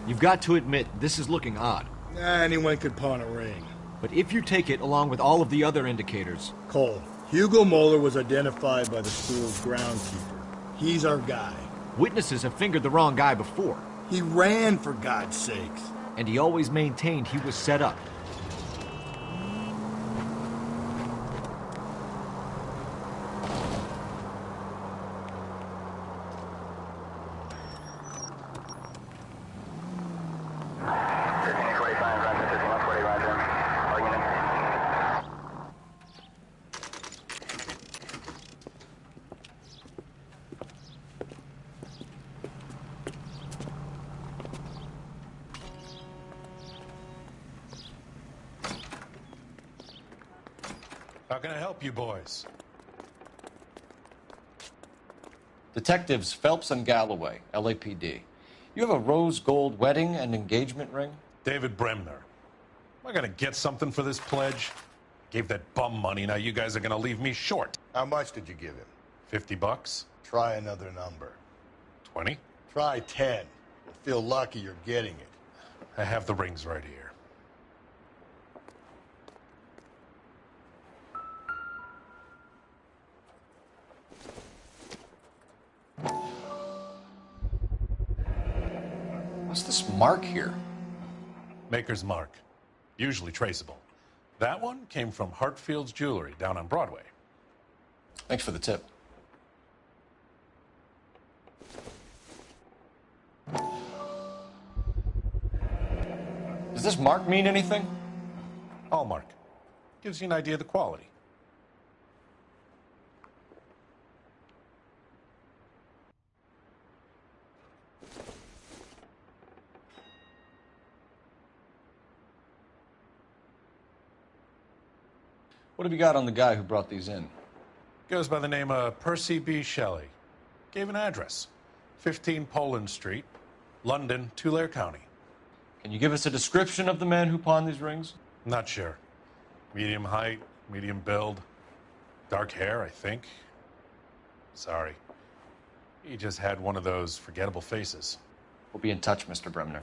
You've got to admit, this is looking odd. Anyone could pawn a ring. But if you take it along with all of the other indicators... Cole, Hugo Moeller was identified by the school's groundskeeper. He's our guy. Witnesses have fingered the wrong guy before. He ran, for God's sakes. And he always maintained he was set up. How can I help you boys? Detectives Phelps and Galloway, LAPD. You have a rose gold wedding and engagement ring? David Bremner. Am I gonna get something for this pledge? Gave that bum money, now you guys are gonna leave me short. How much did you give him? $50? Try another number. 20? Try 10. You'll feel lucky you're getting it. I have the rings right here. What's this mark here? Maker's mark. Usually traceable. That one came from Hartfield's Jewelry down on Broadway. Thanks for the tip. Does this mark mean anything? Hallmark. Gives you an idea of the quality. What have you got on the guy who brought these in? Goes by the name of Percy B. Shelley. Gave an address. 15 Poland Street, London, Tulare County. Can you give us a description of the man who pawned these rings? Not sure. Medium height, medium build. Dark hair, I think. Sorry. He just had one of those forgettable faces. We'll be in touch, Mr. Bremner.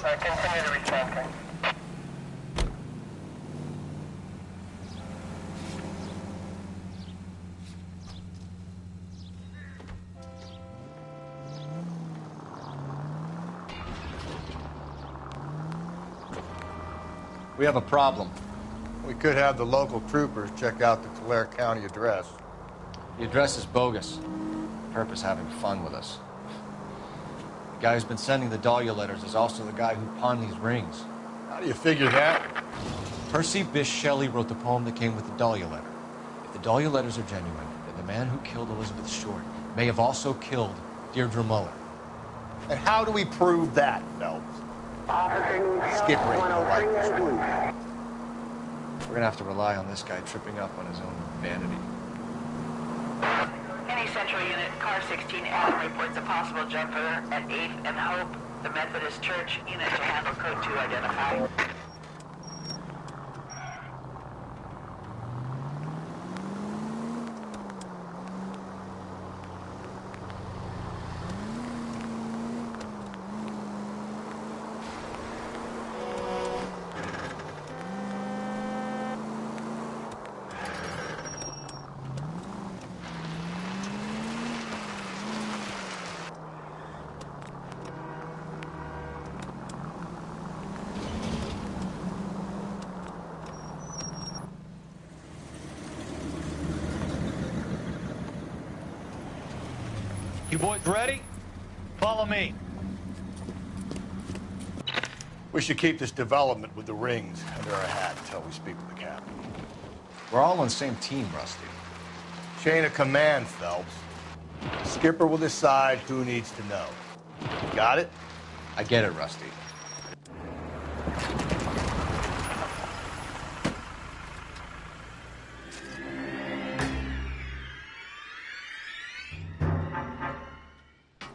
Continue to reach anchor. We have a problem. We could have the local troopers check out the Tulare County address. The address is bogus. Purpose having fun with us. The guy who's been sending the Dahlia letters is also the guy who pawned these rings. How do you figure that? Percy Bysshe Shelley wrote the poem that came with the Dahlia letter. If the Dahlia letters are genuine, then the man who killed Elizabeth Short may have also killed Deirdre Muller. And how do we prove that, Phelps? Skipper ain't gonna like this one. We're gonna have to rely on this guy tripping up on his own vanity. Any Central Unit, Car 16 Adam reports a possible jumper at 8th and Hope. The Methodist Church unit to handle code 2 identify. You boys ready? Follow me. We should keep this development with the rings under our hat until we speak with the captain. We're all on the same team, Rusty. Chain of command, Phelps. Skipper will decide who needs to know. Got it? I get it, Rusty.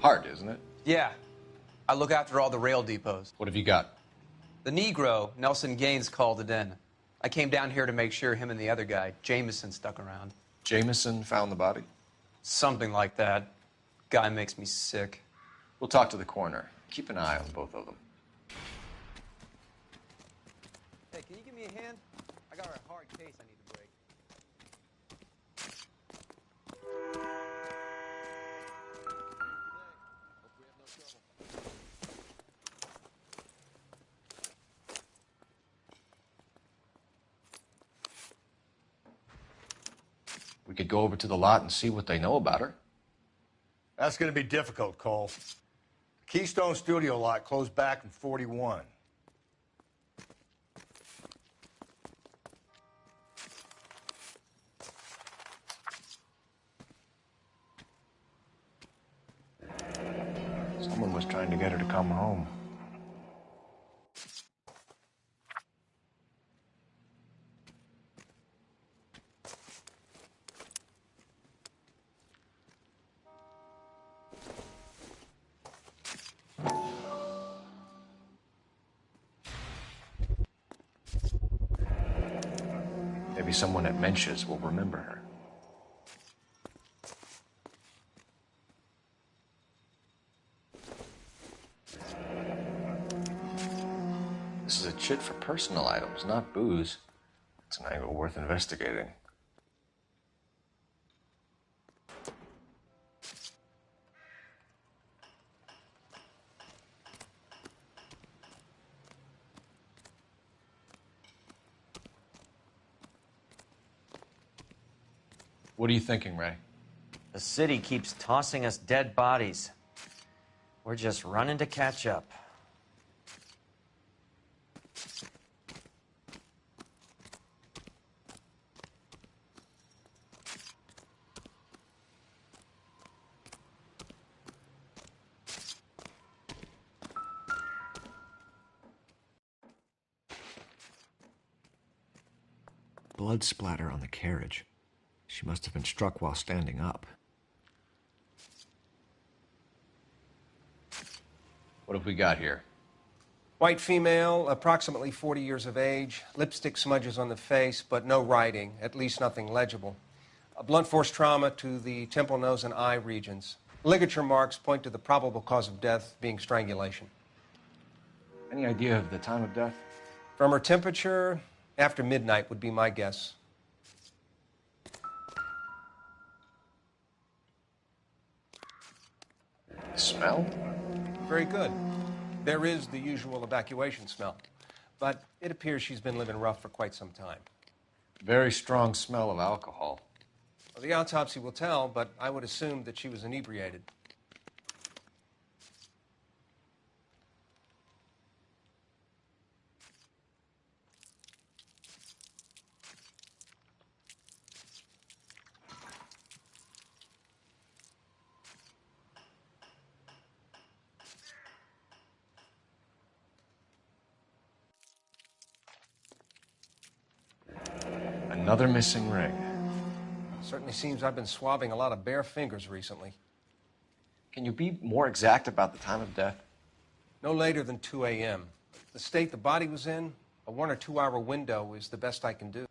Hard, isn't it? Yeah. I look after all the rail depots. What have you got? The Negro, Nelson Gaines, called it in. I came down here to make sure him and the other guy, Jameson, stuck around. Jameson found the body? Something like that. Guy makes me sick. We'll talk to the coroner. Keep an eye on both of them. Hey, can you give me a hand? I got a hard case I need to break. We could go over to the lot and see what they know about her. That's going to be difficult, Cole. The Keystone Studio lot closed back in 41. Someone was trying to get her to come home. Maybe someone at Mensch's will remember her. This is a chit for personal items, not booze. It's an angle worth investigating. What are you thinking, Ray? The city keeps tossing us dead bodies. We're just running to catch up. Blood splatter on the carriage. She must have been struck while standing up. What have we got here? White female, approximately 40 years of age, lipstick smudges on the face, but no writing, at least nothing legible. A blunt force trauma to the temple, nose, and eye regions. Ligature marks point to the probable cause of death being strangulation. Any idea of the time of death? From her temperature, after midnight would be my guess. Smell? Very good. There is the usual evacuation smell, but it appears she's been living rough for quite some time. Very strong smell of alcohol. Well, the autopsy will tell, but I would assume that she was inebriated. Another missing ring. Certainly seems I've been swabbing a lot of bare fingers recently. Can you be more exact about the time of death? No later than 2 a.m. The state the body was in, a 1 or 2 hour window is the best I can do.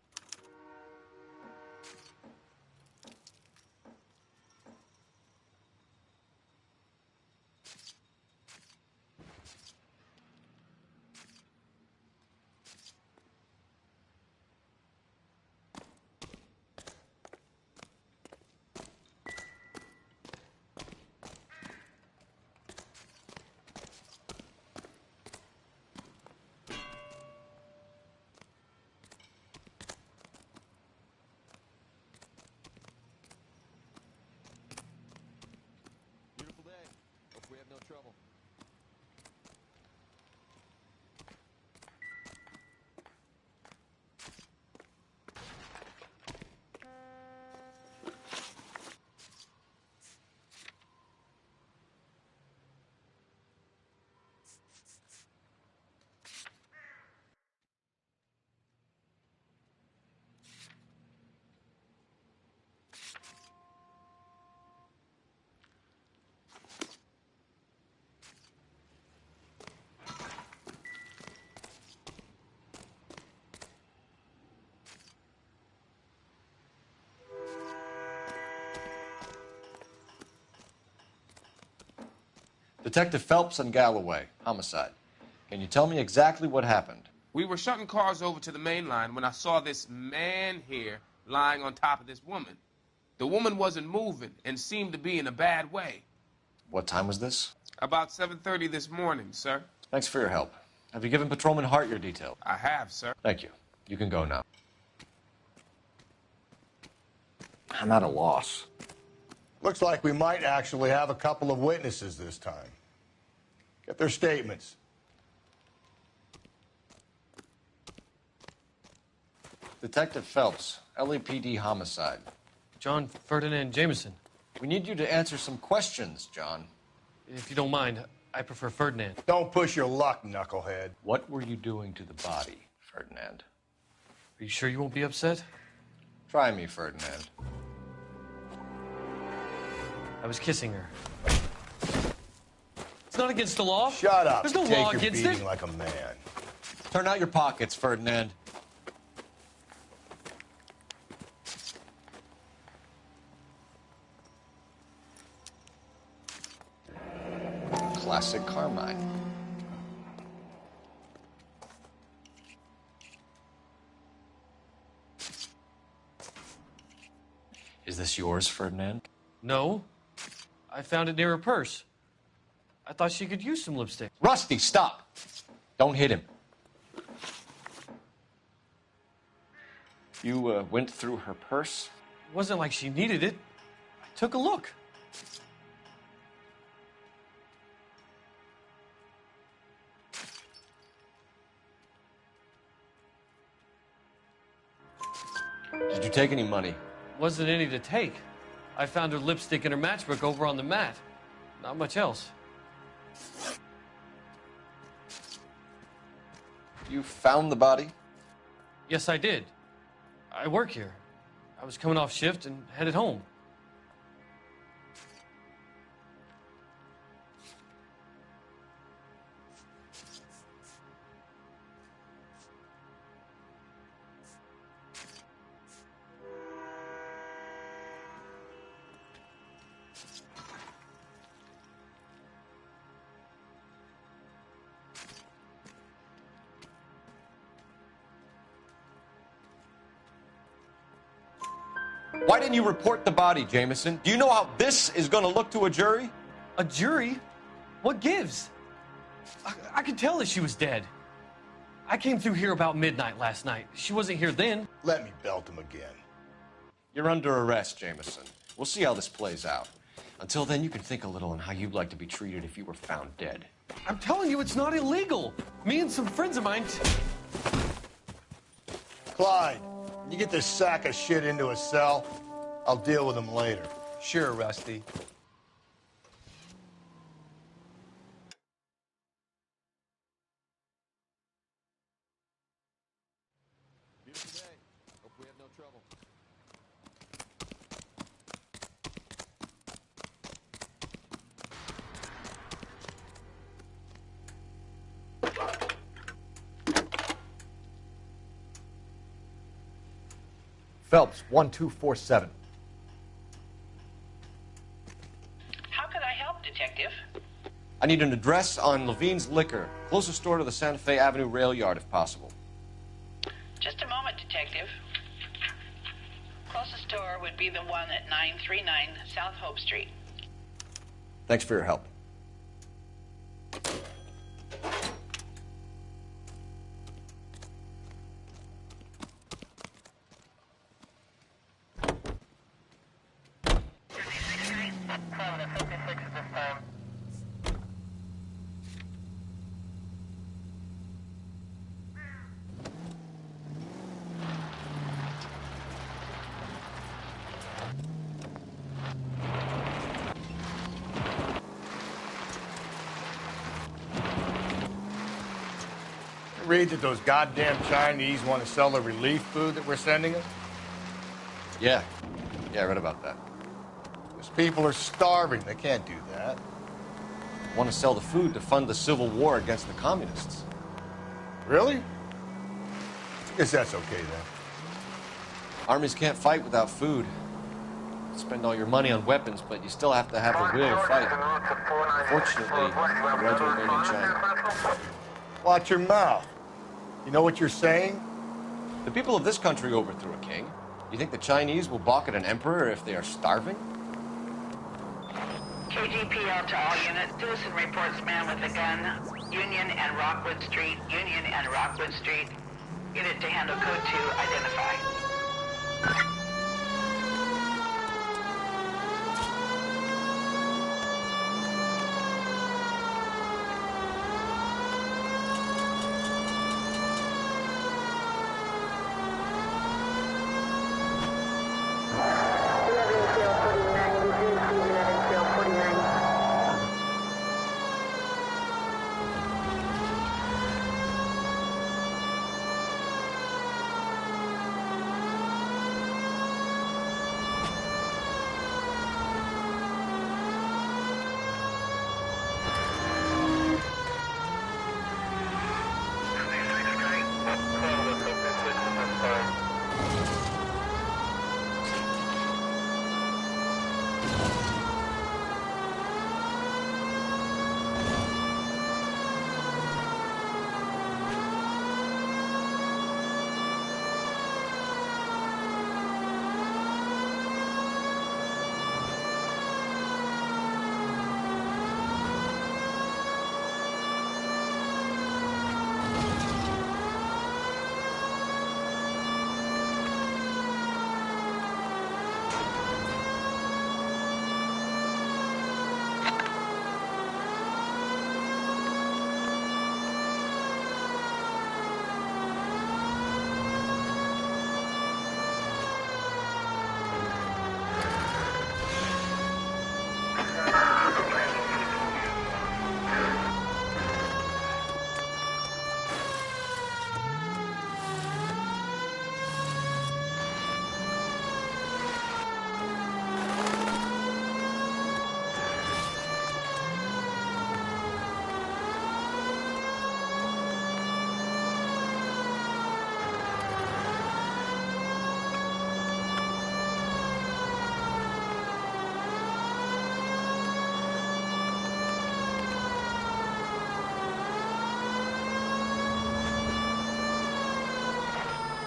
Detective Phelps and Galloway, homicide. Can you tell me exactly what happened? We were shutting cars over to the main line when I saw this man here lying on top of this woman. The woman wasn't moving and seemed to be in a bad way. What time was this? About 7:30 this morning, sir. Thanks for your help. Have you given Patrolman Hart your details? I have, sir. Thank you. You can go now. I'm at a loss. Looks like we might actually have a couple of witnesses this time. Get their statements. Detective Phelps, LAPD homicide. John Ferdinand Jameson. We need you to answer some questions, John. If you don't mind, I prefer Ferdinand. Don't push your luck, knucklehead. What were you doing to the body, Ferdinand? Are you sure you won't be upset? Try me, Ferdinand. I was kissing her. It's not against the law. Shut up. There's no Take law your against beating it. like a man. Turn out your pockets, Ferdinand. Classic Carmine. Is this yours, Ferdinand? No. I found it near her purse. I thought she could use some lipstick. Rusty, stop! Don't hit him. You went through her purse? It wasn't like she needed it. I took a look. Did you take any money? Wasn't any to take. I found her lipstick and her matchbook over on the mat. Not much else. You found the body? Yes, I did. I work here. I was coming off shift and headed home. Why didn't you report the body, Jameson? Do you know how this is going to look to a jury? A jury? What gives? I could tell that she was dead. I came through here about midnight last night. She wasn't here then. Let me belt him again. You're under arrest, Jameson. We'll see how this plays out. Until then, you can think a little on how you'd like to be treated if you were found dead. I'm telling you, it's not illegal. Me and some friends of mine... Clyde, you get this sack of shit into a cell. I'll deal with him later. Sure, Rusty. Beautiful day. Hope we have no trouble. Phelps, 1247. How could I help, Detective? I need an address on Levine's Liquor. Closest store to the Santa Fe Avenue rail yard, if possible. Just a moment, Detective. Closest store would be the one at 939 South Hope Street. Thanks for your help. Read that those goddamn Chinese want to sell the relief food that we're sending them? Yeah, I read about that. Those people are starving. They can't do that. Want to sell the food to fund the civil war against the communists. Really? Guess that's okay then. Armies can't fight without food. spend all your money on weapons, but you still have to have a will to fight. Fortunately, the regiment remained in China. Watch your mouth. You know what you're saying? The people of this country overthrew a king. You think the Chinese will balk at an emperor if they are starving? KGPL to all units. Citizen reports man with a gun. Union and Rockwood Street. Union and Rockwood Street. Unit to handle code 2. Identify.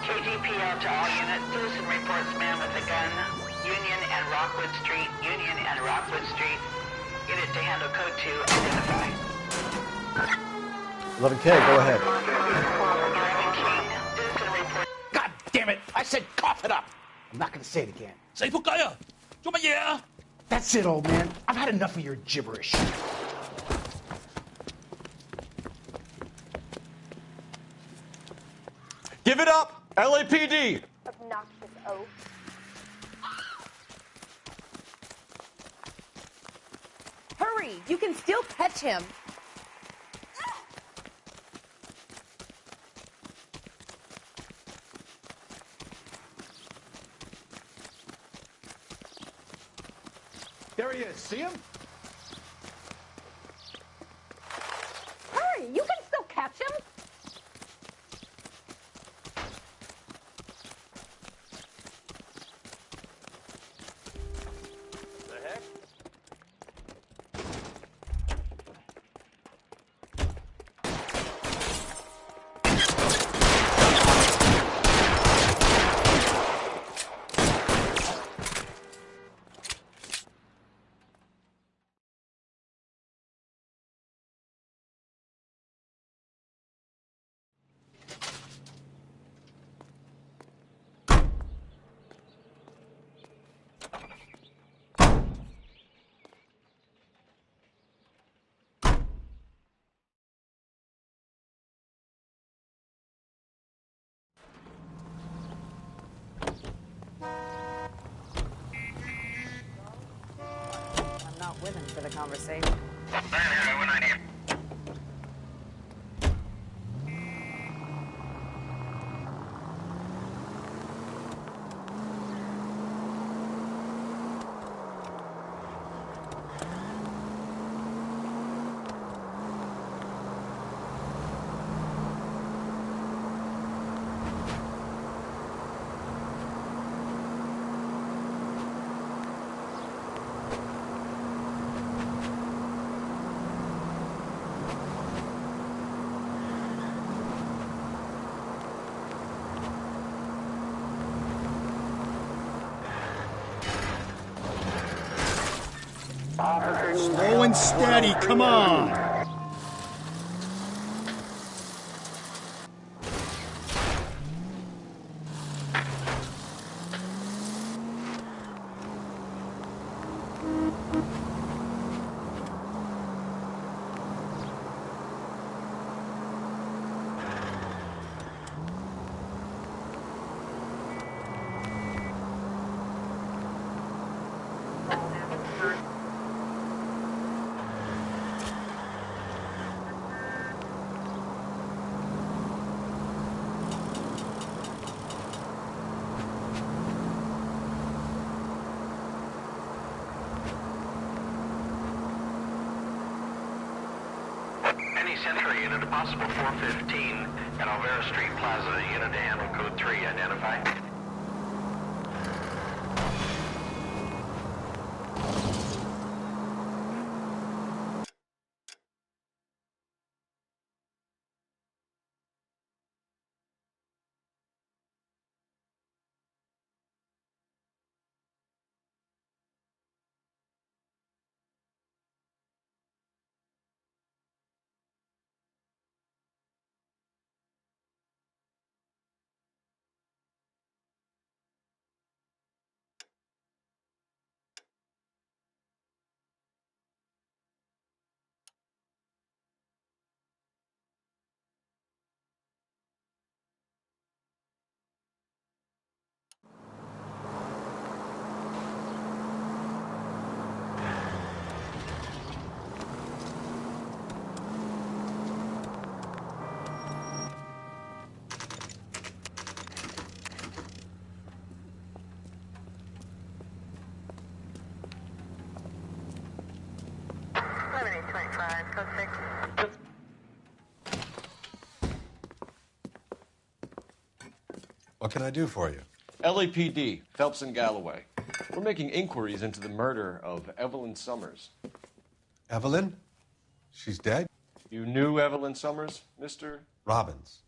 KGPL to all units. Citizen reports man with a gun. Union and Rockwood Street. Union and Rockwood Street. Unit to handle code 2. Identify. 11K, go ahead. Citizen report. God damn it! I said cough it up! I'm not gonna say it again. That's it, old man. I've had enough of your gibberish. Give it up! LAPD! Obnoxious oaf. Hurry! You can still catch him. There he is. See him? Hurry! You can still catch him. With him for the conversation. Slow and steady, come on! Any Century unit, a possible 415 at Alvera Street Plaza, unit to handle code 3, identify. What can I do for you? LAPD, Phelps and Galloway. We're making inquiries into the murder of Evelyn Summers. Evelyn? She's dead? You knew Evelyn Summers, Mr. Robbins.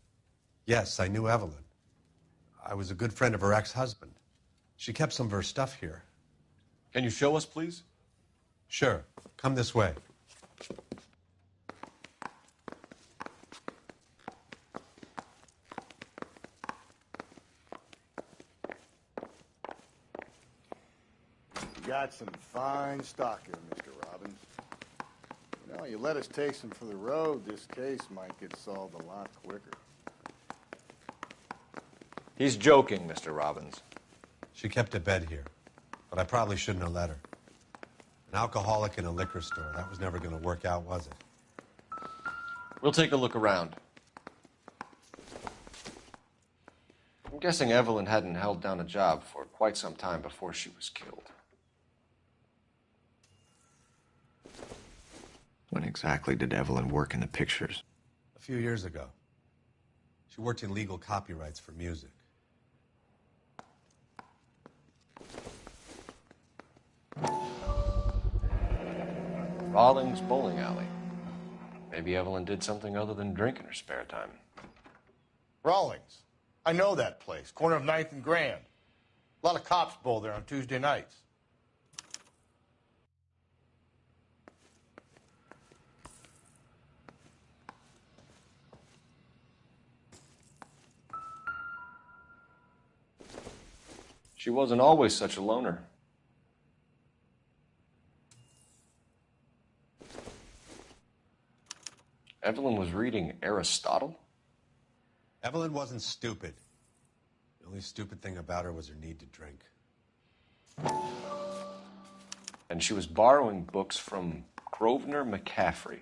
Yes, I knew Evelyn. I was a good friend of her ex-husband. She kept some of her stuff here. Can you show us, please? Sure. Come this way. You got some fine stock here, Mr. Robbins. You know, you let us take some for the road, this case might get solved a lot quicker. He's joking, Mr. Robbins. She kept a bed here, but I probably shouldn't have let her. An alcoholic in a liquor store. That was never going to work out, was it? We'll take a look around. I'm guessing Evelyn hadn't held down a job for quite some time before she was killed. When exactly did Evelyn work in the pictures? A few years ago. She worked in legal copyrights for music. Rawlings Bowling Alley. Maybe Evelyn did something other than drink in her spare time. Rawlings. I know that place. Corner of 9th and Grand. A lot of cops bowl there on Tuesday nights. She wasn't always such a loner. Evelyn was reading Aristotle? Evelyn wasn't stupid. The only stupid thing about her was her need to drink. And she was borrowing books from Grosvenor McCaffrey.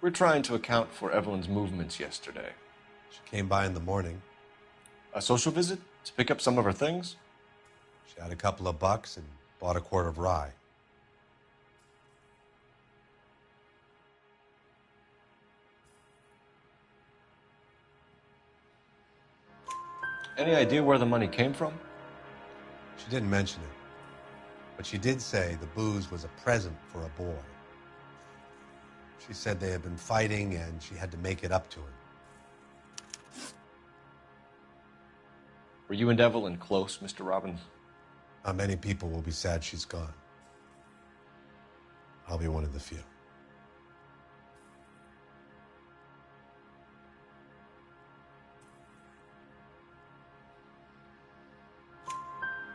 We're trying to account for Evelyn's movements yesterday. She came by in the morning. A social visit to pick up some of her things? She had a couple of bucks and bought a quart of rye. Any idea where the money came from? She didn't mention it, but she did say the booze was a present for a boy. She said they had been fighting and she had to make it up to him. Were you and Evelyn close, Mr. Robbins? Not many people will be sad she's gone. I'll be one of the few.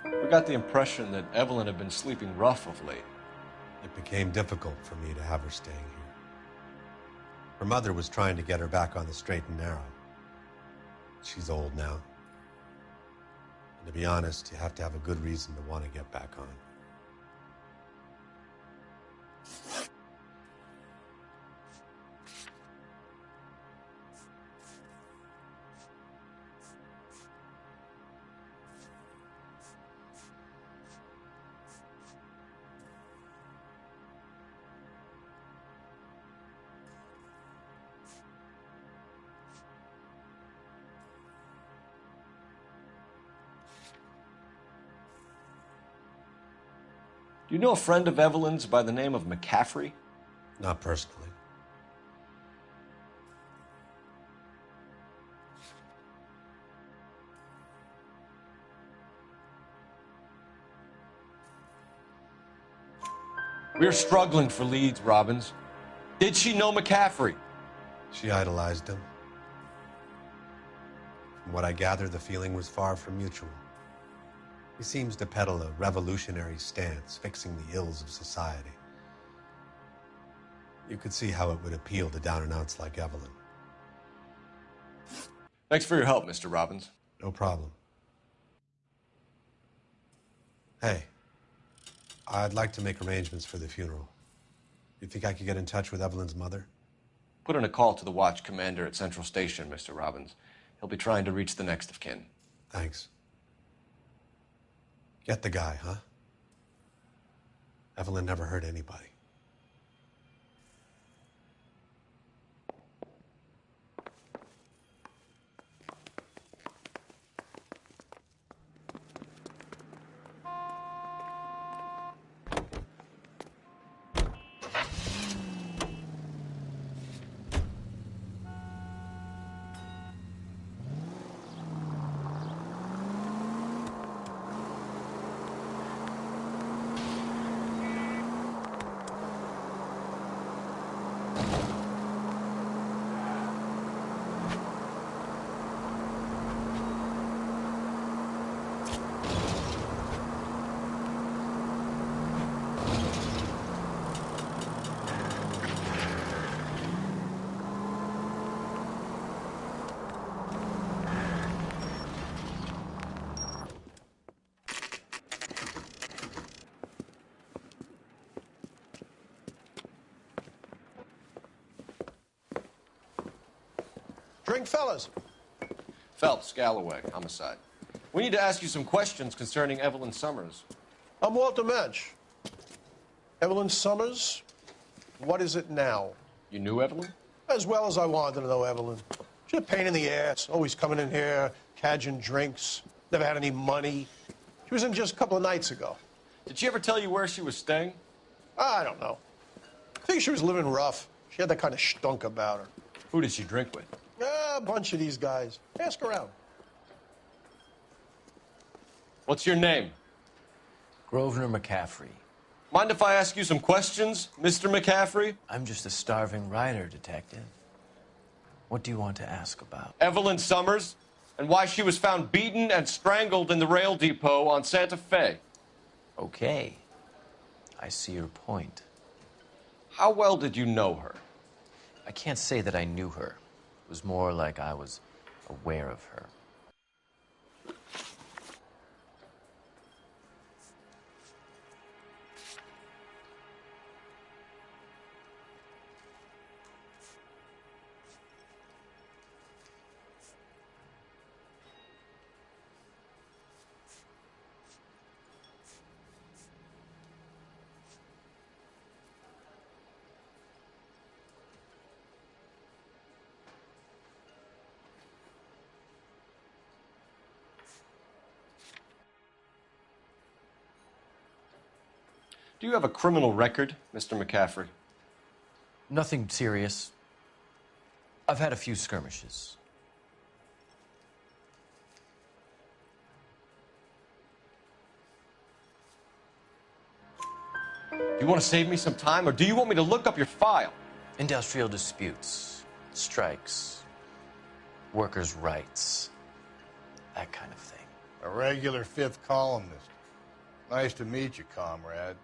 We got the impression that Evelyn had been sleeping rough of late. It became difficult for me to have her staying here. Her mother was trying to get her back on the straight and narrow. She's old now. And to be honest, you have to have a good reason to want to get back on. Do you know a friend of Evelyn's by the name of McCaffrey? Not personally. We're struggling for leads, Robbins. Did she know McCaffrey? She idolized him. From what I gather, the feeling was far from mutual. He seems to peddle a revolutionary stance, fixing the ills of society. You could see how it would appeal to down-and-outs like Evelyn. Thanks for your help, Mr. Robbins. No problem. Hey, I'd like to make arrangements for the funeral. You think I could get in touch with Evelyn's mother? Put in a call to the watch commander at Central Station, Mr. Robbins. He'll be trying to reach the next of kin. Thanks. Get the guy, huh? Evelyn never hurt anybody. Drink, fellas. Phelps, Galloway, homicide. We need to ask you some questions concerning Evelyn Summers. I'm Walter Mensch. Evelyn Summers, what is it now? You knew Evelyn? As well as I wanted to know Evelyn. She's a pain in the ass, always coming in here, cadging drinks, never had any money. She was in just a couple of nights ago. Did she ever tell you where she was staying? I don't know. I think she was living rough. She had that kind of stunk about her. Who did she drink with? A bunch of these guys. Ask around. What's your name? Grosvenor McCaffrey. Mind if I ask you some questions, Mr. McCaffrey? I'm just a starving writer, detective. What do you want to ask about? Evelyn Summers, and why she was found beaten and strangled in the rail depot on Santa Fe. Okay. I see your point. How well did you know her? I can't say that I knew her. It was more like I was aware of her. Do you have a criminal record, Mr. McCaffrey? Nothing serious. I've had a few skirmishes. You want to save me some time, or do you want me to look up your file? Industrial disputes, strikes, workers' rights, that kind of thing. A regular fifth columnist. Nice to meet you, comrade.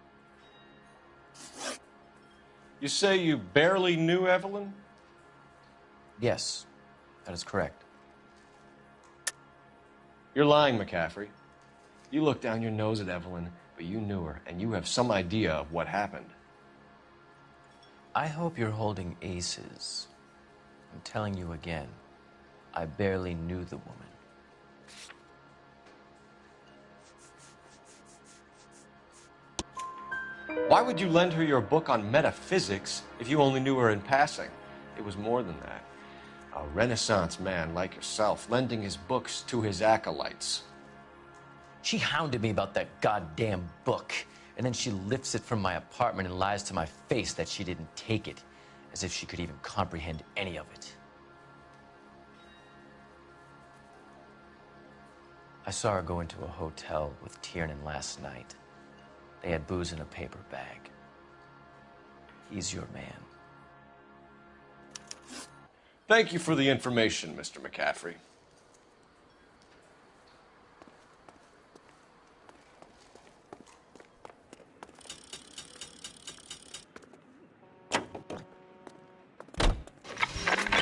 You say you barely knew Evelyn? Yes, that is correct. You're lying, McCaffrey. You looked down your nose at Evelyn, but you knew her, and you have some idea of what happened. I hope you're holding aces. I'm telling you again, I barely knew the woman. Why would you lend her your book on metaphysics if you only knew her in passing? It was more than that. A Renaissance man like yourself lending his books to his acolytes. She hounded me about that goddamn book, and then she lifts it from my apartment and lies to my face that she didn't take it, as if she could even comprehend any of it. I saw her go into a hotel with Tiernan last night. They had booze in a paper bag. He's your man. Thank you for the information, Mr. McCaffrey.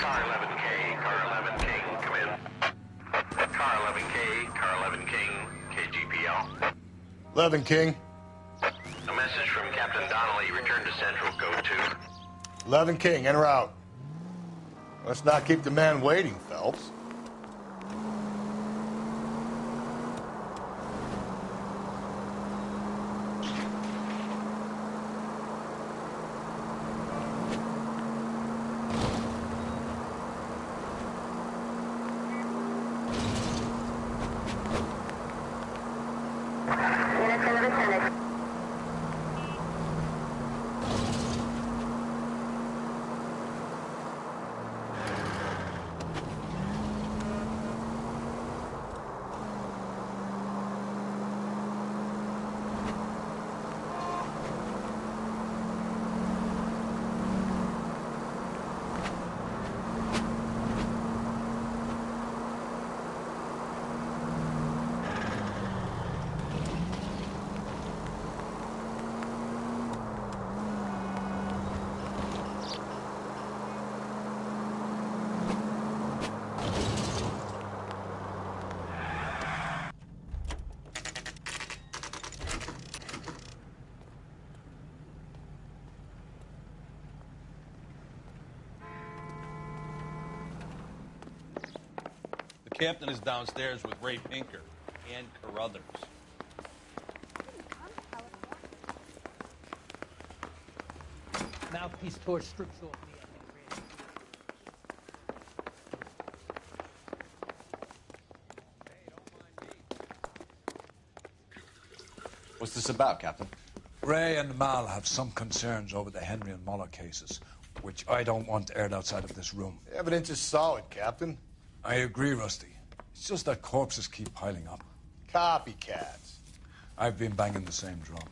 Car 11K, Car 11 King, come in. Car 11K, Car 11 King, KGPL. 11 King. A message from Captain Donnelly, return to Central, code 2. 11 King, en route. Let's not keep the man waiting, Phelps. The captain is downstairs with Ray Pinker and Carruthers. Mouthpiece torch strips off me. What's this about, Captain? Ray and Mal have some concerns over the Henry and Muller cases, which I don't want aired outside of this room. The evidence is solid, Captain. I agree, Rusty. It's just that corpses keep piling up. Copycats. I've been banging the same drum.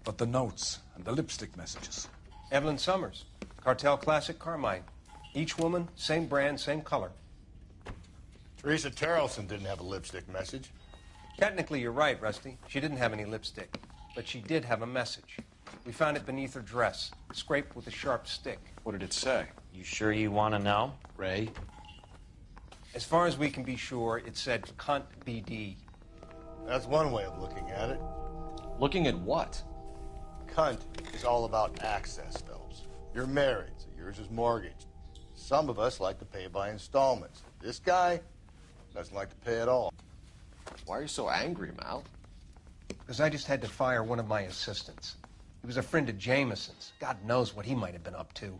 But the notes and the lipstick messages. Evelyn Summers, Cartel Classic Carmine. Each woman, same brand, same color. Teresa Terrelson didn't have a lipstick message. Technically, you're right, Rusty. She didn't have any lipstick. But she did have a message. We found it beneath her dress, scraped with a sharp stick. What did it say? You sure you want to know? Ray? As far as we can be sure, it said cunt BD. That's one way of looking at it. Looking at what? Cunt is all about access, Phelps. You're married, so yours is mortgaged. Some of us like to pay by installments. This guy doesn't like to pay at all. Why are you so angry, Mal? Because I just had to fire one of my assistants. He was a friend of Jameson's. God knows what he might have been up to.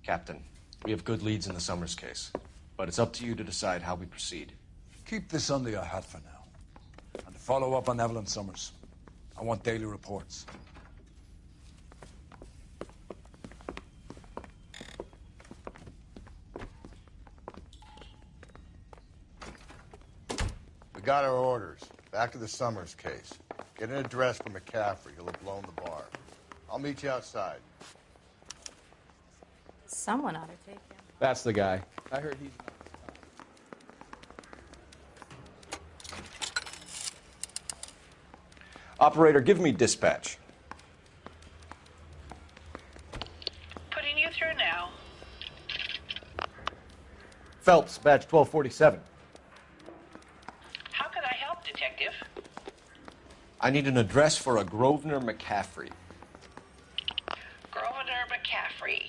Captain, we have good leads in the Summers case, but it's up to you to decide how we proceed. Keep this under your hat for now. And to follow up on Evelyn Summers, I want daily reports. got our orders. Back to the Summers case. Get an address for McCaffrey. He'll have blown the bar. I'll meet you outside. Someone ought to take him. That's the guy. I heard he's... Operator, give me dispatch. Putting you through now. Phelps, badge 1247. How can I help, Detective? I need an address for a Grosvenor McCaffrey. Grosvenor McCaffrey.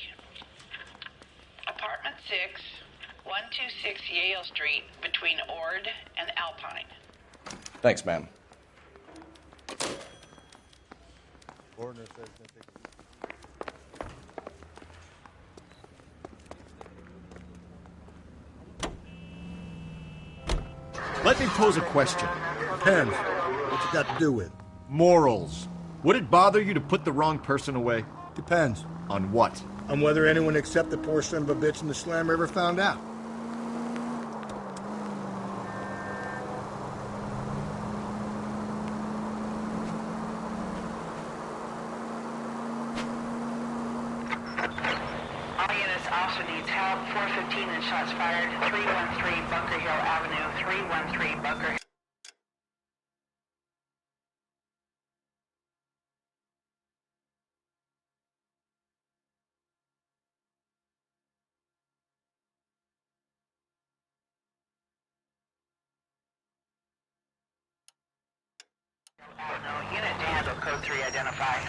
Apartment 6, 126 Yale Street, between Ord and Alpine. Thanks, ma'am. Ordner says nothing. Let me pose a question. Depends. What's it got to do with? Morals. Would it bother you to put the wrong person away? Depends. On what? On whether anyone except the poor son of a bitch in the slammer ever found out. All units, officer needs help. 415 and shots fired. 313 Bunker Hill Avenue. 313 Bunker Hill. Unit to handle code 3 identify.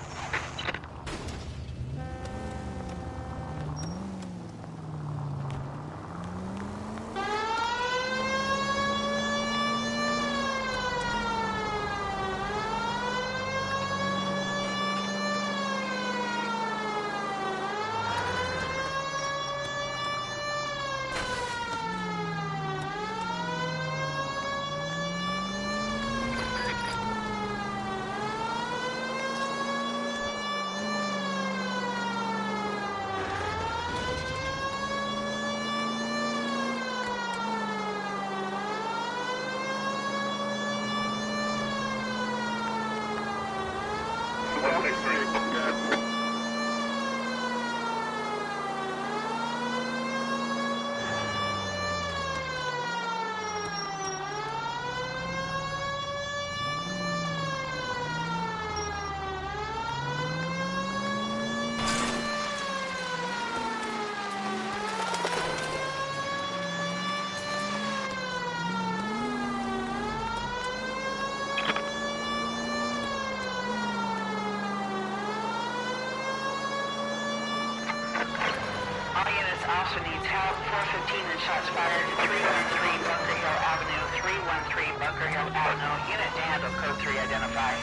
Officer needs help. 415 and shots fired. 313 Bunker Hill Avenue. 313 Bunker Hill Avenue. Unit to handle code 3 identify.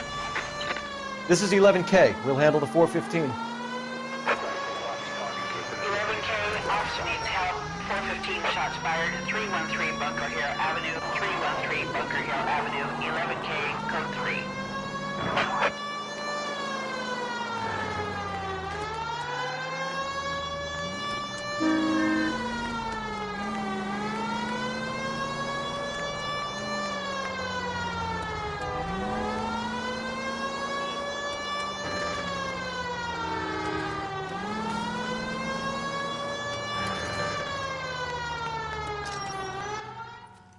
This is 11K. We'll handle the 415. 11K, officer needs help. 415 shots fired. 313 Bunker Hill Avenue. 313 Bunker Hill Avenue. 11K, code 3.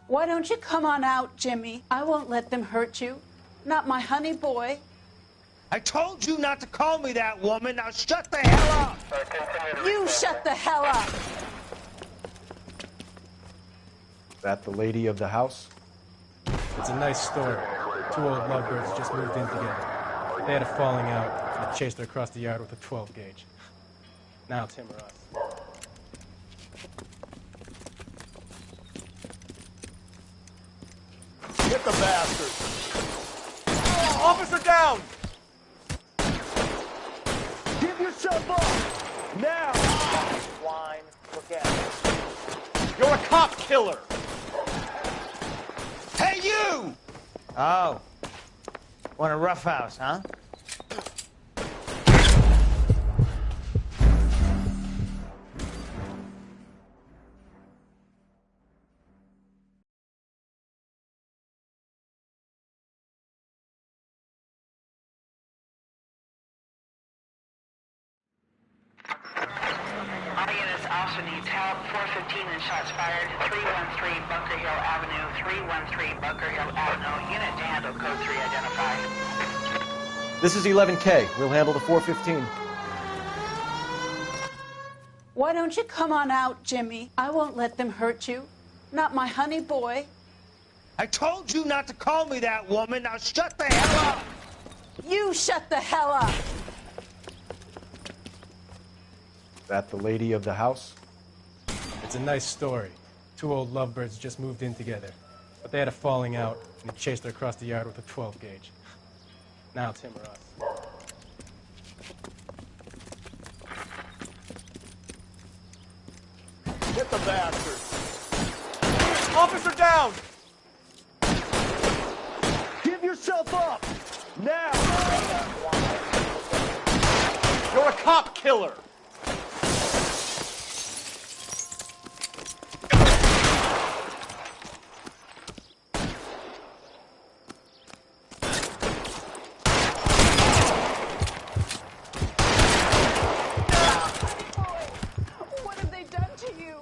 Why don't you come on out, Jimmy? I won't let them hurt you. Not my honey boy. I told you not to call me that, woman. Now shut the hell up! You shut the hell up! That the lady of the house? It's a nice story. Two old lovebirds just moved in together. They had a falling out, and I chased her across the yard with a 12 gauge. Now it's him or us. Get the bastard! Oh, officer down! Give yourself up! Now! Swine, look at it. You're a cop killer! Hey, you! Oh. Want a roughhouse, huh? officer needs help. 415 and shots fired. 313 Bunker Hill Avenue. 313 Bunker Hill Avenue. Unit to handle code 3 identified. This is 11K. We'll handle the 415. Why don't you come on out, Jimmy? I won't let them hurt you. Not my honey boy. I told you not to call me that, woman. Now shut the hell up! You shut the hell up! That the lady of the house? It's a nice story. Two old lovebirds just moved in together. But they had a falling out, and he chased her across the yard with a 12 gauge. Now it's him or us. Get the bastard! Officer down! Give yourself up! Now! You're a cop killer! What have they done to you?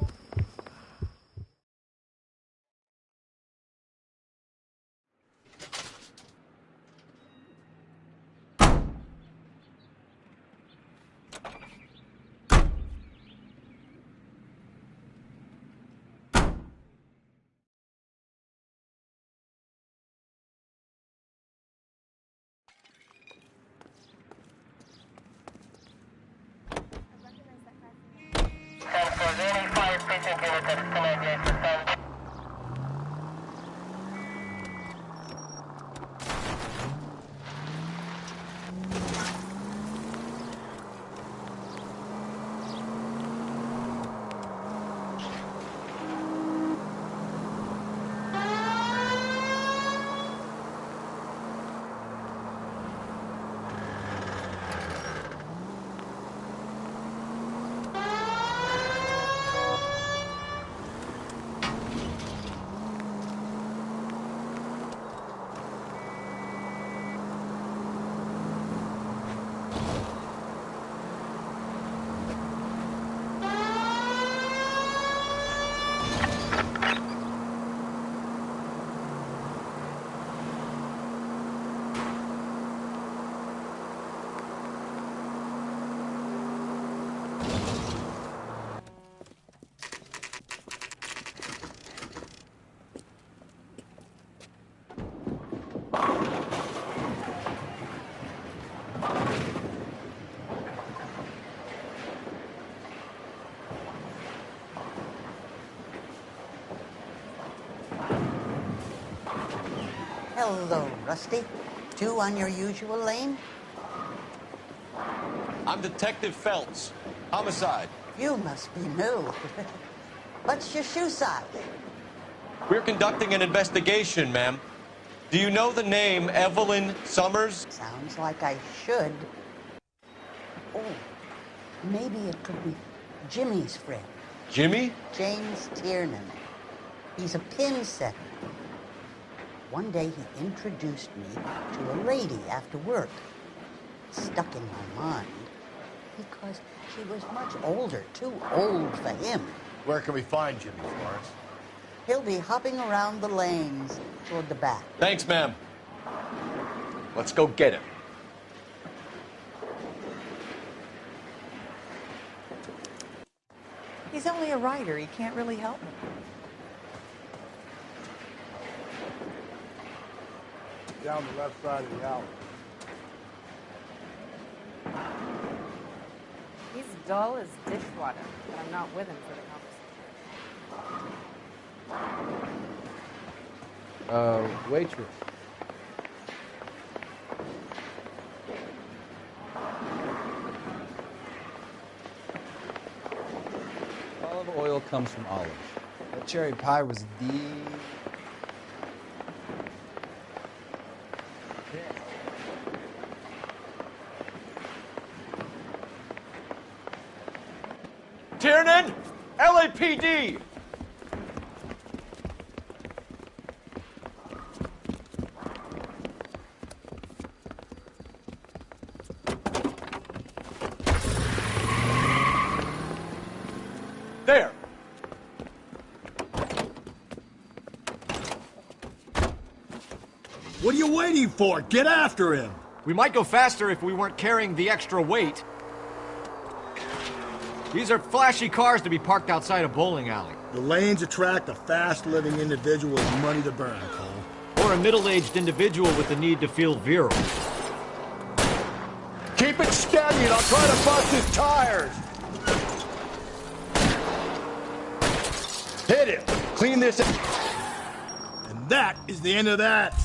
Hello, Rusty. Two on your usual lane? I'm Detective Phelps. Homicide. You must be new. What's your shoe size? We're conducting an investigation, ma'am. Do you know the name Evelyn Summers? Sounds like I should. Oh, maybe it could be Jimmy's friend. Jimmy? James Tiernan. He's a pin setter. One day he introduced me to a lady after work. Stuck in my mind because she was much older, too old for him. Where can we find Jimmy, Florence? He'll be hopping around the lanes toward the back. Thanks, ma'am. Let's go get him. He's only a writer. He can't really help me. Down the left side of the alley. He's dull as dishwater, but I'm not with him for the conversation. Waitress. Olive oil comes from olives. That cherry pie was the... Tiernan! LAPD! What are you waiting for? Get after him! We might go faster if we weren't carrying the extra weight. These are flashy cars to be parked outside a bowling alley. The lanes attract a fast-living individual with money to burn, Cole. Or a middle-aged individual with the need to feel virile. Keep it steady and I'll try to bust his tires! Hit him! Clean this up! And that is the end of that!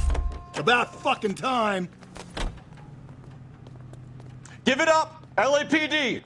It's about fucking time! Give it up, LAPD!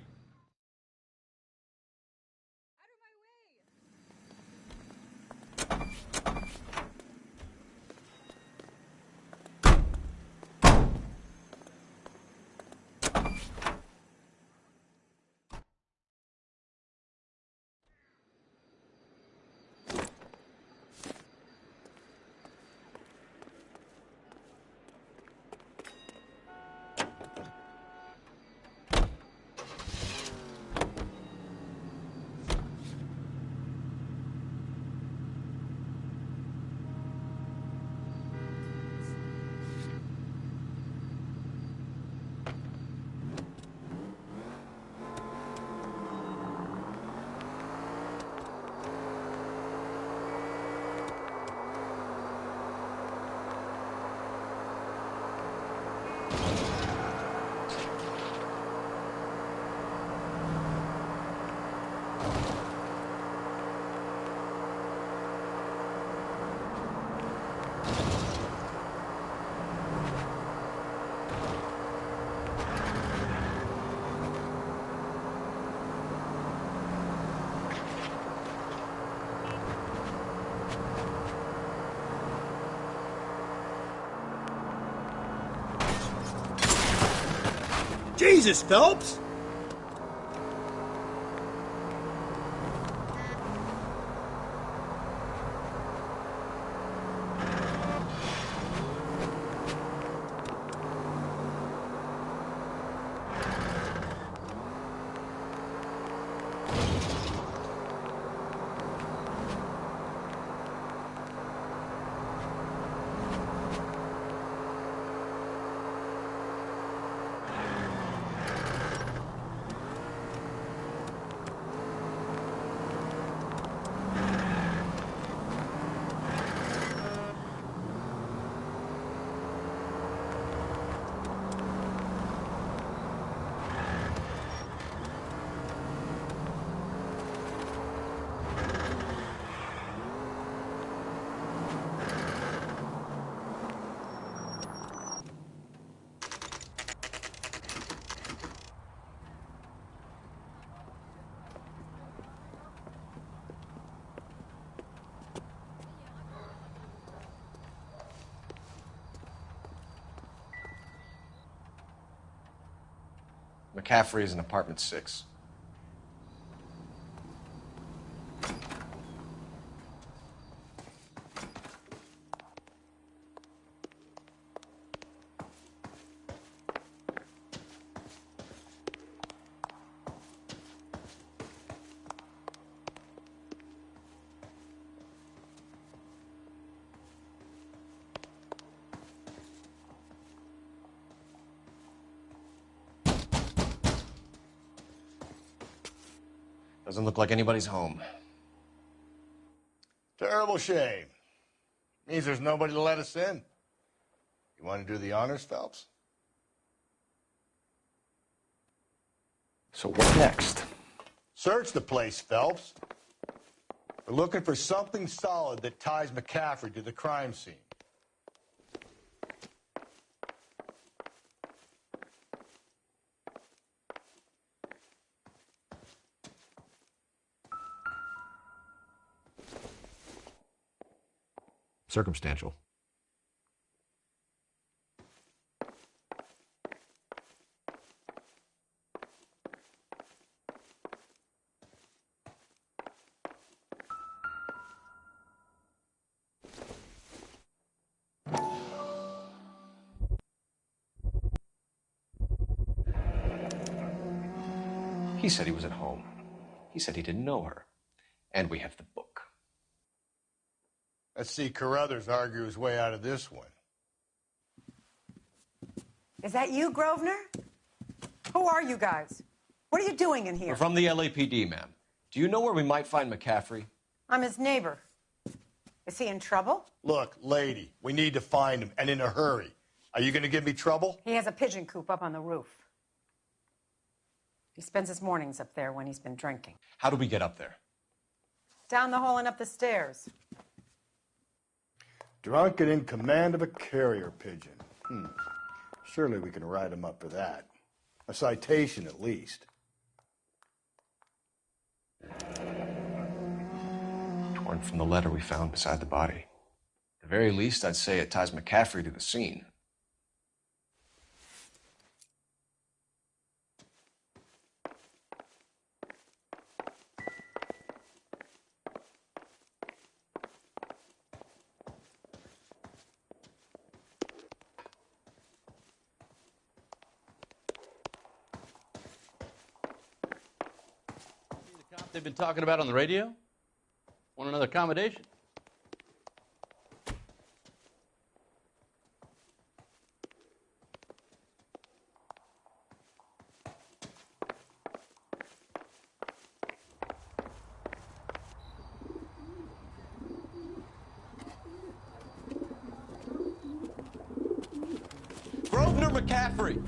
Jesus, Phelps! McCaffrey is in apartment 6. Doesn't look like anybody's home. Terrible shame. Means there's nobody to let us in. You want to do the honors, Phelps? So what next? Search the place, Phelps. We're looking for something solid that ties McCaffrey to the crime scene. Circumstantial. He said he was at home. He said he didn't know her. And we have the book. Let's see Carruthers argue his way out of this one. Is that you, Grosvenor? Who are you guys? What are you doing in here? We're from the LAPD, ma'am. Do you know where we might find McCaffrey? I'm his neighbor. Is he in trouble? Look, lady, we need to find him, and in a hurry. Are you going to give me trouble? He has a pigeon coop up on the roof. He spends his mornings up there when he's been drinking. How do we get up there? Down the hall and up the stairs. Drunk and in command of a carrier pigeon. Surely we can write him up for that. A citation, at least. Torn from the letter we found beside the body. At the very least, I'd say it ties McCaffrey to the scene. They've been talking about on the radio? Want another accommodation? Grosvenor McCaffrey!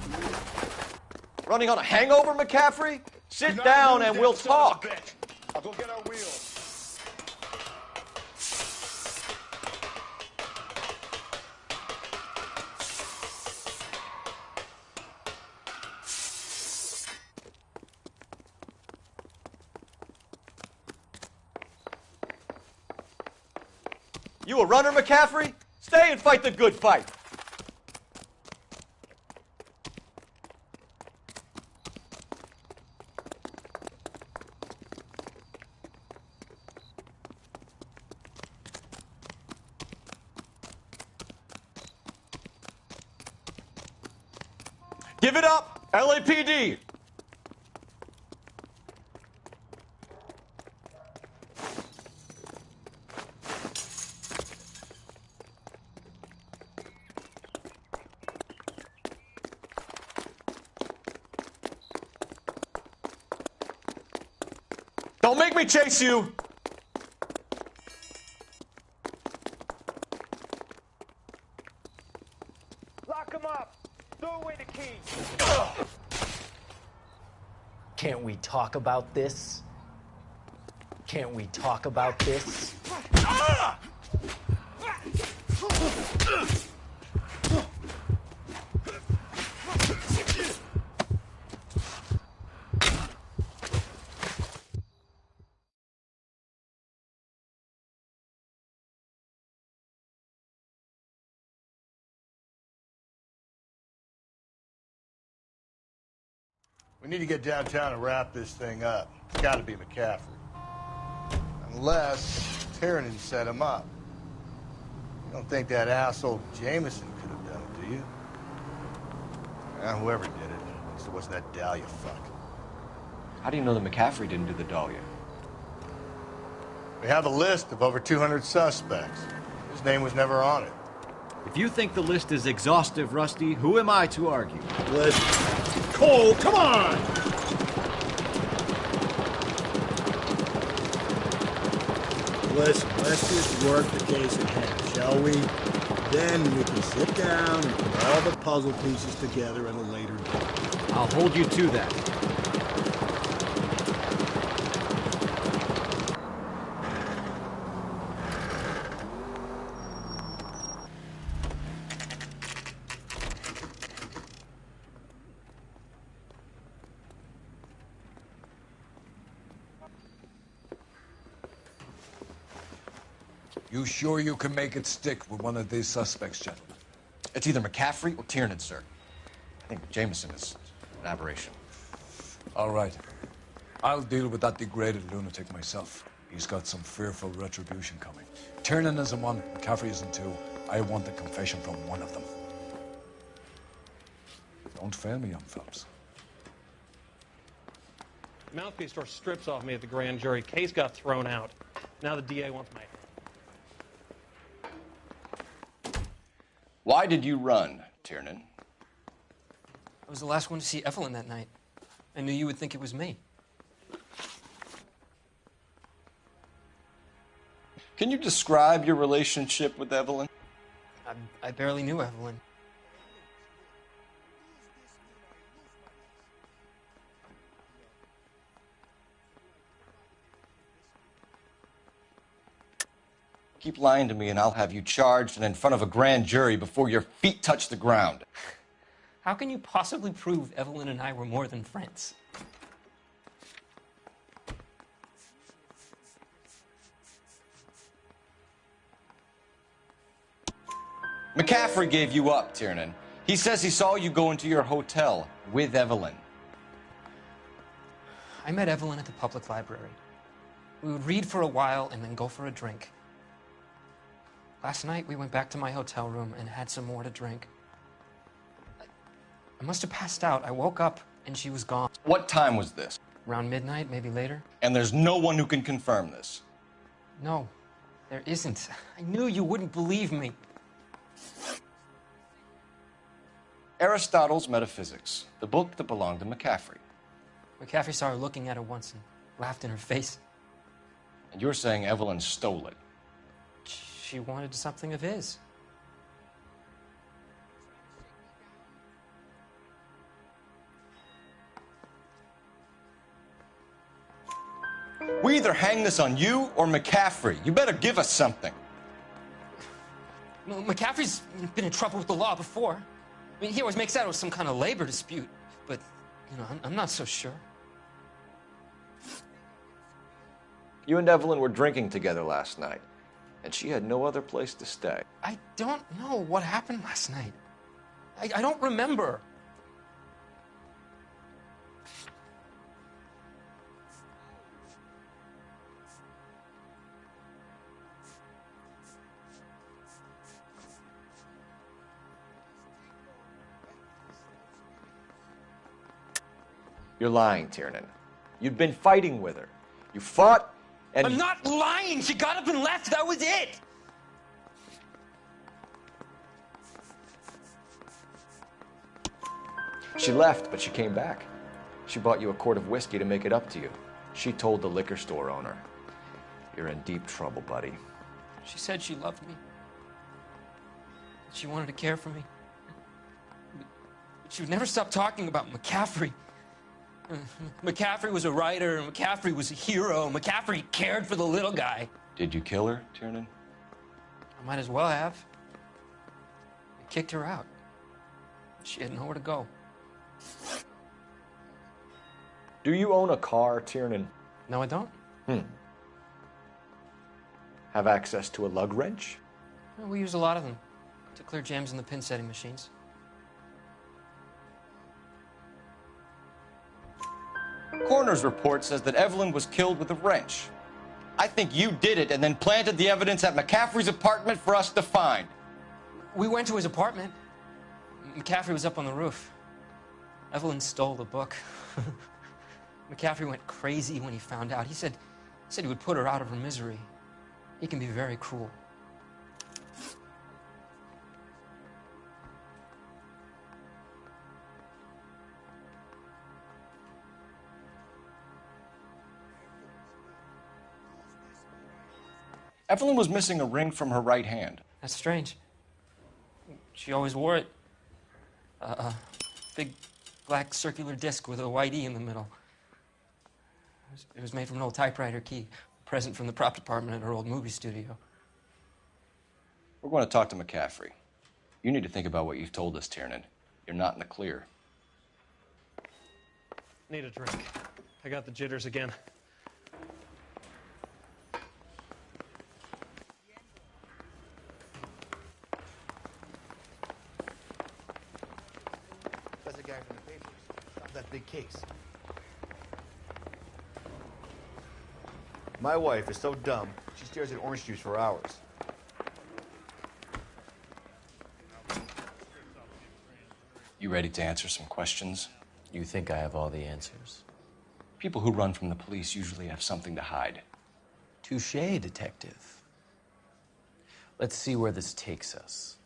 Running on a hangover, McCaffrey? Sit down and we'll talk. I'll go get our wheels. You a runner, McCaffrey? Stay and fight the good fight. Give it up, LAPD! Don't make me chase you! Lock him up! Throw away the key! Can't we talk about this? Can't we talk about this? We need to get downtown and wrap this thing up. It's got to be McCaffrey. Unless Tiernan set him up. You don't think that asshole Jameson could have done it, do you? Whoever did it. At least it wasn't that Dahlia fuck. How do you know that McCaffrey didn't do the Dahlia? We have a list of over 200 suspects. His name was never on it. If you think the list is exhaustive, Rusty, who am I to argue? Listen. Cole, come on! Listen, let's just work the case at hand, shall we? Then we can sit down and put all the puzzle pieces together at a later date. I'll hold you to that. You sure you can make it stick with one of these suspects, gentlemen? It's either McCaffrey or Tiernan, sir. I think Jameson is an aberration. All right. I'll deal with that degraded lunatic myself. He's got some fearful retribution coming. Tiernan isn't one, McCaffrey isn't two. I want a confession from one of them. Don't fail me, young fellas. Mouthpiece store strips off me at the grand jury. Case got thrown out. Now the DA wants my head. Why did you run, Tiernan? I was the last one to see Evelyn that night. I knew you would think it was me. Can you describe your relationship with Evelyn? I barely knew Evelyn. Keep lying to me and I'll have you charged and in front of a grand jury before your feet touch the ground. How can you possibly prove Evelyn and I were more than friends? McCaffrey gave you up, Tiernan. He says he saw you go into your hotel with Evelyn. I met Evelyn at the public library. We would read for a while and then go for a drink. Last night, we went back to my hotel room and had some more to drink. I must have passed out. I woke up and she was gone. What time was this? Around midnight, maybe later. And there's no one who can confirm this? No, there isn't. I knew you wouldn't believe me. Aristotle's Metaphysics, the book that belonged to McCaffrey. McCaffrey saw her looking at her once and laughed in her face. And you're saying Evelyn stole it? She wanted something of his. We either hang this on you or McCaffrey. You better give us something. Well, McCaffrey's been in trouble with the law before. I mean, he always makes out it was some kind of labor dispute, but, you know, I'm not so sure. You and Evelyn were drinking together last night, and she had no other place to stay. I don't know what happened last night. I don't remember. You're lying, Tiernan. You'd been fighting with her. You fought, and... I'm not lying! She got up and left! That was it! She left, but she came back. She bought you a quart of whiskey to make it up to you. She told the liquor store owner. You're in deep trouble, buddy. She said she loved me. She wanted to care for me. But she would never stop talking about McCaffrey. McCaffrey was a writer, McCaffrey was a hero, McCaffrey cared for the little guy. Did you kill her, Tiernan? I might as well have. I kicked her out. She had nowhere to go. Do you own a car, Tiernan? No, I don't. Have access to a lug wrench? Well, we use a lot of them to clear jams in the pin setting machines. Coroner's report says that Evelyn was killed with a wrench. I think you did it and then planted the evidence at McCaffrey's apartment for us to find. We went to his apartment. McCaffrey was up on the roof. Evelyn stole the book. McCaffrey went crazy when he found out. He said he would put her out of her misery. He can be very cruel. Evelyn was missing a ring from her right hand. That's strange. She always wore it. Big black circular disc with a white E in the middle. It was made from an old typewriter key, a present from the prop department at her old movie studio. We're going to talk to McCaffrey. You need to think about what you've told us, Tiernan. You're not in the clear. Need a drink. I got the jitters again. That's the guy from the papers. Stop that big case. My wife is so dumb, she stares at orange juice for hours. You ready to answer some questions? You think I have all the answers? People who run from the police usually have something to hide. Touché, detective. Let's see where this takes us.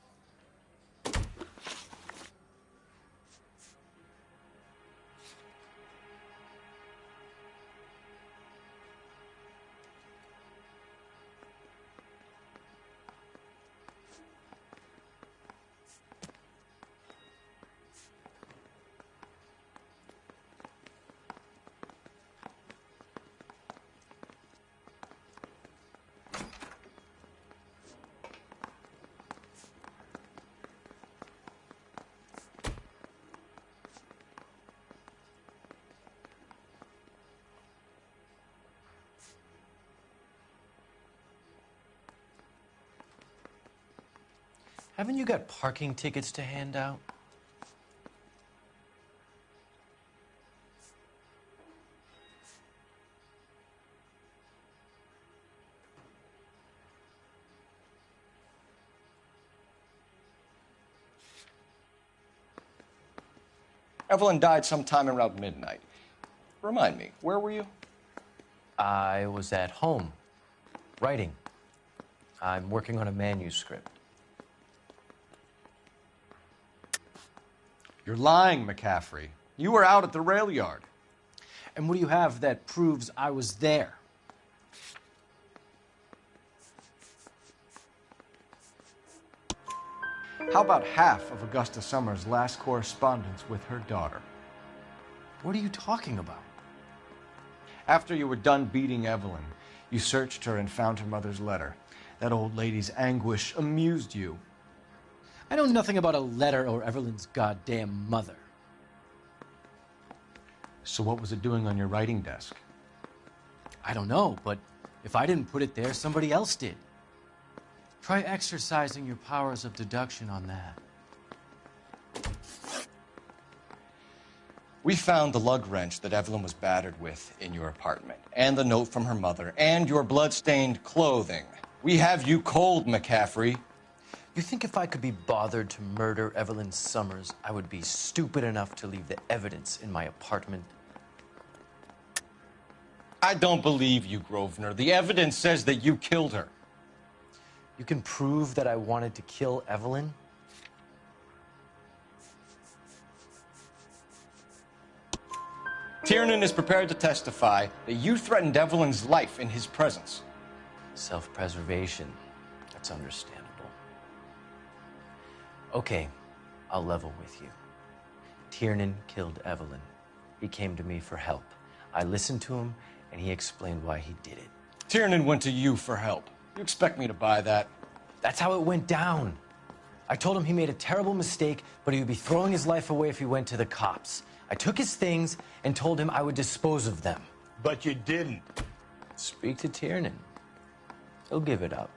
Haven't you got parking tickets to hand out? Evelyn died sometime around midnight. Remind me, where were you? I was at home, writing. I'm working on a manuscript. You're lying, McCaffrey. You were out at the rail yard. And what do you have that proves I was there? How about half of Augusta Summers' last correspondence with her daughter? What are you talking about? After you were done beating Evelyn, you searched her and found her mother's letter. That old lady's anguish amused you. I know nothing about a letter or Evelyn's goddamn mother. So what was it doing on your writing desk? I don't know, but if I didn't put it there, somebody else did. Try exercising your powers of deduction on that. We found the lug wrench that Evelyn was battered with in your apartment, and the note from her mother, and your blood-stained clothing. We have you cold, McCaffrey. You think if I could be bothered to murder Evelyn Summers, I would be stupid enough to leave the evidence in my apartment? I don't believe you, Grosvenor. The evidence says that you killed her. You can prove that I wanted to kill Evelyn? Tiernan is prepared to testify that you threatened Evelyn's life in his presence. Self-preservation. That's understandable. Okay, I'll level with you. Tiernan killed Evelyn. He came to me for help. I listened to him, and he explained why he did it. Tiernan went to you for help. You expect me to buy that? That's how it went down. I told him he made a terrible mistake, but he would be throwing his life away if he went to the cops. I took his things and told him I would dispose of them. But you didn't. Speak to Tiernan. He'll give it up.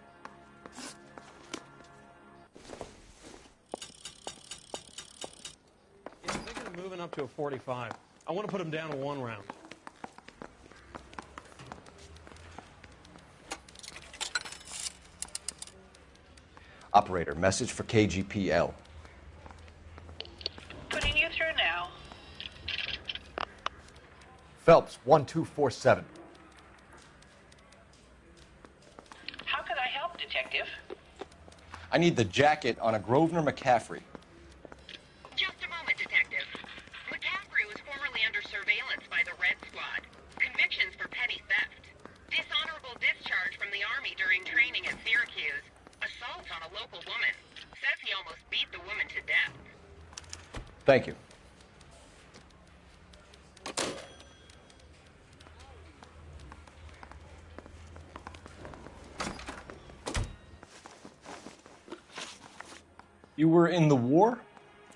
Yeah, I'm thinking of moving up to a 45. I want to put him down to 1 round. Operator, message for KGPL. Putting you through now. Phelps, 1247. How could I help, Detective? I need the jacket on a Grosvenor McCaffrey. Just a moment, Detective. McCaffrey was formerly under surveillance by the Red Squad. Convictions for petty theft. Dishonorable discharge from the Army during training at Syracuse. Assault on a local woman. Says he almost beat the woman to death. Thank you. You were in the war?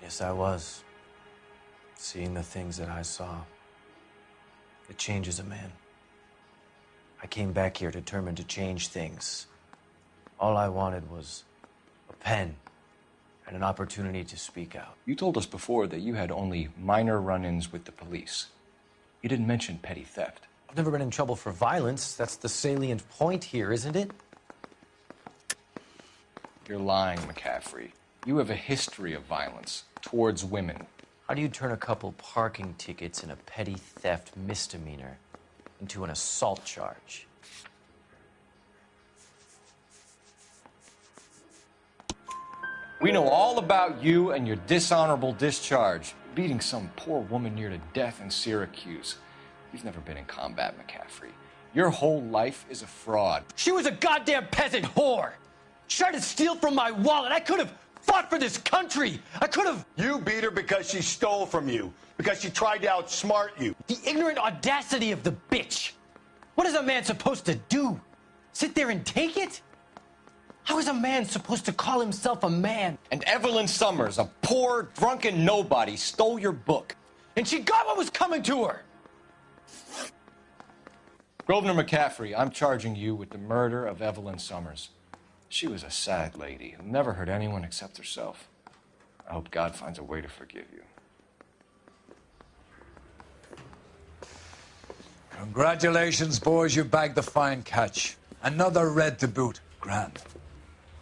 Yes, I was. Seeing the things that I saw. It changes a man. I came back here determined to change things. All I wanted was a pen and an opportunity to speak out. You told us before that you had only minor run-ins with the police. You didn't mention petty theft. I've never been in trouble for violence. That's the salient point here, isn't it? You're lying, McCaffrey. You have a history of violence towards women. How do you turn a couple parking tickets and a petty theft misdemeanor into an assault charge? We know all about you and your dishonorable discharge, beating some poor woman near to death in Syracuse. You've never been in combat, McCaffrey. Your whole life is a fraud. She was a goddamn peasant whore! She tried to steal from my wallet. I could have fought for this country. I could have... You beat her because she stole from you, because she tried to outsmart you. The ignorant audacity of the bitch. What is a man supposed to do? Sit there and take it? How is a man supposed to call himself a man? And Evelyn Summers, a poor, drunken nobody, stole your book. And she got what was coming to her. Grosvenor McCaffrey, I'm charging you with the murder of Evelyn Summers. She was a sad lady who never hurt anyone except herself. I hope God finds a way to forgive you. Congratulations, boys. You bagged the fine catch. Another red to boot. Grand.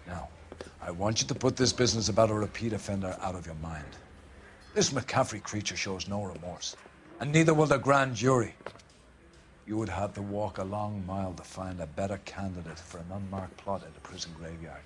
Now, I want you to put this business about a repeat offender out of your mind. This McCaffrey creature shows no remorse, and neither will the grand jury. You would have to walk a long mile to find a better candidate for an unmarked plot at a prison graveyard.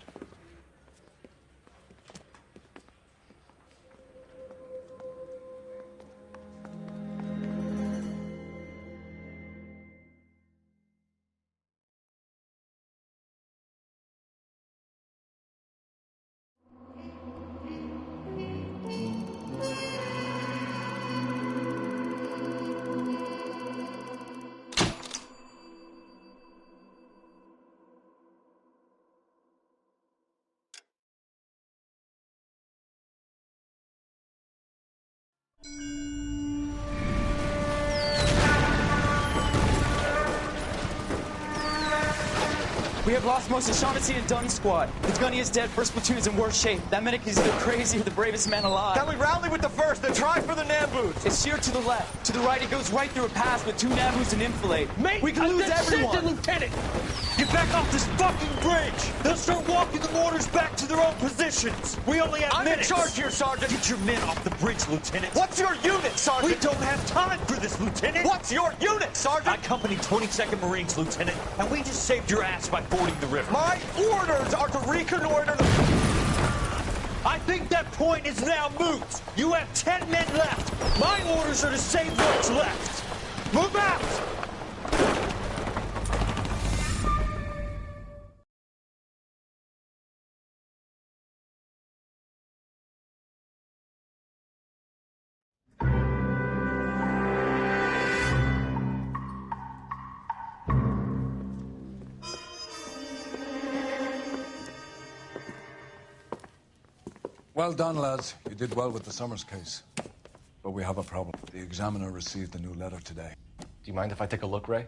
We have lost most of Shaughnessy and Dunn's squad. The gunny is dead. First platoon is in worse shape. That medic is either crazy or the bravest man alive. Can we rally with the first and try for the Namboos? It's sheer to the left. To the right, it goes right through a pass with 2 Namboos and enfilade. Mate, we can lose everyone. Lieutenant! Get back off this fucking bridge! They'll start walking the mortars back to their own positions. We only have minutes. I'm in charge here, Sergeant. Get your men off the bridge, Lieutenant. What's your unit, Sergeant? We don't have time for this, Lieutenant. What's your unit, Sergeant? I company 22nd Marines, Lieutenant, and we just saved your ass by fording the river. My orders are to reconnoiter the... I think that point is now moot. You have 10 men left. My orders are to save what's left. Move out! Well done, lads. You did well with the Summers case. But we have a problem. The examiner received a new letter today. Do you mind if I take a look, Ray?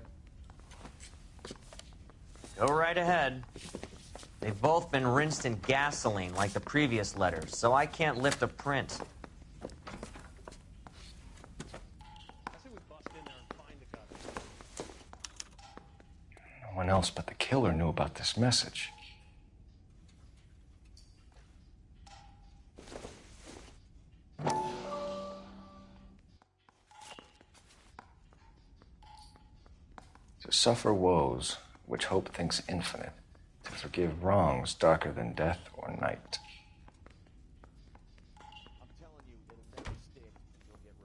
Go right ahead. They've both been rinsed in gasoline like the previous letters, so I can't lift a print. No one else but the killer knew about this message. To suffer woes which hope thinks infinite, to forgive wrongs darker than death or night. I'm telling you, it'll never stick. You'll get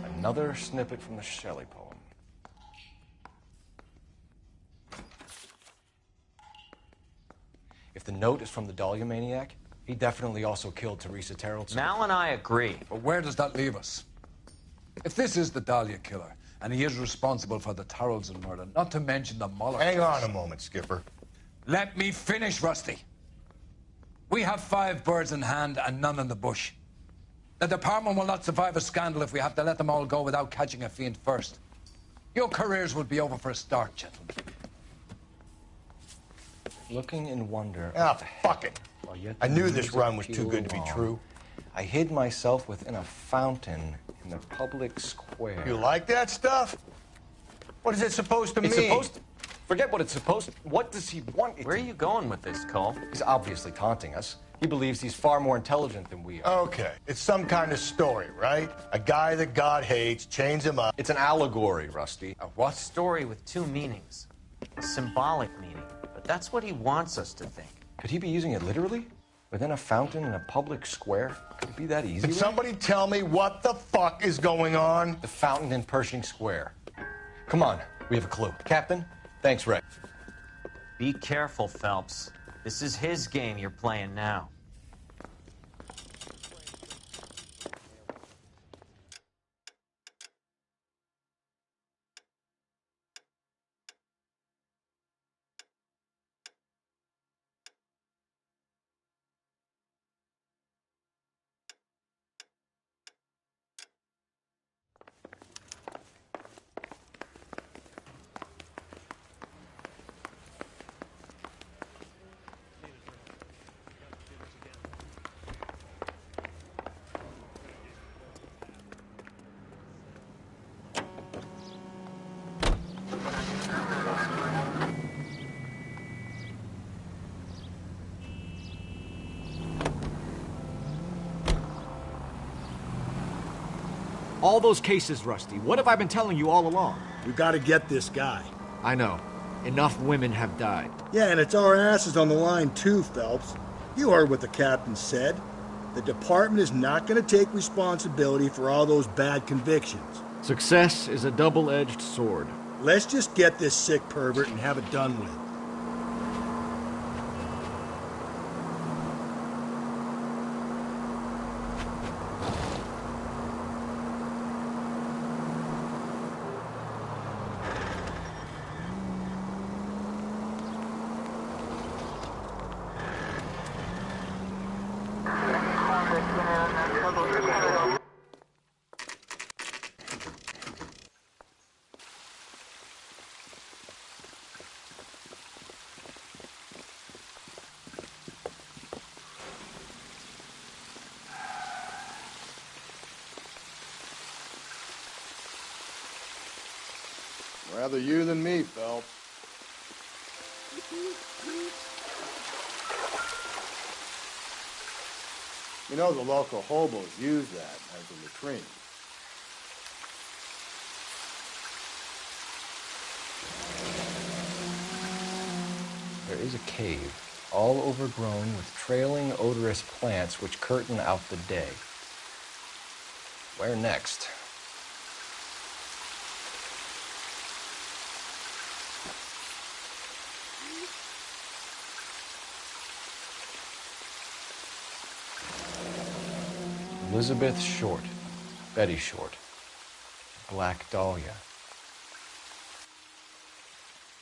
roasted. Another snippet from the Shelley poem. If the note is from the Dahlia maniac, he definitely also killed Teresa Terrellson. Mal and I agree. But where does that leave us? If this is the Dahlia killer, and he is responsible for the Tarrelson murder, not to mention the Muller Hang case. on a moment, Skipper. Let me finish, Rusty. We have 5 birds in hand and none in the bush. The department will not survive a scandal if we have to let them all go without catching a fiend first. Your careers will be over for a start, gentlemen. Looking in wonder. Ah, fuck it. I knew this run was too good to be true. I hid myself within a fountain in the public square. You like that stuff? What is it supposed to It's mean? supposed to... Forget what it's supposed to... What does he want it Where are you going with this, Cole? He's obviously taunting us. He believes he's far more intelligent than we are. Okay, it's some kind of story, right? A guy that God hates, chains him up. It's an allegory, Rusty. A what? Story with 2 meanings. A symbolic meaning. But that's what he wants us to think. Could he be using it literally? Within a fountain in a public square? Could it be that easy? Can somebody tell me what the fuck is going on? The fountain in Pershing Square. Come on, we have a clue. Captain, thanks, Ray. Be careful, Phelps. This is his game you're playing now. All those cases, Rusty. What have I been telling you all along? We gotta get this guy. I know. Enough women have died. Yeah, and it's our asses on the line too, Phelps. You heard what the captain said. The department is not gonna take responsibility for all those bad convictions. Success is a double-edged sword. Let's just get this sick pervert and have it done with. Rather you than me, Phelps. You know, the local hobos use that as a latrine. There is a cave, all overgrown with trailing, odorous plants which curtain out the day. Where next? Elizabeth Short, Betty Short, Black Dahlia.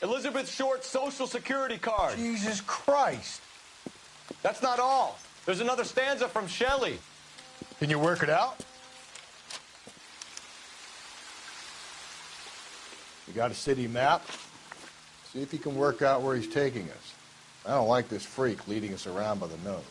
Elizabeth Short's social security card. Jesus Christ. That's not all. There's another stanza from Shelley. Can you work it out? You got a city map? See if you can work out where he's taking us. I don't like this freak leading us around by the nose.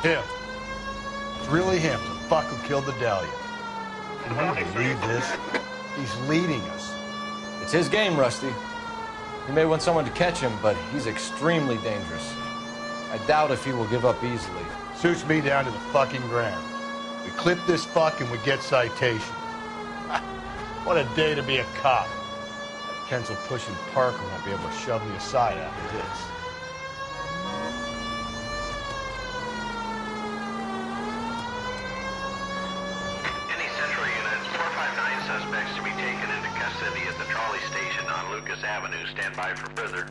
Him. It's really him, the fuck who killed the Dahlia. Can you believe this? He's leading us. It's his game, Rusty. He may want someone to catch him, but he's extremely dangerous. I doubt if he will give up easily. Suits me down to the fucking ground. We clip this fuck and we get citations. What a day to be a cop. That pencil-pushing Parker won't be able to shove me aside after this. Suspects to be taken into custody at the trolley station on Lucas Avenue. Stand by for further.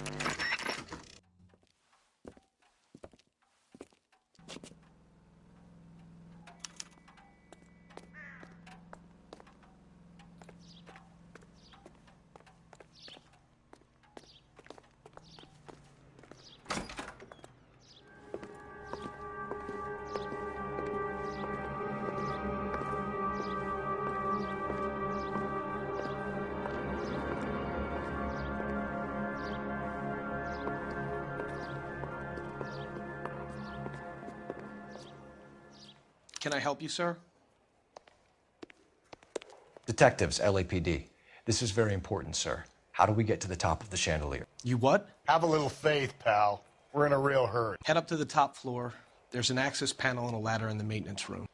Can I help you, sir? Detectives, LAPD. This is very important, sir. How do we get to the top of the chandelier? You what? Have a little faith, pal. We're in a real hurry. Head up to the top floor. There's an access panel and a ladder in the maintenance room.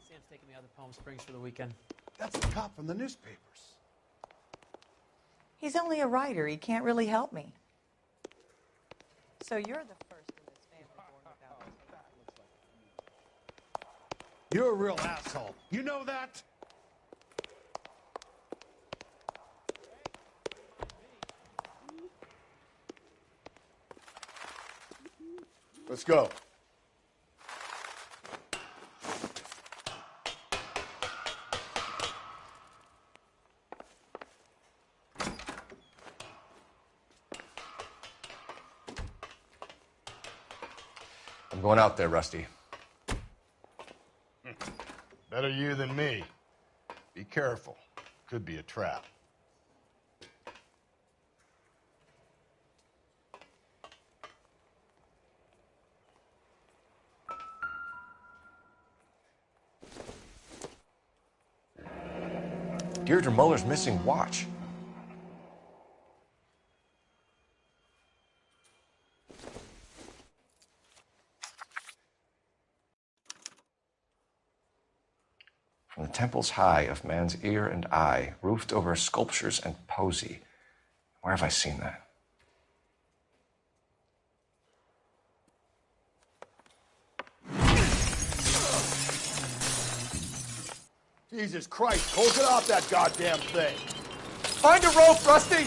Sam's taking me out to Palm Springs for the weekend. That's the cop from the newspapers. He's only a writer. He can't really help me. So you're the first in this family born without a You're a real asshole. You know that? Let's go. I'm going out there, Rusty. Better you than me. Be careful. Could be a trap. Deirdre Muller's missing watch. From the temples high of man's ear and eye, roofed over sculptures and poesy. Where have I seen that? Jesus Christ, hold it off that goddamn thing. Find a rope, Rusty!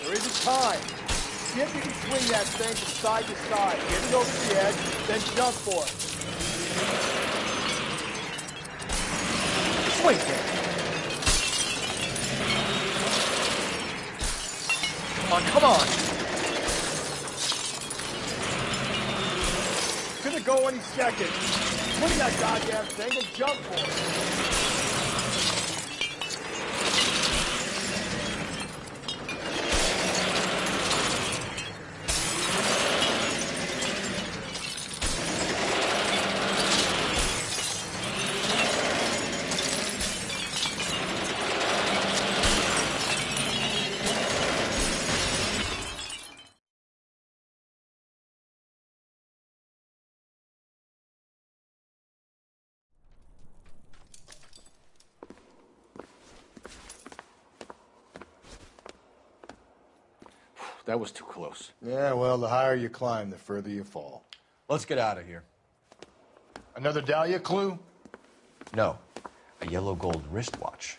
There isn't time. See if you can swing that thing from side to side. Get it over the edge, then jump for it. Swing it. Come on. It's gonna go any second. Swing that goddamn thing and jump for it. That was too close. Yeah, well, the higher you climb, the further you fall. Let's get out of here. Another Dahlia clue? No. A yellow gold wristwatch.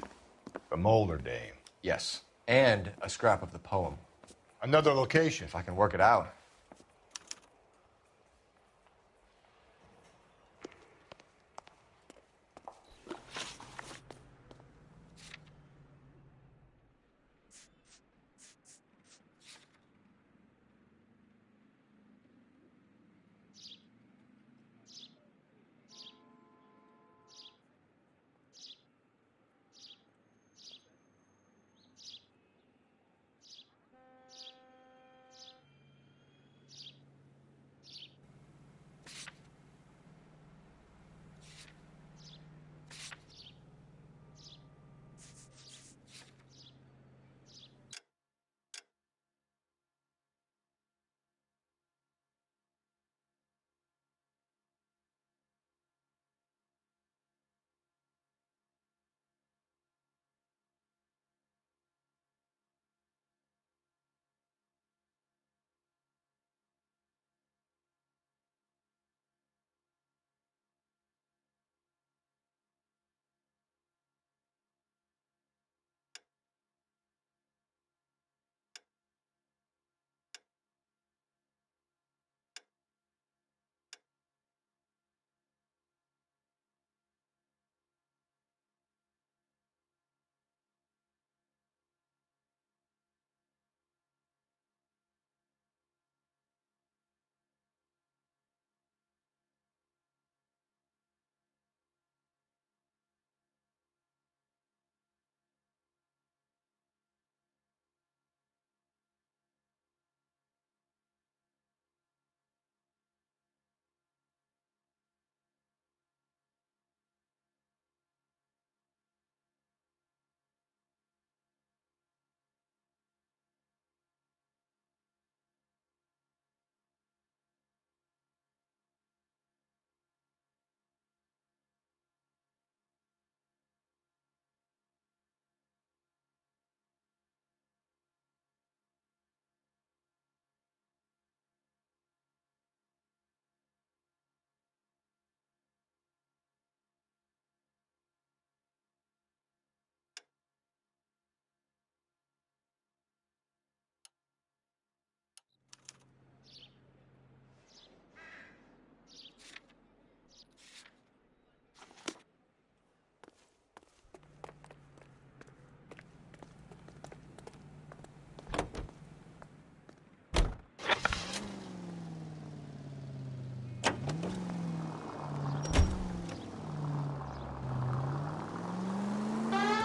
A Molder dame. Yes. And a scrap of the poem. Another location. If I can work it out.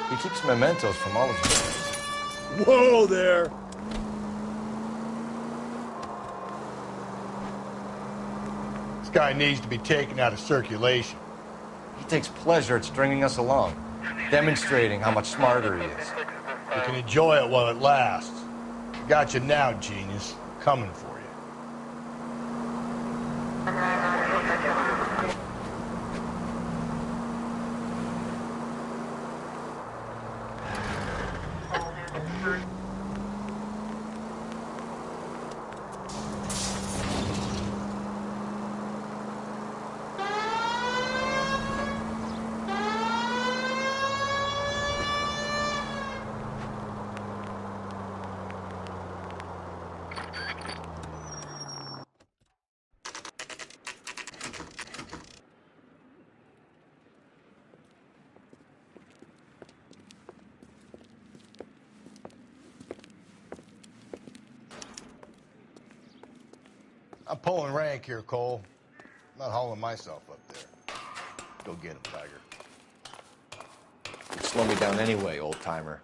He keeps mementos from all his victims. Whoa there! This guy needs to be taken out of circulation. He takes pleasure at stringing us along, demonstrating how much smarter he is. You can enjoy it while it lasts. Got you now, genius. Coming for you. I'm pulling rank here, Cole. I'm not hauling myself up there. Go get him, Tiger. You'd slow me down anyway, old-timer.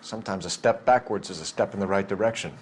Sometimes a step backwards is a step in the right direction.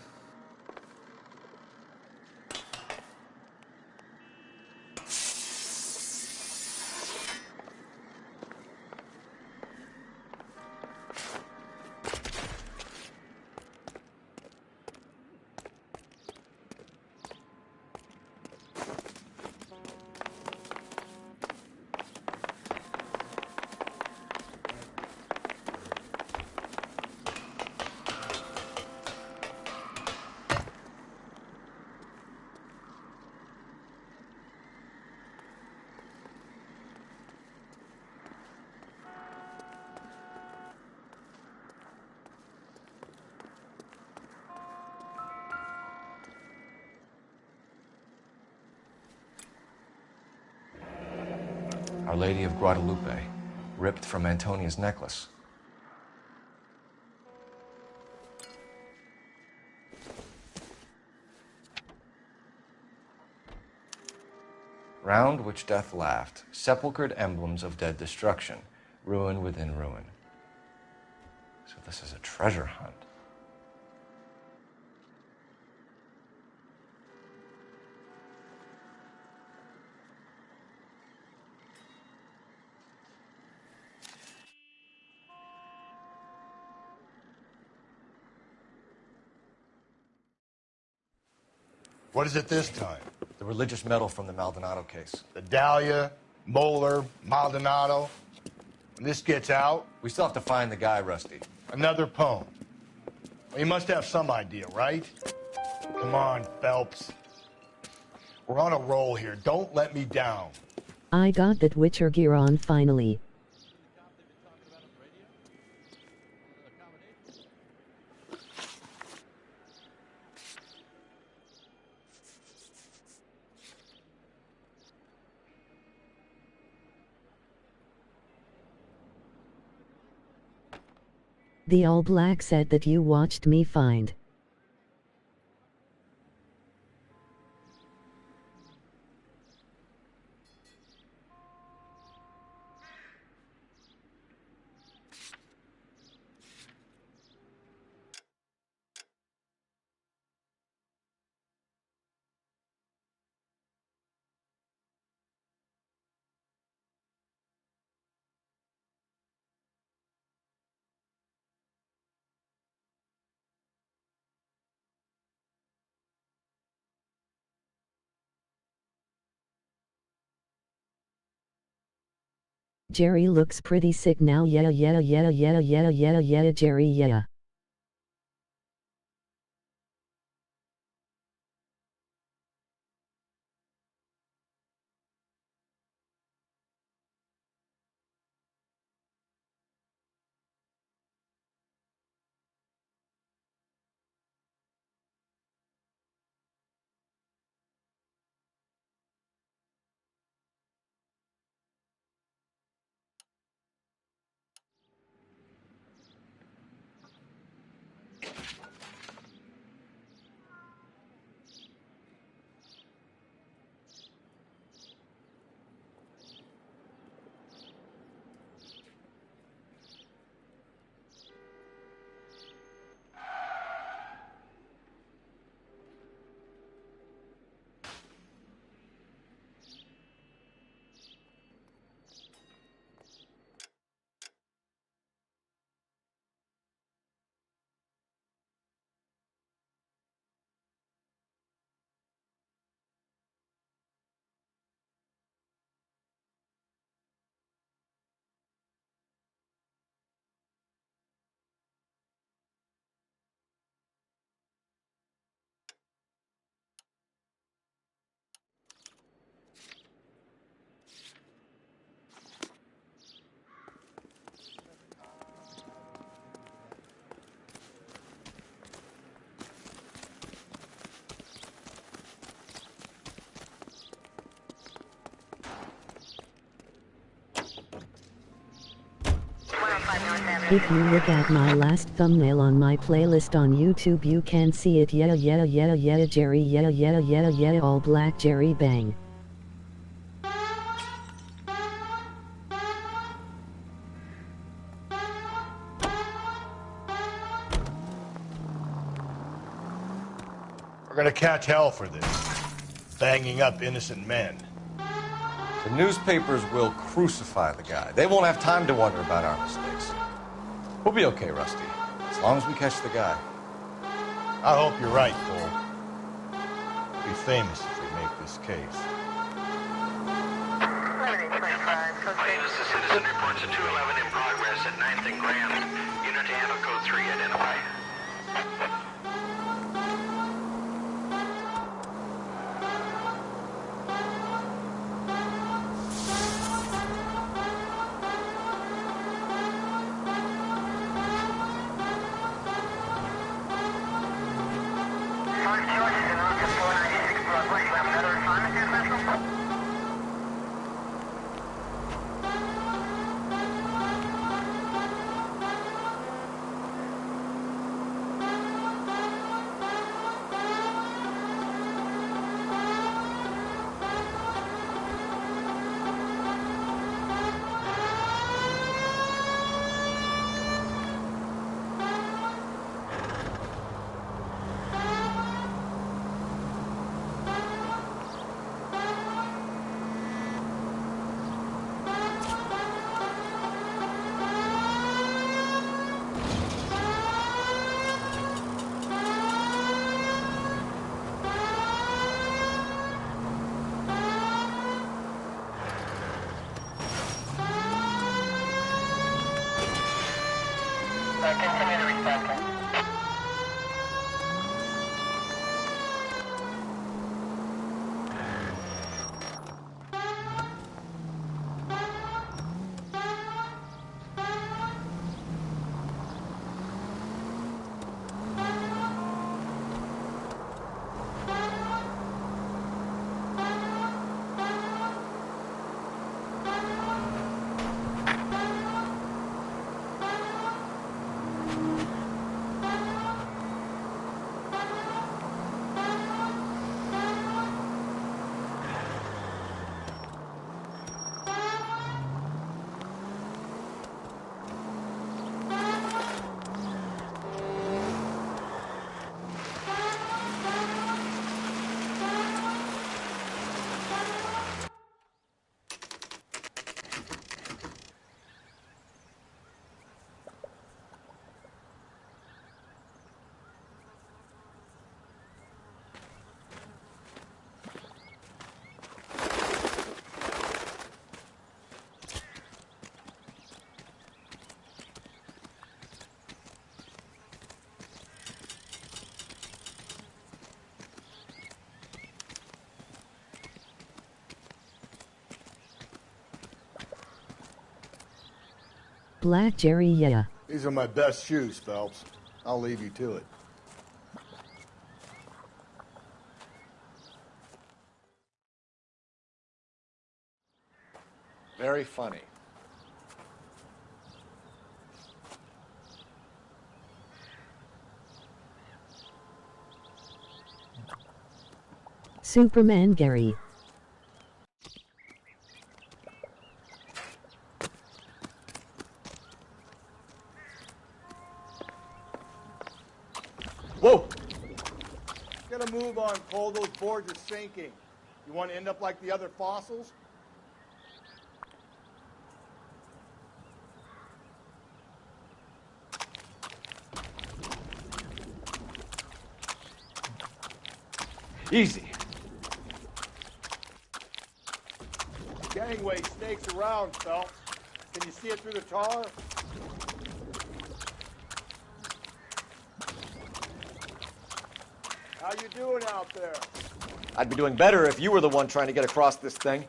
Our Lady of Guadalupe, ripped from Antonia's necklace. Round which death laughed, sepulchred emblems of dead destruction, ruin within ruin. So this is a treasure hunt. What is it this time? The religious medal from the Maldonado case. The Dahlia, Moeller, Maldonado. When this gets out... We still have to find the guy, Rusty. Another poem. Well, you must have some idea, right? Come on, Phelps. We're on a roll here. Don't let me down. I got that Witcher gear on finally. The All Black said that you watched me find. Jerry looks pretty sick now. Yeah, yeah, yeah, yeah, yeah, yeah, yeah, Jerry, yeah. If you look at my last thumbnail on my playlist on YouTube, you can see it. Yeah, yeah, yeah, yeah, Jerry, yeah, yeah, yeah, yeah, All Black Jerry bang. We're gonna catch hell for this. Banging up innocent men. The newspapers will crucify the guy. They won't have time to wonder about our mistakes. We'll be okay, Rusty, as long as we catch the guy. I hope you're right, Cole. We'll be famous if we make this case. Minus the citizen reports a 211 in progress at 9th and Grand. Unit to handle code 3 identify. Continue to respond. Black Jerry, yeah. These are my best shoes, Phelps. I'll leave you to it. Very funny. Superman Gary. Whoa! Get a move on, Cole. Those boards are sinking. You want to end up like the other fossils? Easy. Gangway snakes around, Phelps. Can you see it through the tar? How you doing out there? I'd be doing better if you were the one trying to get across this thing.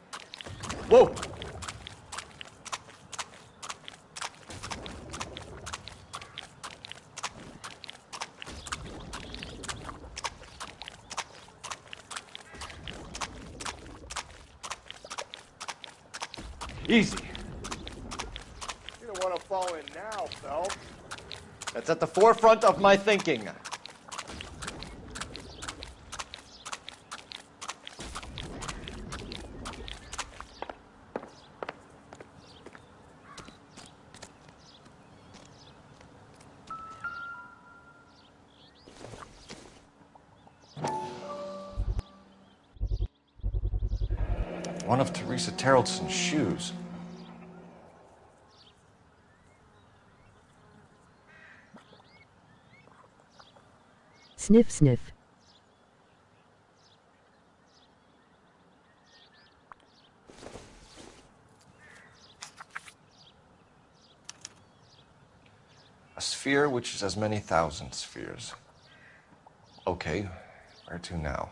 Whoa! Easy. You don't want to fall in now, Phelps. That's at the forefront of my thinking. One of Teresa Terreldson's shoes. Sniff sniff. A sphere which is as many thousand spheres. Okay, where to now?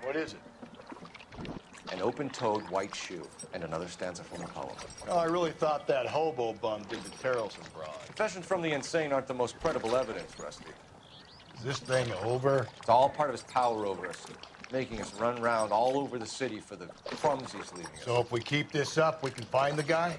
What is it? An open-toed white shoe, and another stanza from the poem. Oh, I really thought that hobo bum did the Terrelson broad. Confessions from the insane aren't the most credible evidence, Rusty. Is this thing over? It's all part of his power over us, making us run around all over the city for the crumbs he's leaving us. So if we keep this up, we can find the guy?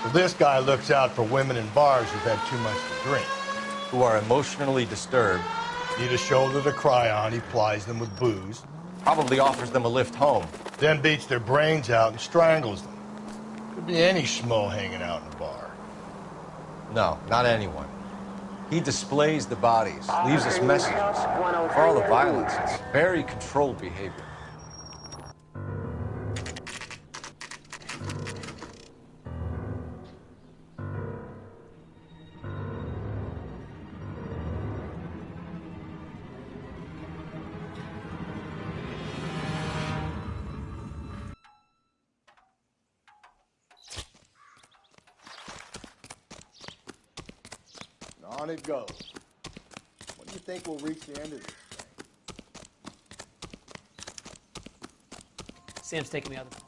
Well, this guy looks out for women in bars who've had too much to drink. Who are emotionally disturbed. Need a shoulder to cry on, he plies them with booze. Probably offers them a lift home. Then beats their brains out and strangles them. Could be any schmo hanging out in a bar. No, not anyone. He displays the bodies, leaves us messages. For all the violence, it's very controlled behavior. On it goes. When do you think we'll reach the end of this thing? Sam's taking me out of the...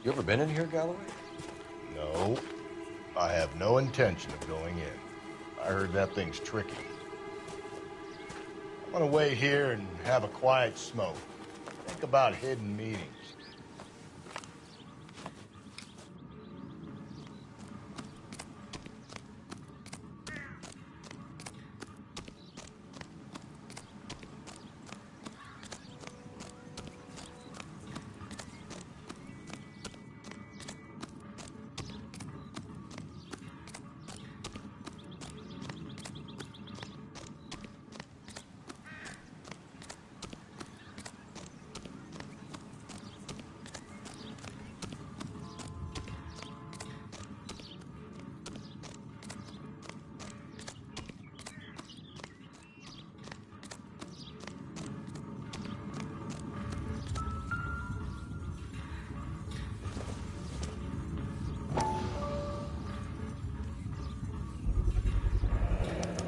You ever been in here, Galloway? No. I have no intention of going in. I heard that thing's tricky. I'm gonna wait here and have a quiet smoke. Think about hidden meetings.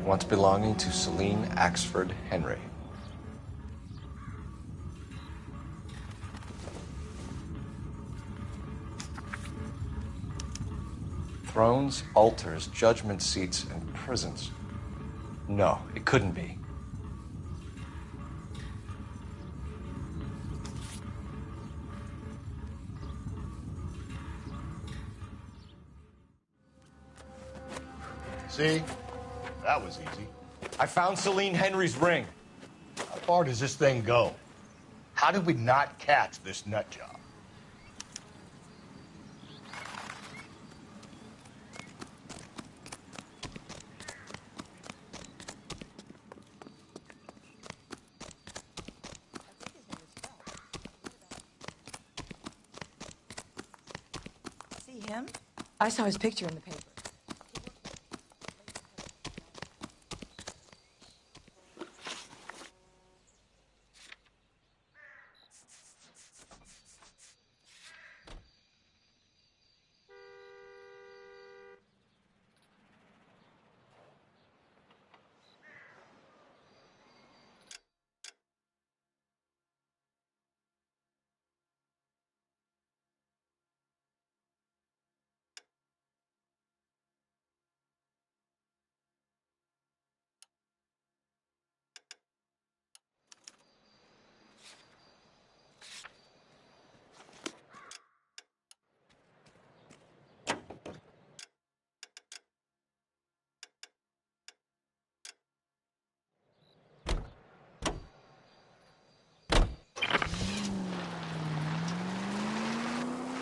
Once belonging to Celine Axford Henry. Thrones, altars, judgment seats, and prisons. No, it couldn't be. See? That was easy. I found Celine Henry's ring. How far does this thing go? How did we not catch this nut job? See him? I saw his picture in the paper.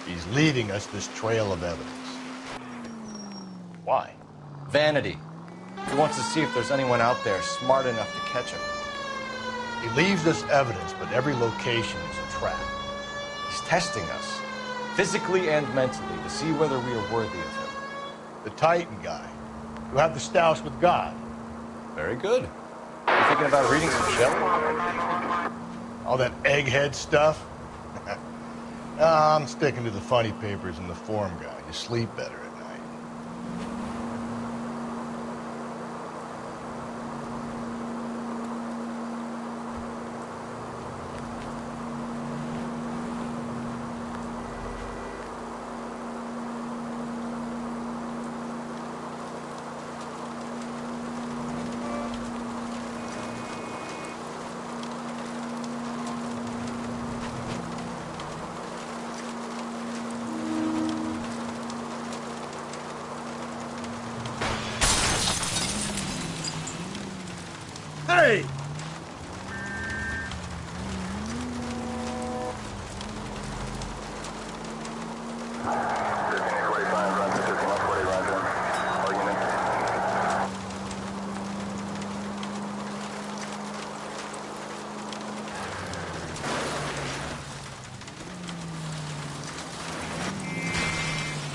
He's leaving us this trail of evidence. Why? Vanity. He wants to see if there's anyone out there smart enough to catch him. He leaves us evidence, but every location is a trap. He's testing us, physically and mentally, to see whether we are worthy of him. The Titan guy, who had the stoush with God. Very good. You thinking about reading some Shelley? All that egghead stuff? I'm sticking to the funny papers and the form guide. You sleep better at night. Hey!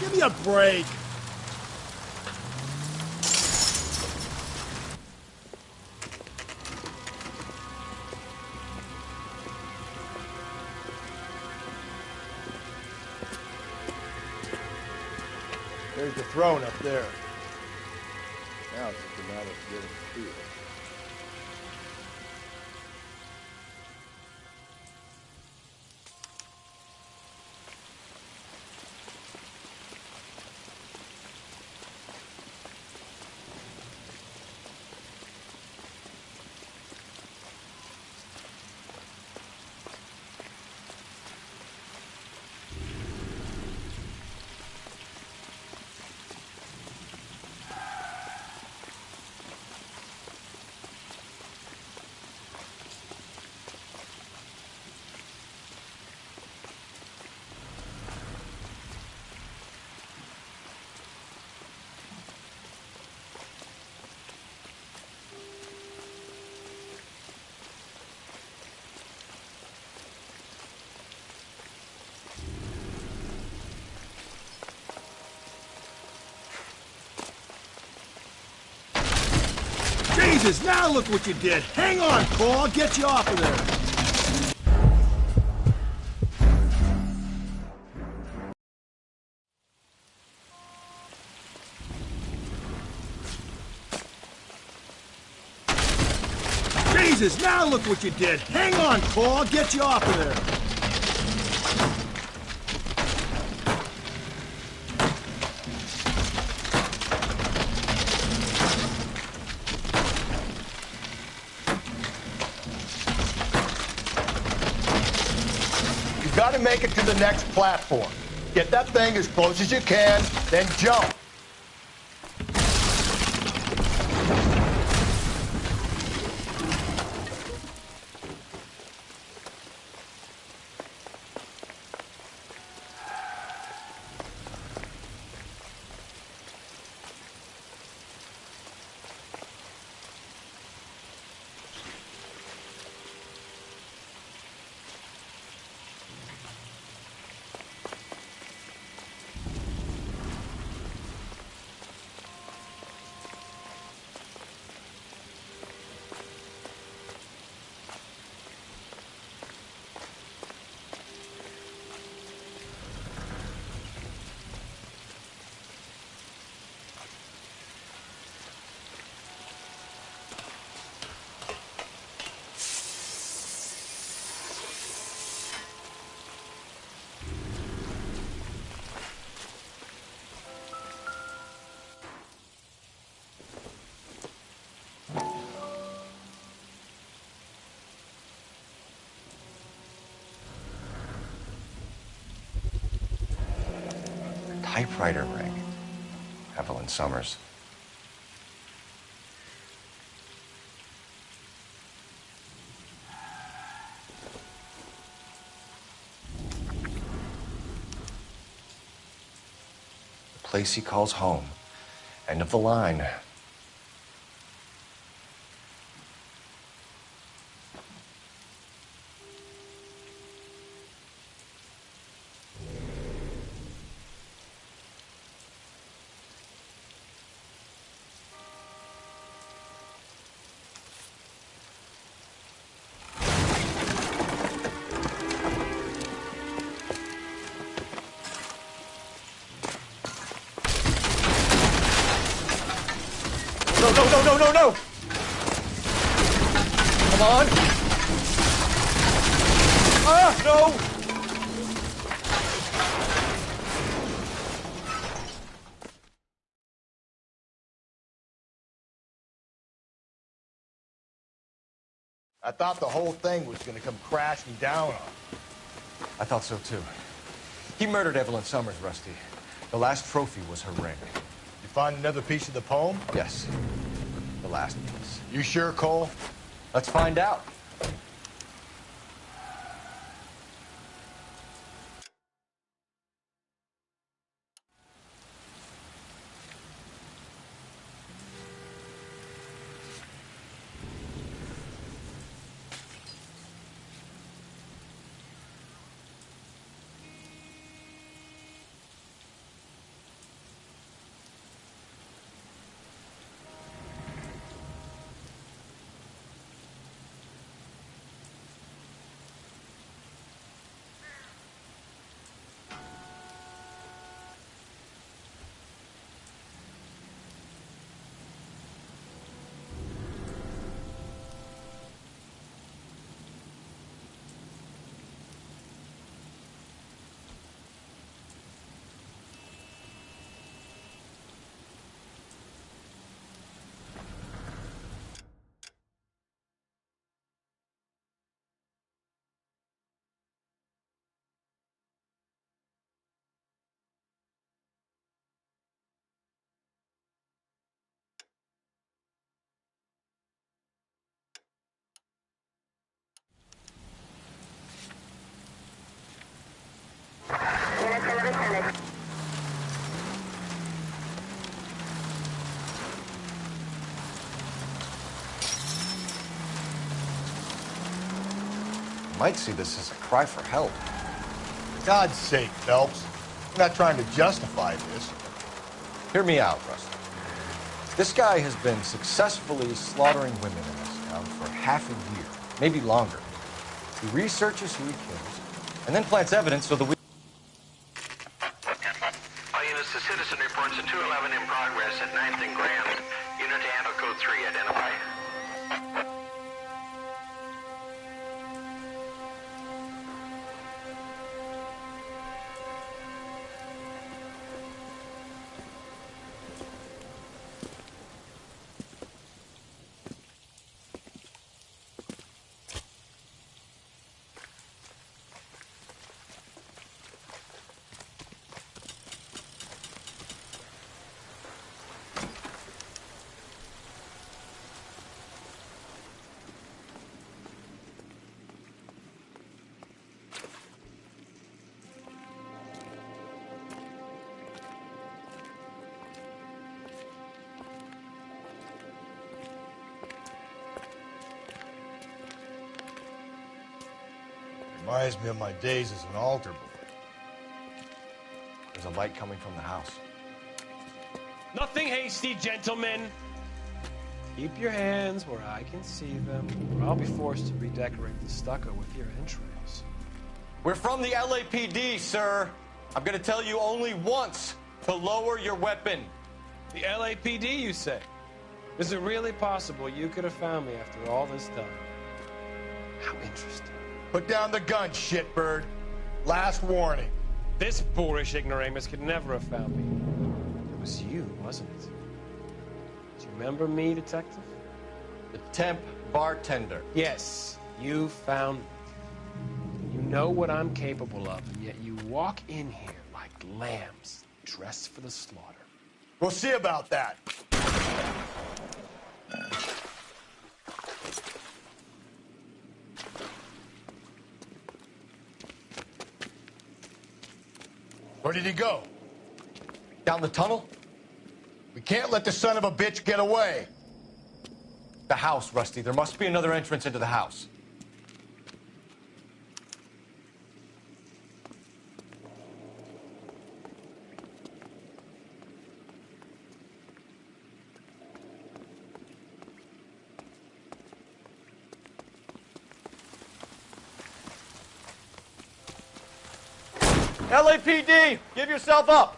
Give me a break. There's the throne up there. house is a matter of getting clear. Jesus, now look what you did. Hang on, Cole. I'll get you off of there. Jesus, now look what you did. Hang on, Cole. I'll get you off of there. You gotta make it to the next platform. Get that thing as close as you can, then jump. Typewriter ring. Evelyn Summers. The place he calls home. End of the line. No! Come on! Ah, no! I thought the whole thing was gonna come crashing down on him. I thought so too. He murdered Evelyn Summers, Rusty. The last trophy was her ring. You find another piece of the poem? Yes. The last piece. You sure, Cole? Let's find out. minutes. Might see this as a cry for help. For God's sake, Phelps. We're not trying to justify this. Hear me out, Rusty. This guy has been successfully slaughtering women in this town for half a year, maybe longer. He researches who he kills, and then plants evidence so that we... All units, the citizen reports a 211 in progress at 9th and Grand. Unit to handle code 3, identify. Reminds me of my days as an altar boy. There's a light coming from the house. Nothing hasty, gentlemen. Keep your hands where I can see them, or I'll be forced to redecorate the stucco with your entrails. We're from the LAPD, sir. I'm gonna tell you only once to lower your weapon. The LAPD, you say? Is it really possible you could have found me after all this time? How interesting. Put down the gun, shitbird. Last warning. This boorish ignoramus could never have found me. It was you, wasn't it? Do you remember me, detective? The temp bartender. Yes, you found me. You know what I'm capable of, and yet you walk in here like lambs dressed for the slaughter. We'll see about that. Where did he go? Down the tunnel? We can't let the son of a bitch get away. The house, Rusty. There must be another entrance into the house. LAPD, give yourself up.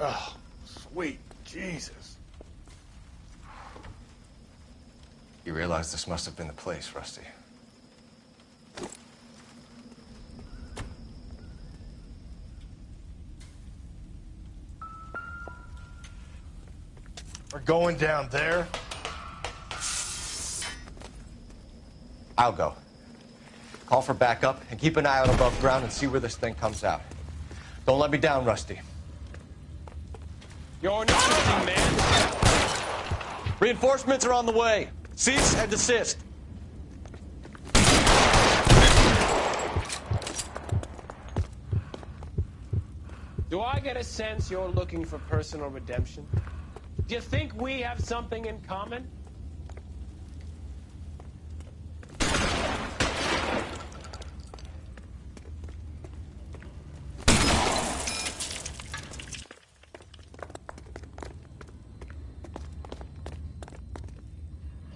Oh, sweet Jesus. You realize this must have been the place, Rusty. We're going down there. I'll go. Call for backup and keep an eye out above ground and see where this thing comes out. Don't let me down, Rusty. You're nothing, man. Reinforcements are on the way. Cease and desist. Do I get a sense you're looking for personal redemption? Do you think we have something in common?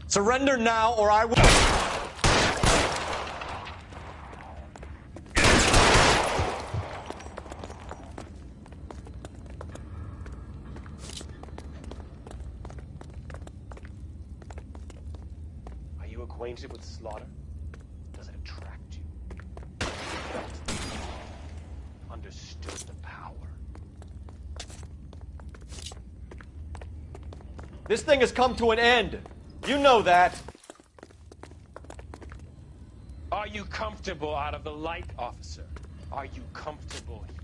Surrender now, or I will. Are you acquainted with slaughter? Does it attract you? Understood the power? This thing has come to an end. You know that. Are you comfortable out of the light, officer? Are you comfortable here?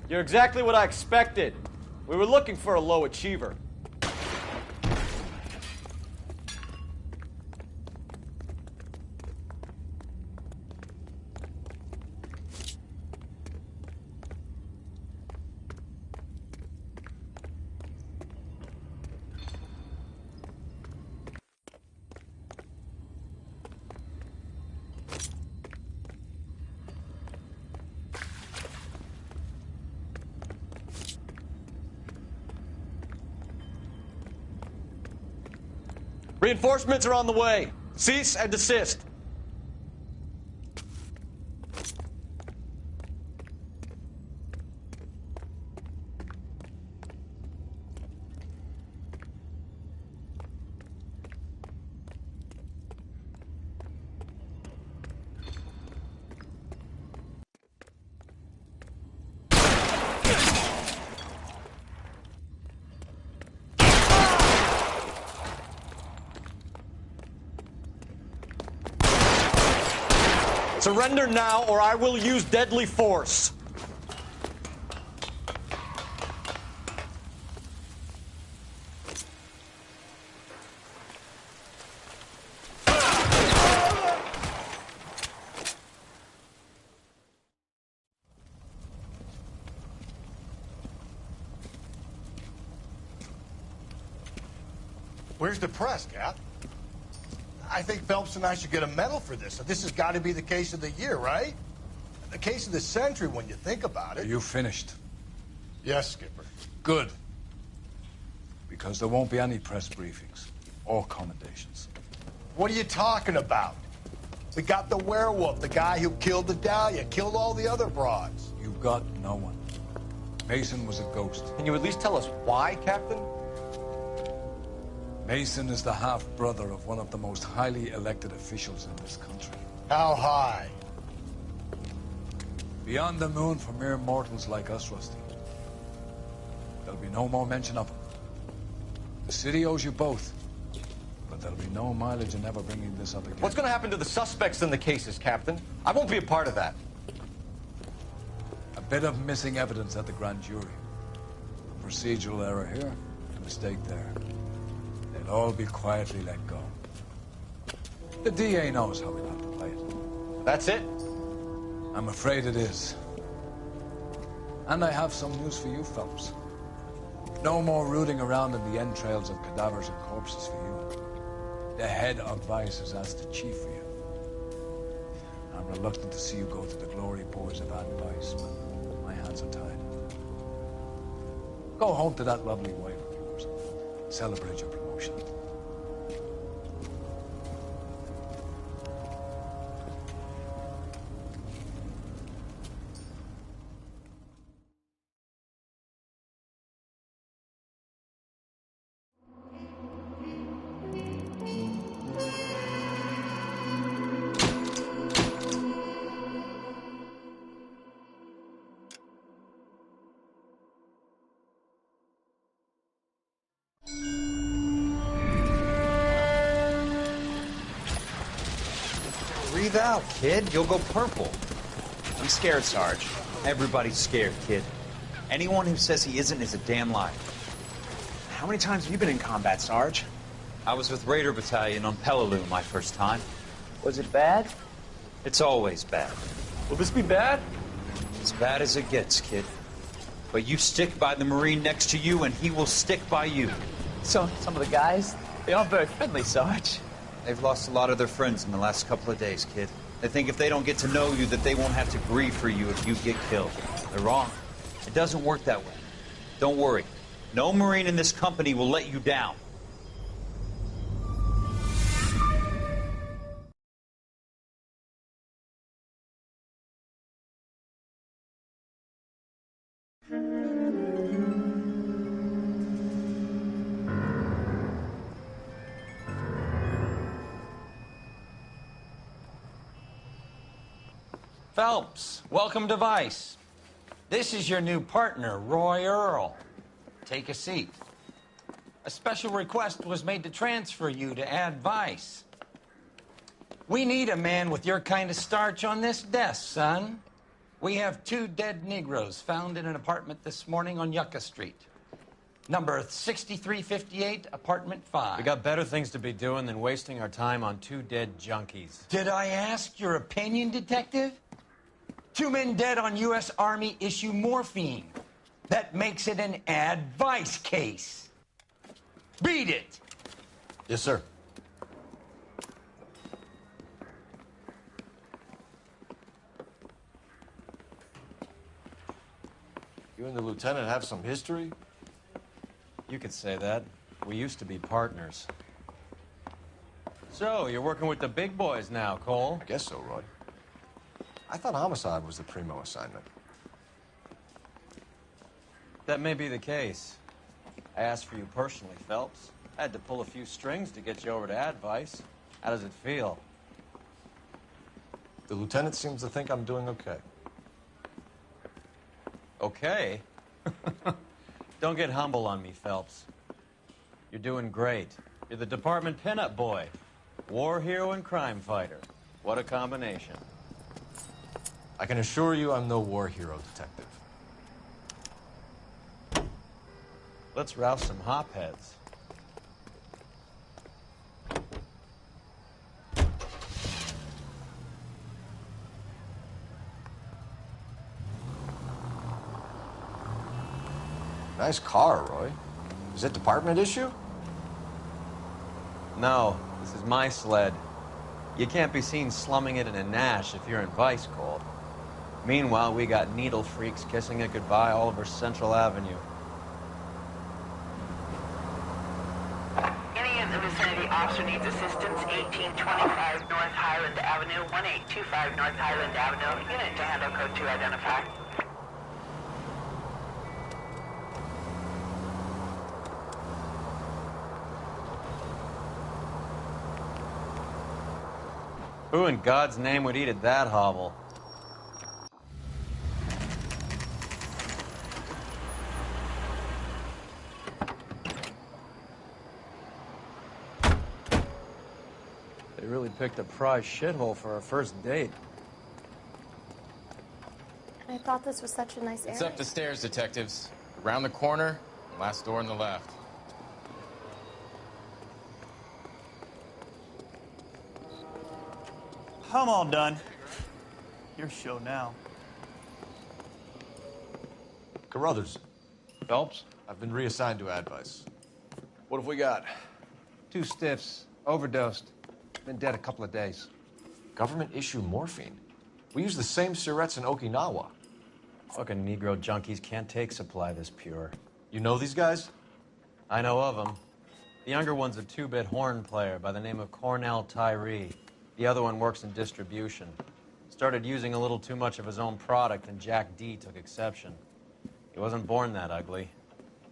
You're exactly what I expected. We were looking for a low achiever. Reinforcements are on the way. Cease and desist. Surrender now, or I will use deadly force. Where's the press, Cap? I think Phelps and I should get a medal for this. This has got to be the case of the year, right? The case of the century when you think about it. Are you finished? Yes, Skipper. Good. Because there won't be any press briefings or commendations. What are you talking about? We got the werewolf, the guy who killed the Dahlia, killed all the other broads. You got no one. Mason was a ghost. Can you at least tell us why, Captain? Mason is the half-brother of one of the most highly elected officials in this country. How high? Beyond the moon for mere mortals like us, Rusty. There'll be no more mention of him. The city owes you both. But there'll be no mileage in ever bringing this up again. What's going to happen to the suspects in the cases, Captain? I won't be a part of that. A bit of missing evidence at the grand jury. A procedural error here, a mistake there. They'll all be quietly let go. The DA knows how we'll have to play it. That's it? I'm afraid it is. And I have some news for you, Phelps. No more rooting around in the entrails of cadavers and corpses for you. The head of Vice has asked the chief for you. I'm reluctant to see you go to the glory boys of Vice, but my hands are tied. Go home to that lovely wife of yours. Celebrate your promotion. Breathe out, kid. You'll go purple. I'm scared, Sarge. Everybody's scared, kid. Anyone who says he isn't is a damn liar. How many times have you been in combat, Sarge? I was with Raider Battalion on Peleliu my first time. Was it bad? It's always bad. Will this be bad? As bad as it gets, kid. But you stick by the Marine next to you, and he will stick by you. So, some of the guys, they aren't very friendly, Sarge. They've lost a lot of their friends in the last couple of days, kid. They think if they don't get to know you, that they won't have to grieve for you if you get killed. They're wrong. It doesn't work that way. Don't worry. No Marine in this company will let you down. Phelps, welcome to Vice. This is your new partner, Roy Earl. Take a seat. A special request was made to transfer you to Ad Vice. We need a man with your kind of starch on this desk, son. We have 2 dead Negroes found in an apartment this morning on Yucca Street. Number 6358, apartment 5. We got better things to be doing than wasting our time on 2 dead junkies. Did I ask your opinion, detective? 2 men dead on U.S. Army issue morphine. That makes it an Ad Vice case. Beat it! Yes, sir. You and the lieutenant have some history? You could say that. We used to be partners. So, you're working with the big boys now, Cole? I guess so, Roy. I thought homicide was the primo assignment. That may be the case. I asked for you personally, Phelps. I had to pull a few strings to get you over to Advice. How does it feel? The lieutenant seems to think I'm doing okay. Okay? Don't get humble on me, Phelps. You're doing great. You're the department pinup boy. War hero and crime fighter. What a combination. I can assure you I'm no war hero, detective. Let's rouse some hopheads. Nice car, Roy. Is it department issue? No, this is my sled. You can't be seen slumming it in a Nash if you're in Vice, Cole. Meanwhile, we got needle freaks kissing it goodbye all over Central Avenue. Any in the vicinity officer needs assistance, 1825 North Highland Avenue, 1825 North Highland Avenue. Unit to handle code 2 identify. Who in God's name would eat at that hovel? They really picked a prize shithole for our first date. I thought this was such a nice area. It's up the stairs, detectives. Around the corner, last door on the left. I'm all done. Your show now. Carruthers. Phelps? I've been reassigned to Advice. What have we got? 2 stiffs. Overdosed. Been dead a couple of days. Government issue morphine. We use the same syrettes in Okinawa. Fucking Negro junkies can't take supply this pure. You know these guys? I know of them. The younger one's a 2-bit horn player by the name of Cornell Tyree. The other one works in distribution. Started using a little too much of his own product, and Jack D took exception. He wasn't born that ugly.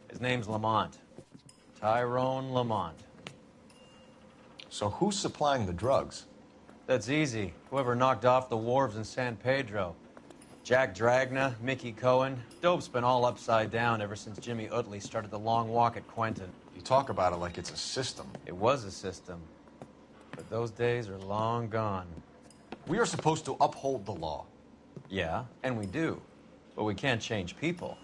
His name's Lamont. Tyrone Lamont. So who's supplying the drugs? That's easy. Whoever knocked off the wharves in San Pedro. Jack Dragna, Mickey Cohen. Dope's been all upside down ever since Jimmy Utley started the long walk at Quentin. You talk about it like it's a system. It was a system. But those days are long gone. We are supposed to uphold the law. Yeah, and we do. But we can't change people.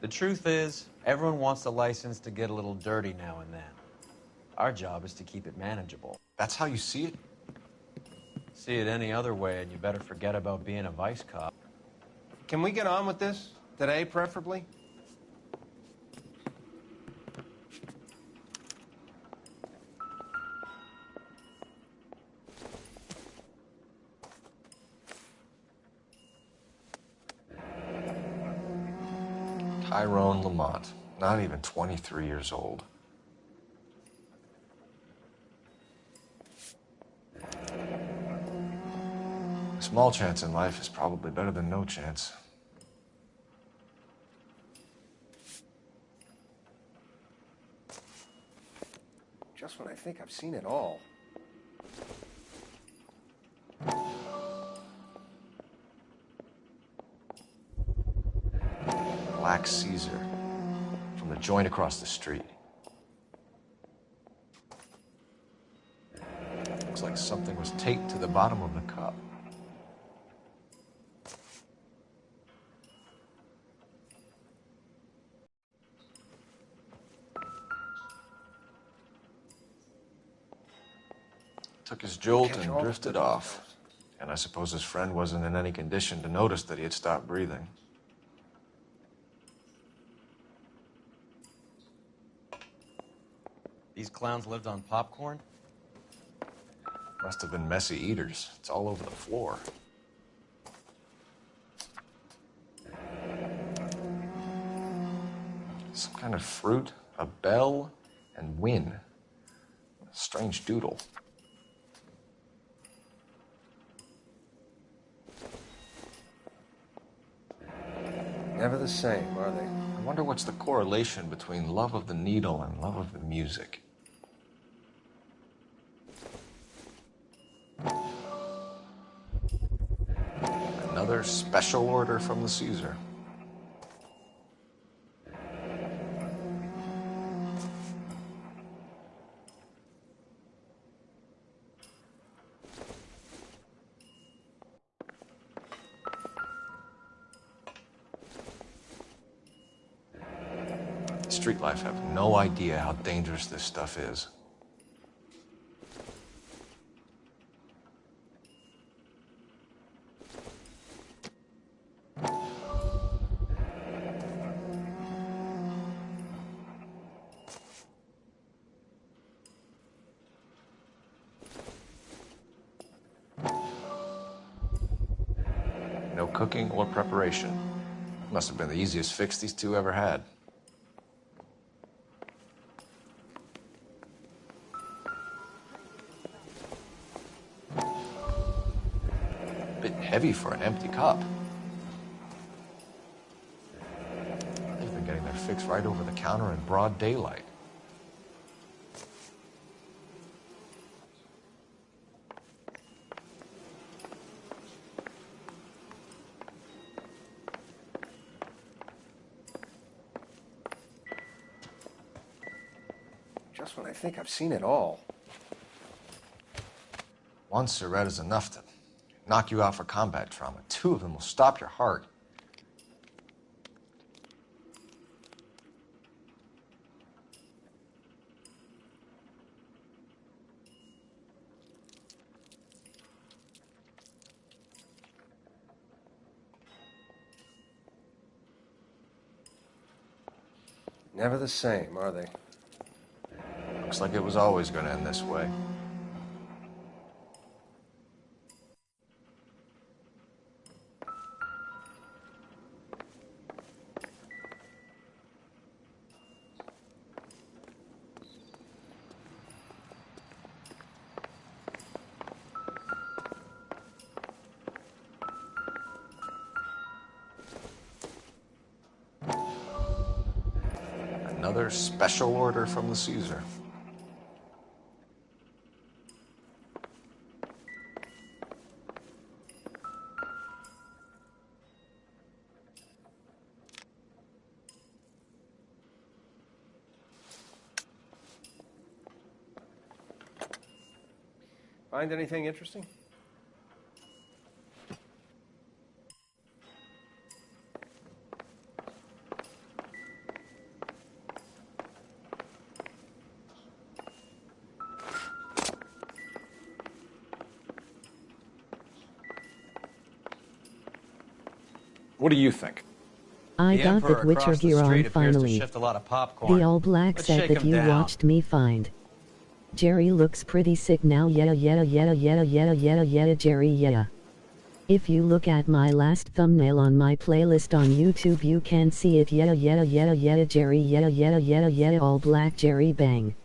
The truth is, everyone wants a license to get a little dirty now and then. Our job is to keep it manageable. That's how you see it? See it any other way, and you better forget about being a vice cop. Can we get on with this? Today, preferably? Tyrone Lamont, not even 23 years old. A small chance in life is probably better than no chance. Just when I think I've seen it all. black Caesar from the joint across the street. Looks like something was taped to the bottom of the cup. Took his jolt and drifted off. And I suppose his friend wasn't in any condition to notice that he had stopped breathing. These clowns lived on popcorn? Must have been messy eaters. It's all over the floor. Some kind of fruit, a bell, and win. A strange doodle. Never the same, are they? I wonder what's the correlation between love of the needle and love of the music. Another special order from the Caesar. Street life have no idea how dangerous this stuff is. No cooking or preparation. Must have been the easiest fix these two ever had. Bit heavy for an empty cup. They've been getting their fix right over the counter in broad daylight. Just when I think I've seen it all. One cigarette is enough to knock you out for combat trauma. Two of them will stop your heart. Never the same, are they? Looks like it was always going to end this way. Another special order from the Caesar. Find anything interesting? What do you think? I The got Emperor the Witcher across the gear street on appears to finally. shift a lot of popcorn. The all black Let's set shake that him you down. watched me find. Jerry looks pretty sick now. Yeah, Jerry, yeah. If you look at my last thumbnail on my playlist on YouTube, you can see it. Yeah, Jerry, yeah, all black Jerry, bang.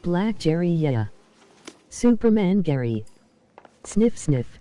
Black Jerry, yeah. Superman Gary. Sniff, sniff.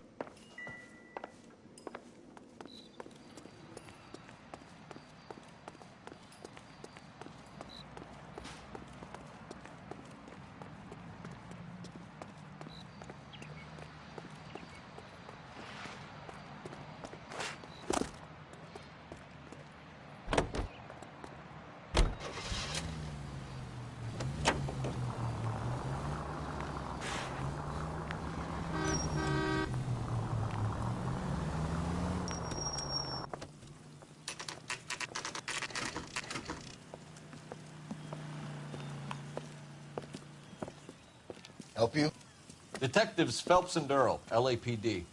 Help you? Detectives Phelps and Earl, LAPD.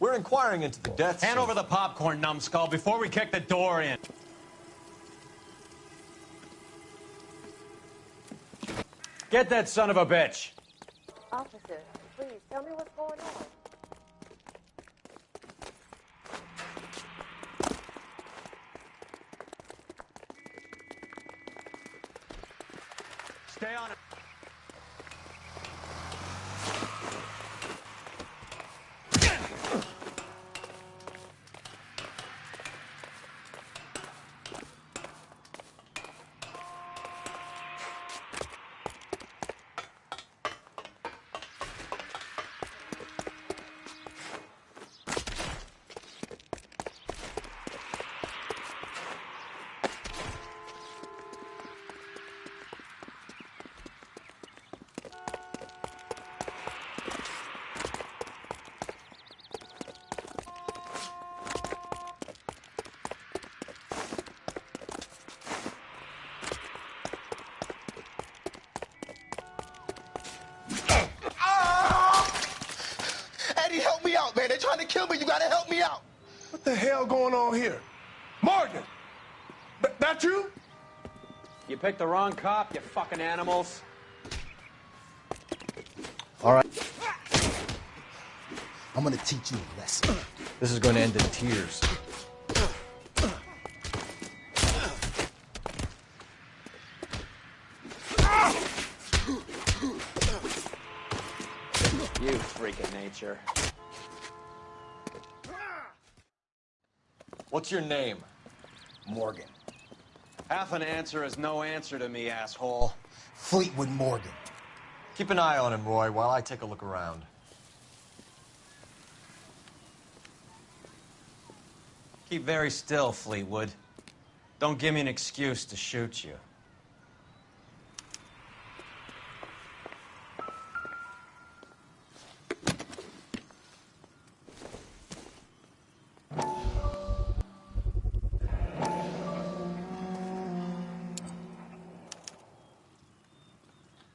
We're inquiring into the deaths. Hand over the popcorn, numbskull, before we kick the door in. Get that son of a bitch. Officer, please tell me what's going on. Stay on it. Eddie, help me out, man. They're trying to kill me. You gotta help me out. What the hell going on here? Morgan! That you? You picked the wrong cop, you fucking animals. All right. I'm gonna teach you a lesson. This is going to end in tears. You freak of nature. What's your name? Morgan. Half an answer is no answer to me, asshole. Fleetwood Morgan. Keep an eye on him, Roy, while I take a look around. Keep very still, Fleetwood. Don't give me an excuse to shoot you.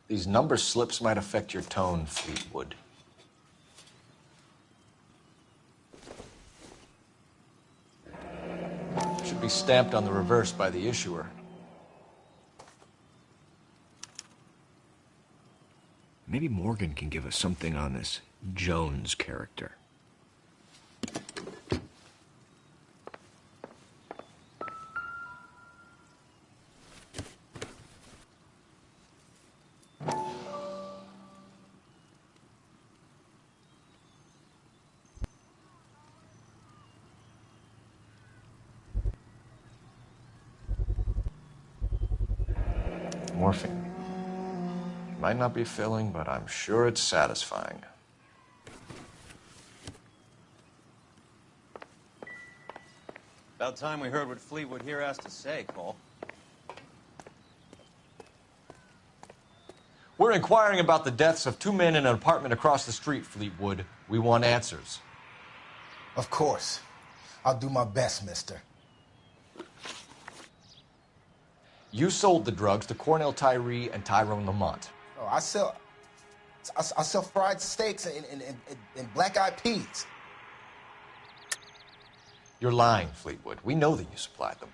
These number slips might affect your tone, Fleetwood. Should be stamped on the reverse by the issuer. Maybe Morgan can give us something on this Jones character. Morphine. Might not be filling, but I'm sure it's satisfying. About time we heard what Fleetwood here has to say, Cole. We're inquiring about the deaths of two men in an apartment across the street, Fleetwood. We want answers. Of course. I'll do my best, mister. You sold the drugs to Cornell Tyree and Tyrone Lamont. Oh, I sell fried steaks and black-eyed peas. You're lying, Fleetwood. We know that you supplied them.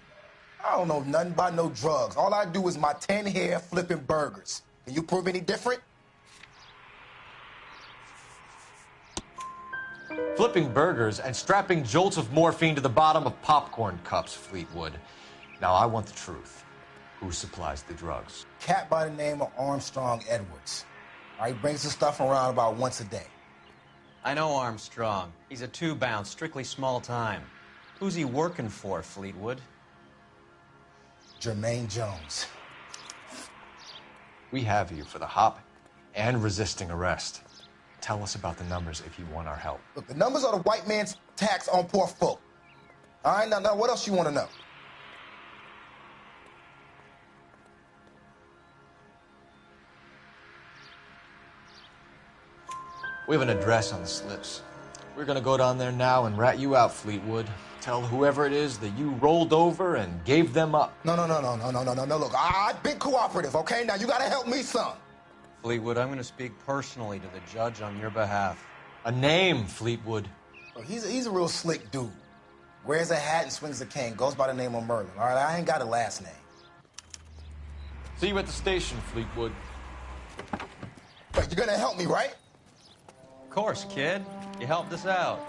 I don't know nothing about no drugs. All I do is my 10 hair flipping burgers. Can you prove any different? Flipping burgers and strapping jolts of morphine to the bottom of popcorn cups, Fleetwood. Now, I want the truth. Who supplies the drugs? Cat by the name of Armstrong Edwards. He brings the stuff around about once a day. I know Armstrong. He's a two-bound, strictly small time. Who's he working for, Fleetwood? Jermaine Jones. We have you for the hop and resisting arrest. Tell us about the numbers if you want our help. Look, the numbers are the white man's tax on poor folk. All right, now what else you want to know? We have an address on the slips. We're gonna go down there now and rat you out, Fleetwood. Tell whoever it is that you rolled over and gave them up. No. Look, I've been cooperative, okay? Now you gotta help me some. Fleetwood, I'm going to speak personally to the judge on your behalf. A name, Fleetwood. Well, he's a real slick dude. Wears a hat and swings a cane. Goes by the name of Merlin. All right, I ain't got a last name. See you at the station, Fleetwood. But you're gonna help me, right? Of course, kid. You helped us out.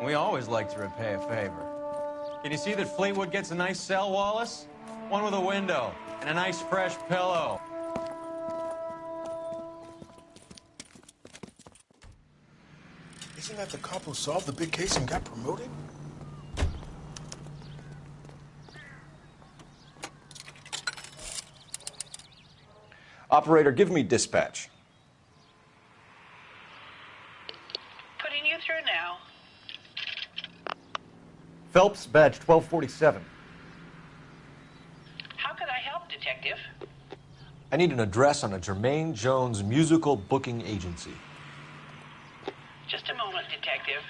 We always like to repay a favor. Can you see that Fleetwood gets a nice cell, Wallace? One with a window and a nice fresh pillow. Isn't that the cop who solved the big case and got promoted? Operator, give me dispatch. Putting you through now. Phelps, badge 1247. How could I help, Detective? I need an address on a Jermaine Jones musical booking agency. Just a moment, Detective.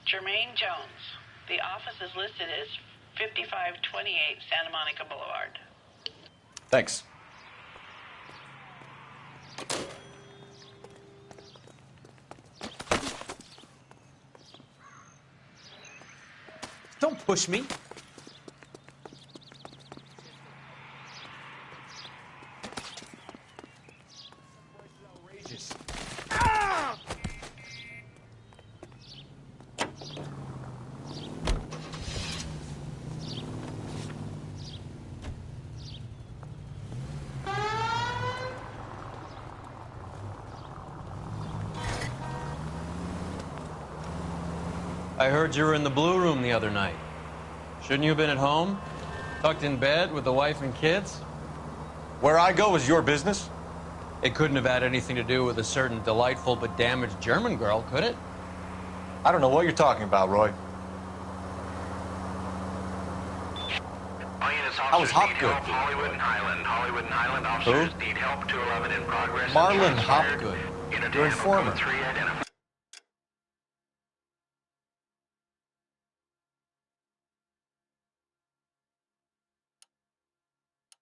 Jermaine Jones. The office is listed as 5528 Santa Monica Boulevard. Thanks. Don't push me. Outrageous. I heard you were in the Blue Room the other night. Shouldn't you have been at home? Tucked in bed with the wife and kids? Where I go is your business? It couldn't have had anything to do with a certain delightful but damaged German girl, could it? I don't know what you're talking about, Roy. All units, I was officers need Hopgood. help. Hollywood and Highland. Hollywood and Highland officers need help. 211 in progress. Marlon Shots fired. Hopgood. Unit Your handle informer. code 3 identified.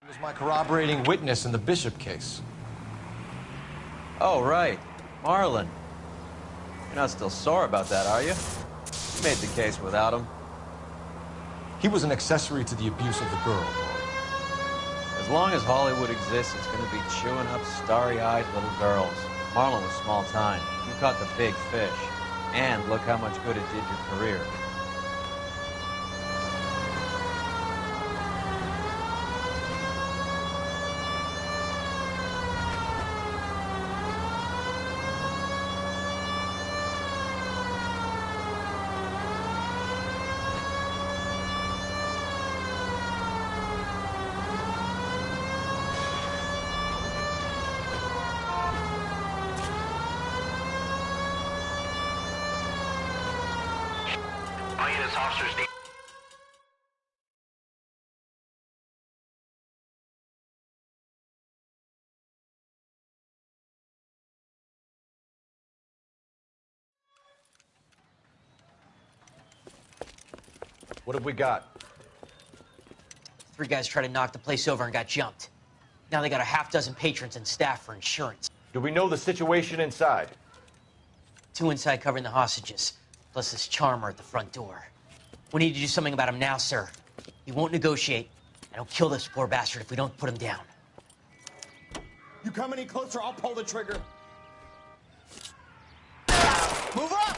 He was my corroborating witness in the Bishop case. Oh, right. Marlon. You're not still sore about that, are you? You made the case without him. He was an accessory to the abuse of the girl. As long as Hollywood exists, it's going to be chewing up starry-eyed little girls. Marlon was small time. You caught the big fish. And look how much good it did your career. All units, officers need... What have we got? 3 guys tried to knock the place over and got jumped. Now they got a half dozen patrons and staff for insurance. Do we know the situation inside? 2 inside covering the hostages, plus this charmer at the front door. We need to do something about him now, sir. He won't negotiate, and he'll kill this poor bastard if we don't put him down. You come any closer, I'll pull the trigger. Move up!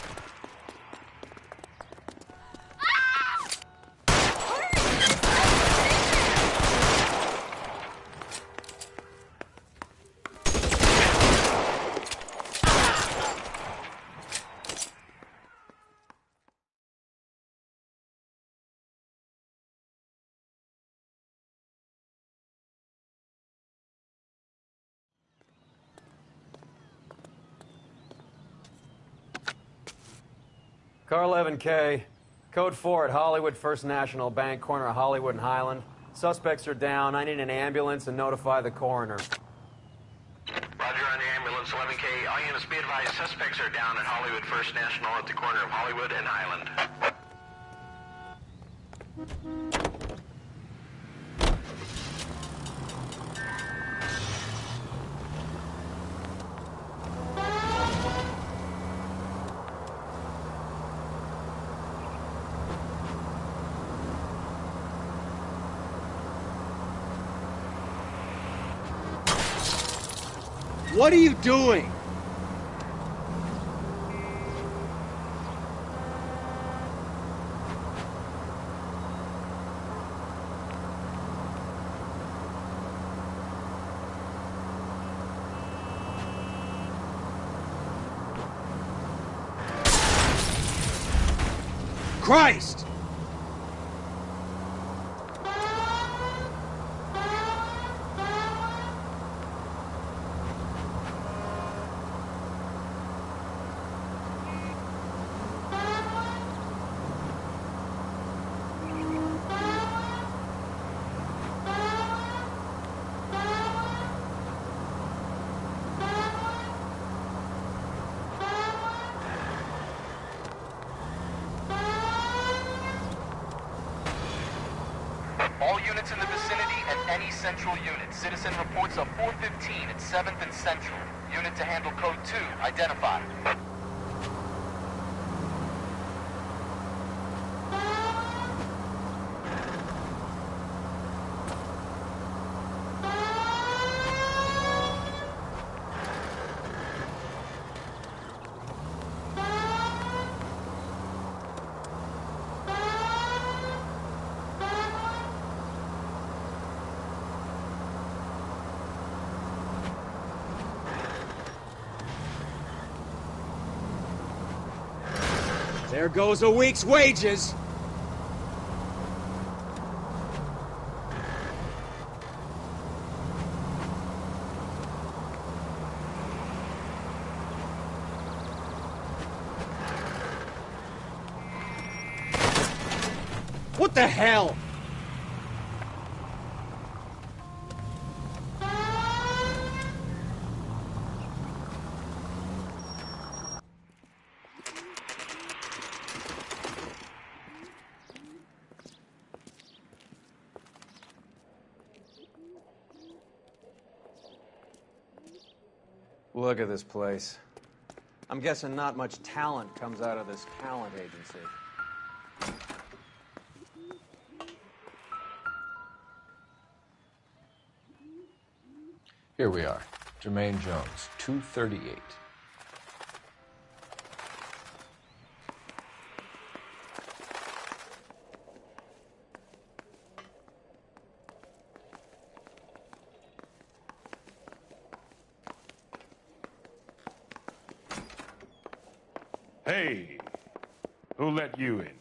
Car 11K, code 4 at Hollywood First National Bank, corner of Hollywood and Highland. Suspects are down. I need an ambulance and notify the coroner. Roger on the ambulance, 11K. All units be advised, suspects are down at Hollywood First National at the corner of Hollywood and Highland. What are you doing? Christ! All units in the vicinity and any central unit. Citizen reports of 415 at 7th and Central. Unit to handle code 2, identified. There goes a week's wages. What the hell? Look at this place. I'm guessing not much talent comes out of this talent agency. Here we are. Jermaine Jones, 238. Hey, who let you in?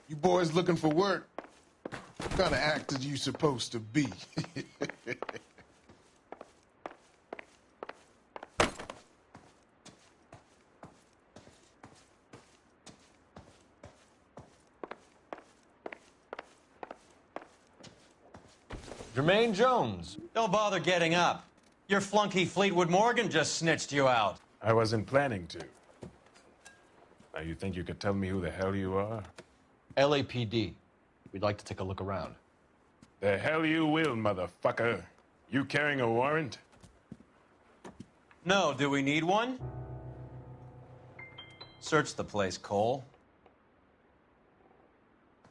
You boys looking for work? What kind of actor you supposed to be? Jermaine Jones. Don't bother getting up. Your flunky Fleetwood Morgan just snitched you out. I wasn't planning to. Now, you think you could tell me who the hell you are? LAPD. We'd like to take a look around. The hell you will, motherfucker. You carrying a warrant? No, do we need one? Search the place, Cole.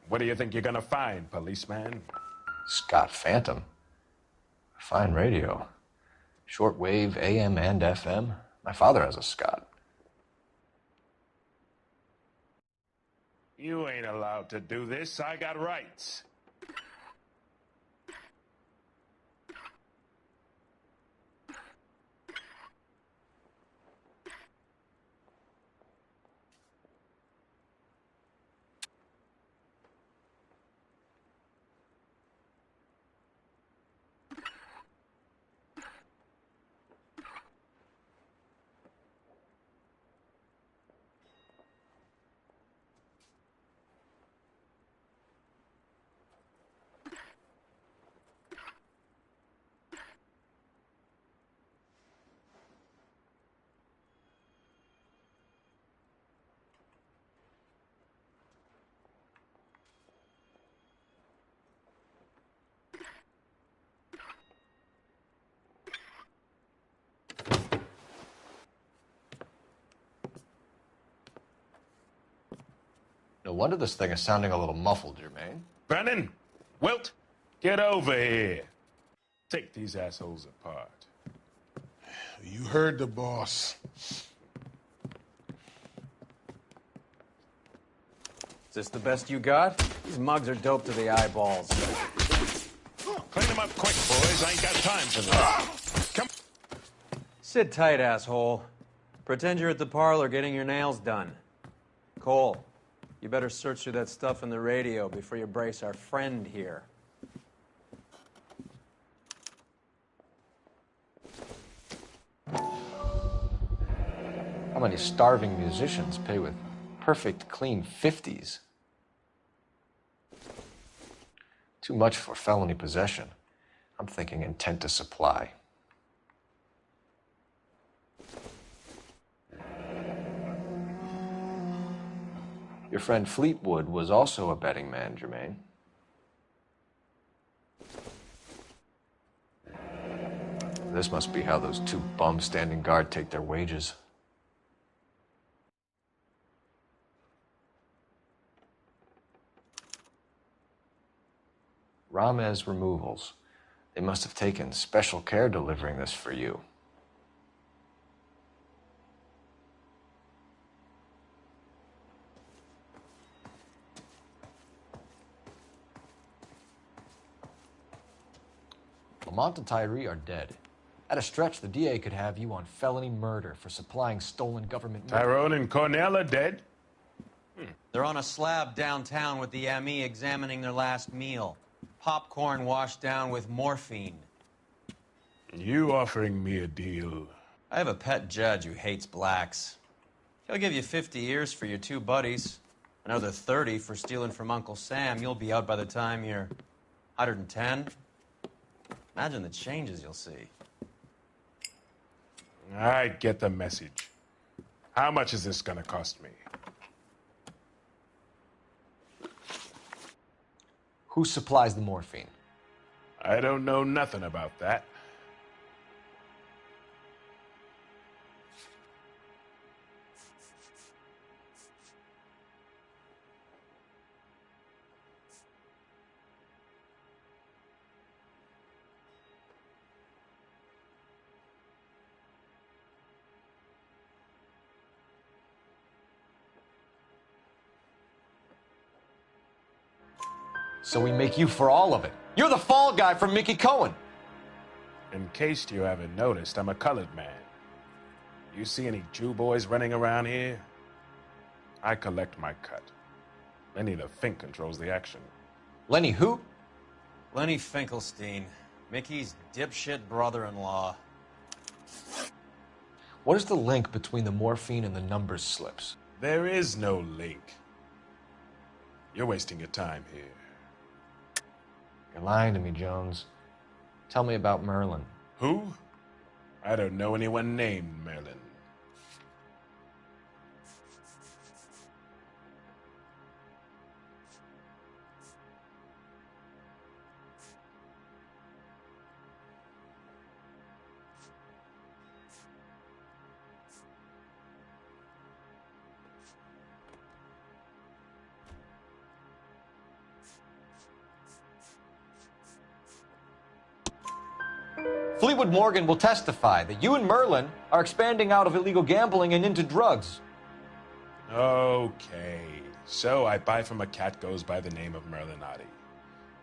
What do you think you're gonna find, policeman? Scott Phantom. Fine radio. Shortwave, AM and FM. My father has a Scott. You ain't allowed to do this. I got rights. No wonder this thing is sounding a little muffled, Jermaine. Brennan, Wilt, get over here. Take these assholes apart. You heard the boss. Is this the best you got? These mugs are dope to the eyeballs. Clean them up quick, boys. I ain't got time for this. Come. Sit tight, asshole. Pretend you're at the parlor getting your nails done. Cole, you better search through that stuff in the radio before you brace our friend here. How many starving musicians pay with perfect, clean 50s? Too much for felony possession. I'm thinking intent to supply. Your friend Fleetwood was also a betting man, Jermaine. This must be how those two bums standing guard take their wages. Ramez Removals. They must have taken special care delivering this for you. Lamont and Tyree are dead. At a stretch, the DA could have you on felony murder for supplying stolen government money. Tyrone and Cornell are dead? They're on a slab downtown with the ME examining their last meal. Popcorn washed down with morphine. You offering me a deal? I have a pet judge who hates blacks. He'll give you 50 years for your two buddies. Another 30 for stealing from Uncle Sam. You'll be out by the time you're 110. Imagine the changes you'll see. I get the message. How much is this gonna cost me? Who supplies the morphine? I don't know nothing about that. So we make you for all of it. You're the fall guy from Mickey Cohen. In case you haven't noticed, I'm a colored man. You see any Jew boys running around here? I collect my cut. Lenny the Fink controls the action. Lenny who? Lenny Finkelstein, Mickey's dipshit brother-in-law. What is the link between the morphine and the numbers slips? There is no link. You're wasting your time here. You're lying to me, Jones. Tell me about Merlin. Who? I don't know anyone named Merlin. Fleetwood Morgan will testify that you and Merlin are expanding out of illegal gambling and into drugs. Okay, so I buy from a cat goes by the name of Merlinotti.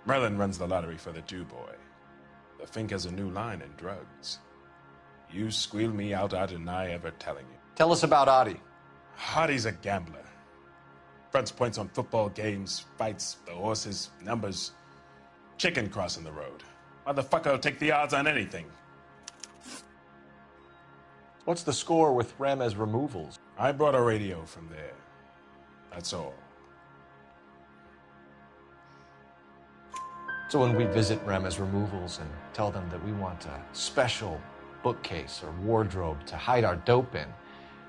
Merlin runs the lottery for the Jew boy. The Fink has a new line in drugs. You squeal me out, I deny ever telling you. Tell us about Adi. Adi's a gambler. Fronts points on football games, fights, the horses, numbers. Chicken crossing the road. Motherfucker will take the odds on anything. What's the score with Ramez Removals? I brought a radio from there. That's all. So when we visit Ramez Removals and tell them that we want a special bookcase or wardrobe to hide our dope in,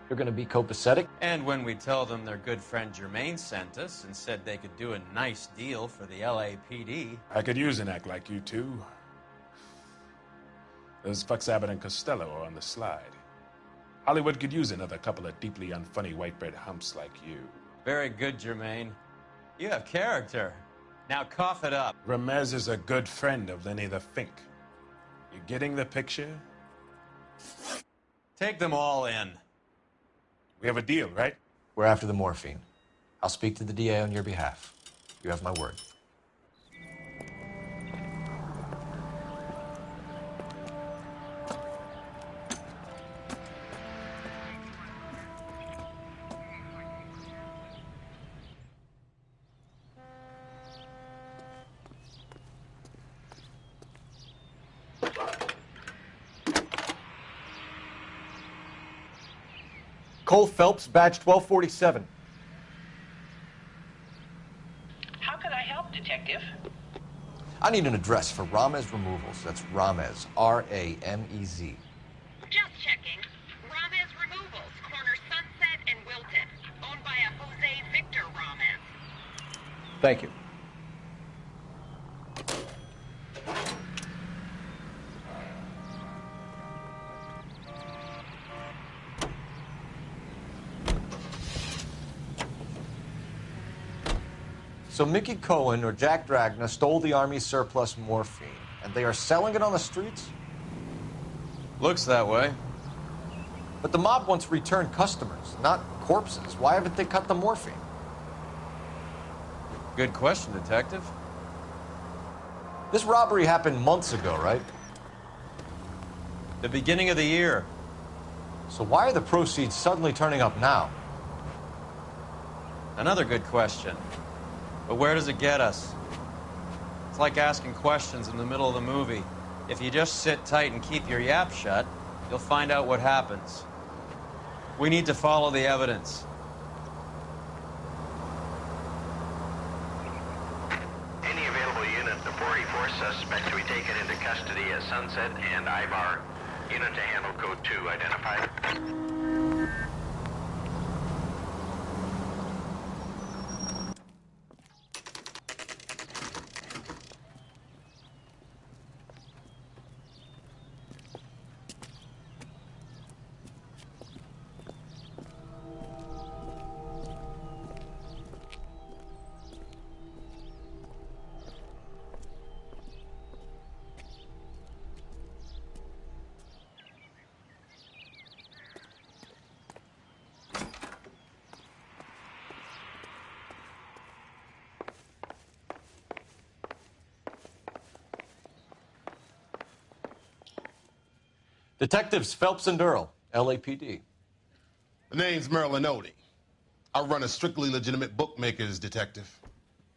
they're going to be copacetic? And when we tell them their good friend Jermaine sent us and said they could do a nice deal for the LAPD. I could use an act like you two. Those fucks Abbott and Costello are on the slide. Hollywood could use another couple of deeply unfunny white bread humps like you. Very good, Jermaine. You have character. Now cough it up. Ramez is a good friend of Lenny the Fink. You getting the picture? Take them all in. We have a deal, right? We're after the morphine. I'll speak to the DA on your behalf. You have my word. Cole Phelps, badge 1247. How could I help, Detective? I need an address for Ramez Removals. That's Ramez, R-A-M-E-Z. Just checking. Ramez Removals, corner Sunset and Wilton. Owned by a Jose Victor Ramez. Thank you. So Mickey Cohen or Jack Dragna stole the Army surplus morphine, and they are selling it on the streets? Looks that way. But the mob wants returned customers, not corpses. Why haven't they cut the morphine? Good question, Detective. This robbery happened months ago, right? The beginning of the year. So why are the proceeds suddenly turning up now? Another good question. But where does it get us? It's like asking questions in the middle of the movie. If you just sit tight and keep your yap shut, you'll find out what happens. We need to follow the evidence. Any available unit, the 44 suspect to be taken into custody at Sunset and Ibar. Unit to handle code 2 identified. Detectives Phelps and Earl, LAPD. The name's Merlin Odie. I run a strictly legitimate bookmakers detective.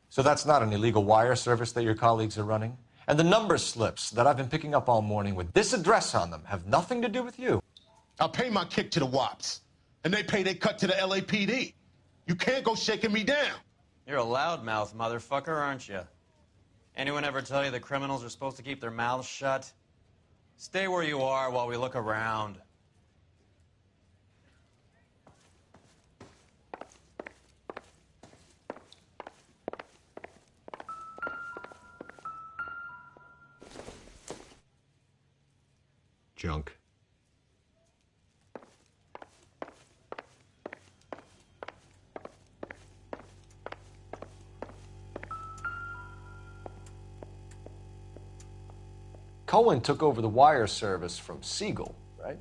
So that's not an illegal wire service that your colleagues are running? And the number slips that I've been picking up all morning with this address on them have nothing to do with you? I pay my kick to the WAPs, and they pay their cut to the LAPD. You can't go shaking me down. You're a loudmouth motherfucker, aren't you? Anyone ever tell you the criminals are supposed to keep their mouths shut? Stay where you are while we look around. Junk. Cohen took over the wire service from Siegel, right?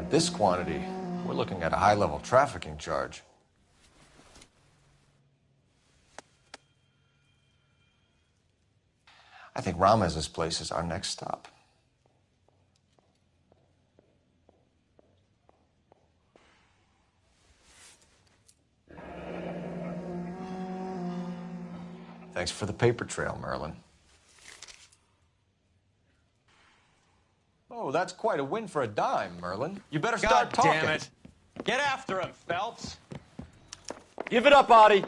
this quantity, we're looking at a high-level trafficking charge. I think Ramez's place is our next stop. Thanks for the paper trail, Merlin. Oh, that's quite a win for a dime, Merlin. You better start talking. God damn it. Get after him, Phelps. Give it up, Audie.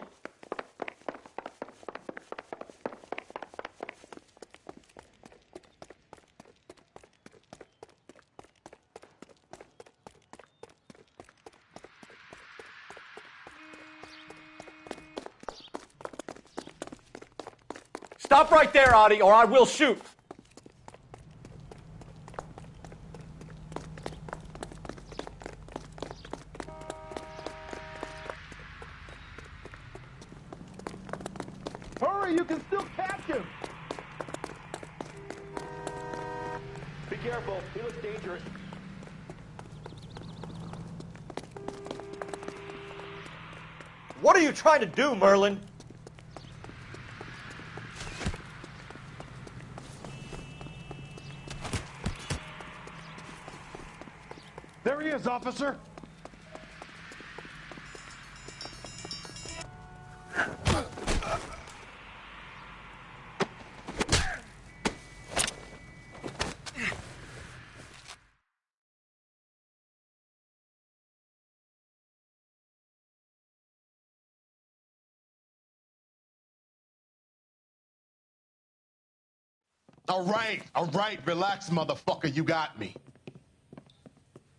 Stop right there, Audie, or I will shoot. Hurry, you can still catch him. Be careful, he looks dangerous. What are you trying to do, Merlin? There he is, officer. All right, relax, motherfucker, you got me.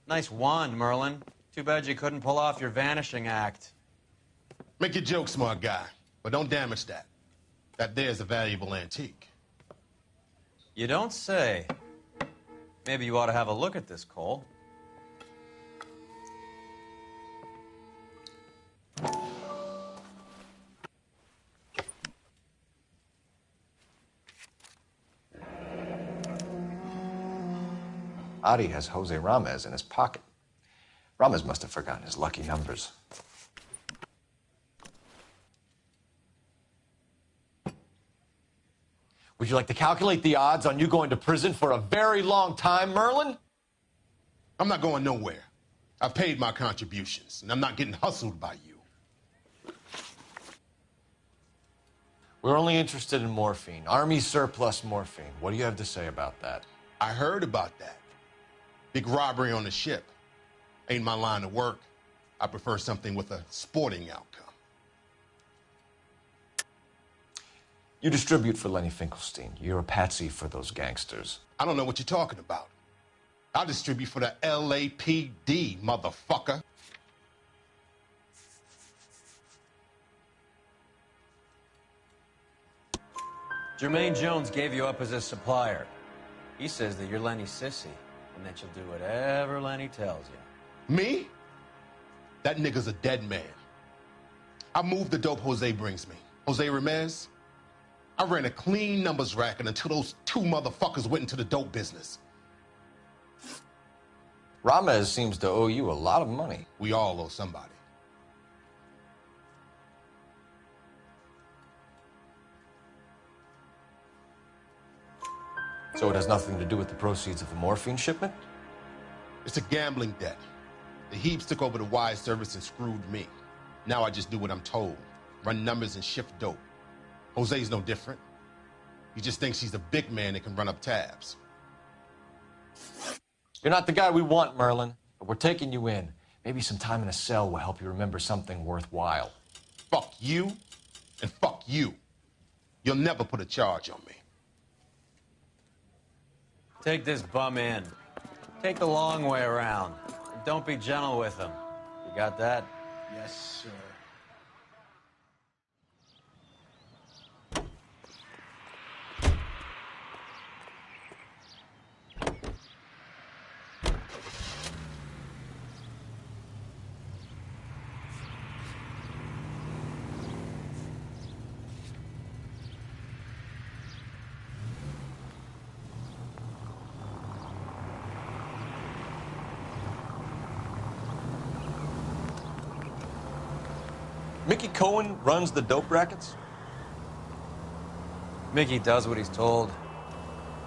Nice wand, Merlin. Too bad you couldn't pull off your vanishing act. Make your joke, smart guy, but don't damage that. That there's a valuable antique. You don't say. Maybe you ought to have a look at this, Cole. Audie has Jose Ramez in his pocket. Ramez must have forgotten his lucky numbers. Would you like to calculate the odds on you going to prison for a very long time, Merlin? I'm not going nowhere. I've paid my contributions, and I'm not getting hustled by you. We're only interested in morphine. Army surplus morphine. What do you have to say about that? I heard about that. Big robbery on the ship. Ain't my line of work. I prefer something with a sporting outcome. You distribute for Lenny Finkelstein. You're a patsy for those gangsters. I don't know what you're talking about. I'll distribute for the LAPD, motherfucker. Jermaine Jones gave you up as a supplier. He says that you're Lenny's sissy, and that you'll do whatever Lenny tells you. Me? That nigga's a dead man. I moved the dope Jose brings me. Jose Ramez? I ran a clean numbers racket until those two motherfuckers went into the dope business. Ramez seems to owe you a lot of money. We all owe somebody. So it has nothing to do with the proceeds of the morphine shipment? It's a gambling debt. The Heaps took over the wire service and screwed me. Now I just do what I'm told. Run numbers and shift dope. Jose's no different. He just thinks he's a big man that can run up tabs. You're not the guy we want, Merlin, but we're taking you in. Maybe some time in a cell will help you remember something worthwhile. Fuck you, and fuck you. You'll never put a charge on me. Take this bum in. Take the long way around. And don't be gentle with him. You got that? Yes, sir. Mickey Cohen runs the dope rackets? Mickey does what he's told.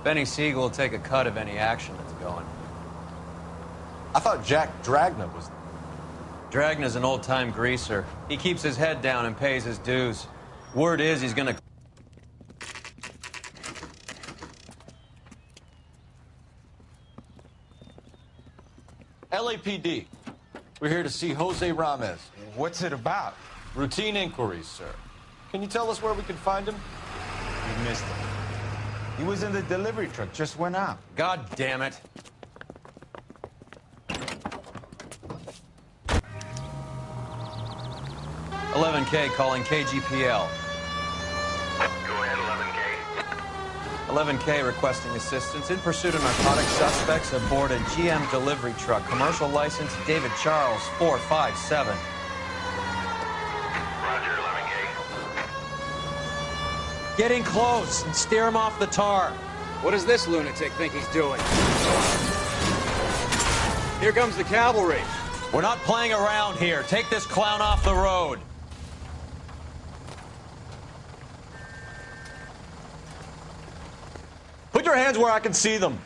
Benny Siegel will take a cut of any action that's going. I thought Jack Dragna was... Dragna's an old-time greaser. He keeps his head down and pays his dues. Word is he's gonna... LAPD. We're here to see Jose Ramez. What's it about? Routine inquiries, sir. Can you tell us where we can find him? You missed him. He was in the delivery truck, just went out. God damn it. $11K calling KGPL. Go ahead, 11K. 11K requesting assistance in pursuit of narcotic suspects aboard a GM delivery truck. Commercial license David Charles 457. Roger, 11K. Get in close and steer him off the tar. What does this lunatic think he's doing? Here comes the cavalry. We're not playing around here. Take this clown off the road. Put your hands where I can see them.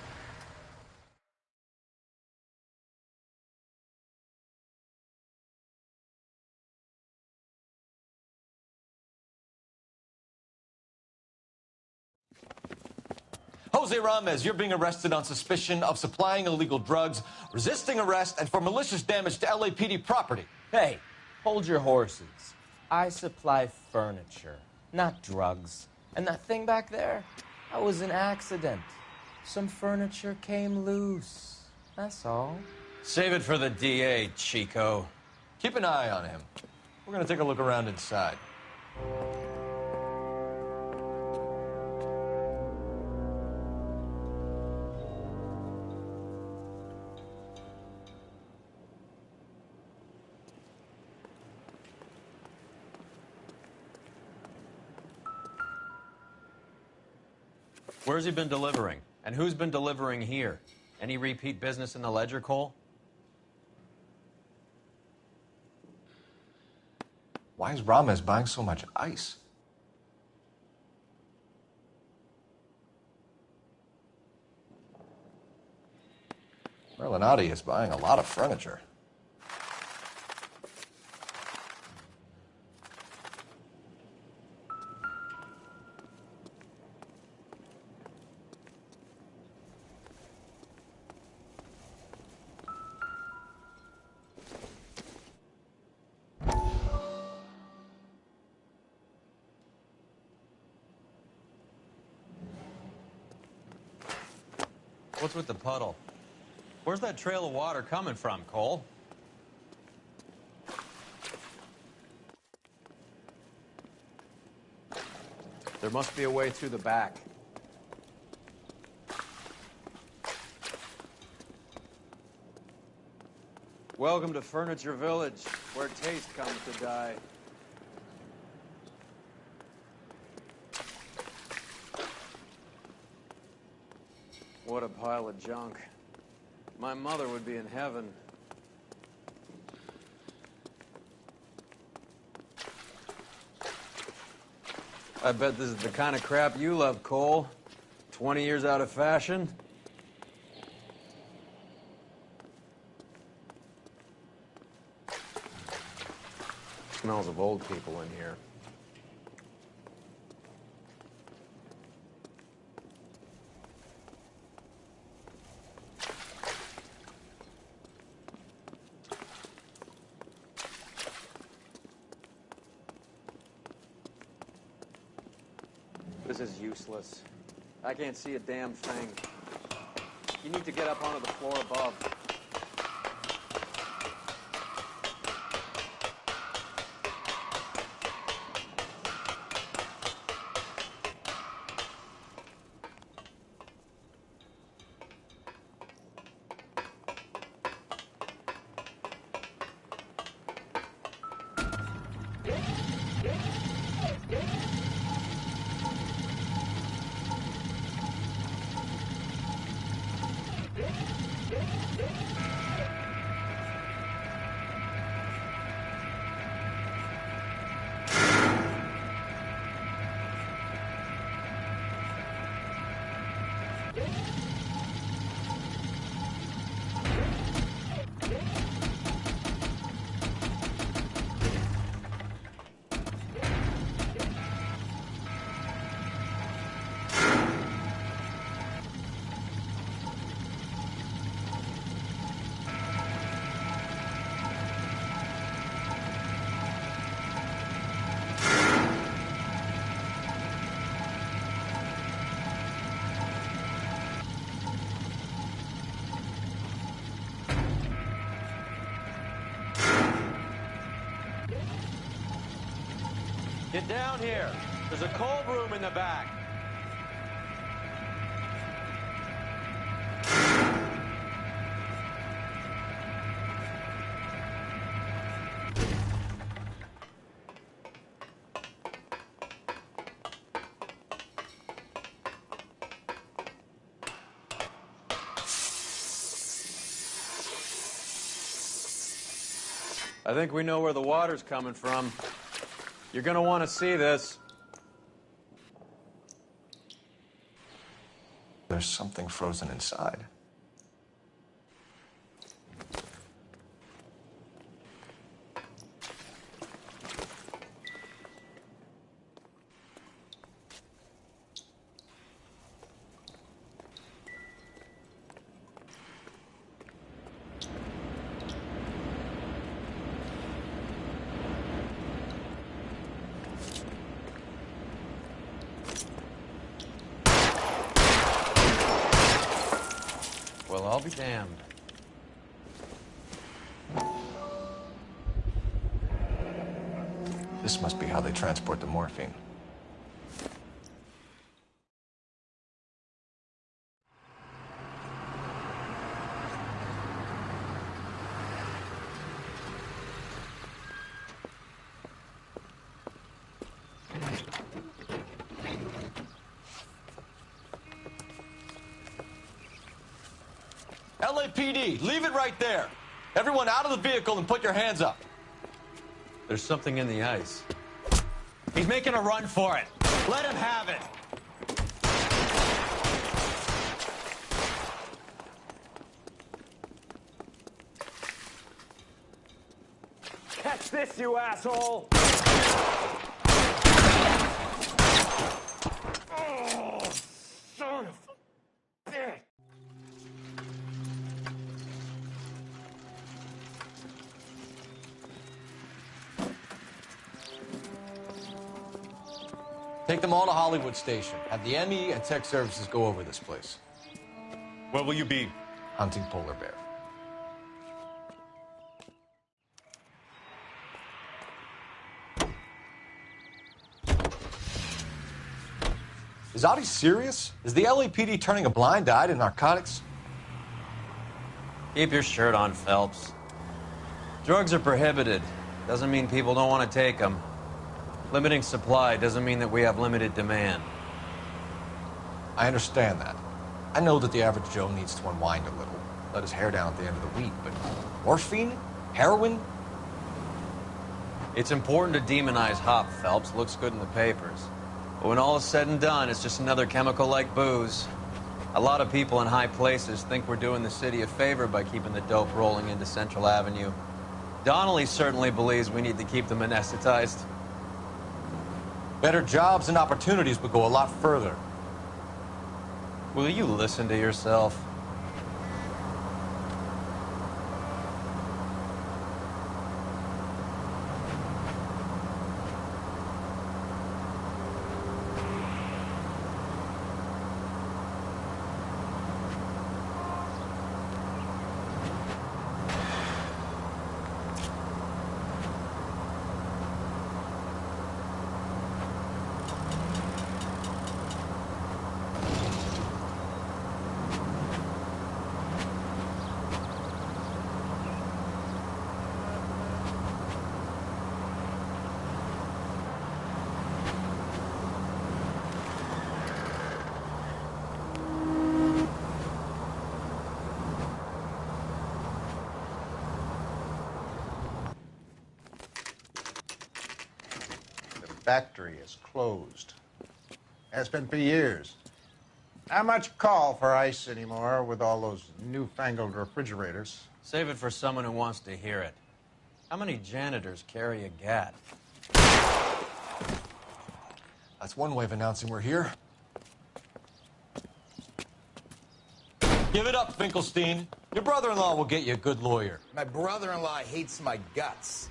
Jose Ramez, you're being arrested on suspicion of supplying illegal drugs, resisting arrest, and for malicious damage to LAPD property. Hey, hold your horses. I supply furniture, not drugs. And that thing back there, that was an accident. Some furniture came loose. That's all. Save it for the DA, Chico. Keep an eye on him. We're going to take a look around inside. Where's he been delivering? And who's been delivering here? Any repeat business in the ledger, Cole? Why is Ramez buying so much ice? Merlinotti is buying a lot of furniture. What's with the puddle? Where's that trail of water coming from, Cole? There must be a way through the back. Welcome to Furniture Village, where taste comes to die. What a pile of junk. My mother would be in heaven. I bet this is the kind of crap you love, Cole. 20 years out of fashion. Smells of old people in here. This is useless. I can't see a damn thing. You need to get up onto the floor above. down here. There's a cold room in the back. I think we know where the water's coming from. You're gonna want to see this. There's something frozen inside. Well, I'll be damned. This must be how they transport the morphine. LAPD, leave it right there. Everyone out of the vehicle and put your hands up. There's something in the ice. He's making a run for it. Let him have it. Catch this, you asshole! Oh, son of a bitch! Take them all to Hollywood Station. Have the ME and Tech Services go over this place. Where will you be? Hunting polar bear. Is Audie serious? Is the LAPD turning a blind eye to narcotics? Keep your shirt on, Phelps. Drugs are prohibited. Doesn't mean people don't want to take them. Limiting supply doesn't mean that we have limited demand. I understand that. I know that the average Joe needs to unwind a little, let his hair down at the end of the week, but morphine? Heroin? It's important to demonize hop, Phelps. Looks good in the papers. But when all is said and done, it's just another chemical like booze. A lot of people in high places think we're doing the city a favor by keeping the dope rolling into Central Avenue. Donnelly certainly believes we need to keep them anesthetized. Better jobs and opportunities would go a lot further. Will you listen to yourself? Factory is closed. Has been for years. Not much call for ice anymore with all those newfangled refrigerators. Save it for someone who wants to hear it. How many janitors carry a gat? That's one way of announcing we're here. Give it up, Finkelstein. Your brother-in-law will get you a good lawyer. My brother-in-law hates my guts.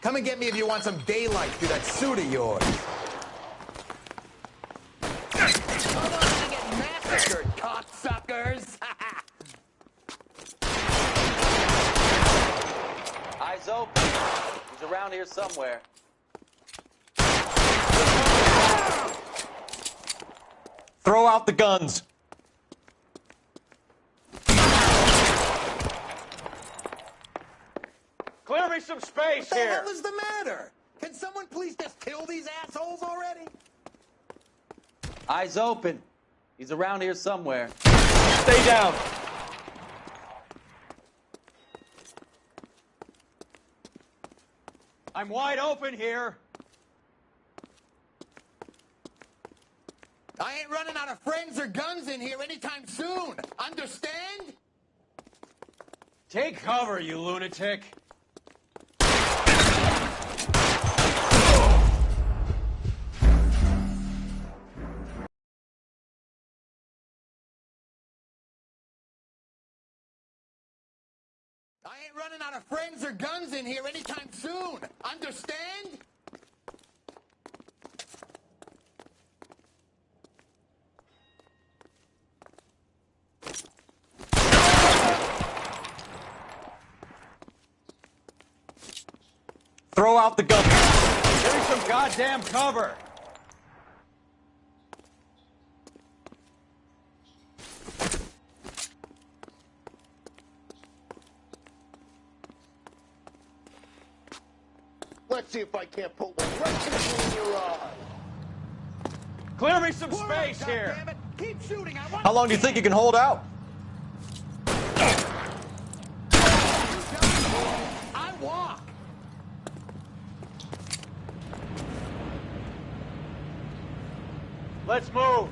Come and get me if you want some daylight through that suit of yours. Hold on to get massacred, cocksuckers! Eyes open. He's around here somewhere. Throw out the guns. Clear me some space What the here. hell is the matter? Can someone please just kill these assholes already? Eyes open. He's around here somewhere. Stay down. I'm wide open here. I ain't running out of friends or guns in here anytime soon. Understand? Take cover, you lunatic. I ain't running out of friends or guns in here anytime soon. Understand? Throw out the gun. Give me some goddamn cover. Let's see if I can't pull the right in your eye. Clear me some space here. Damn it. Keep shooting. I want How long do you think you can hold out? I walk. Let's move.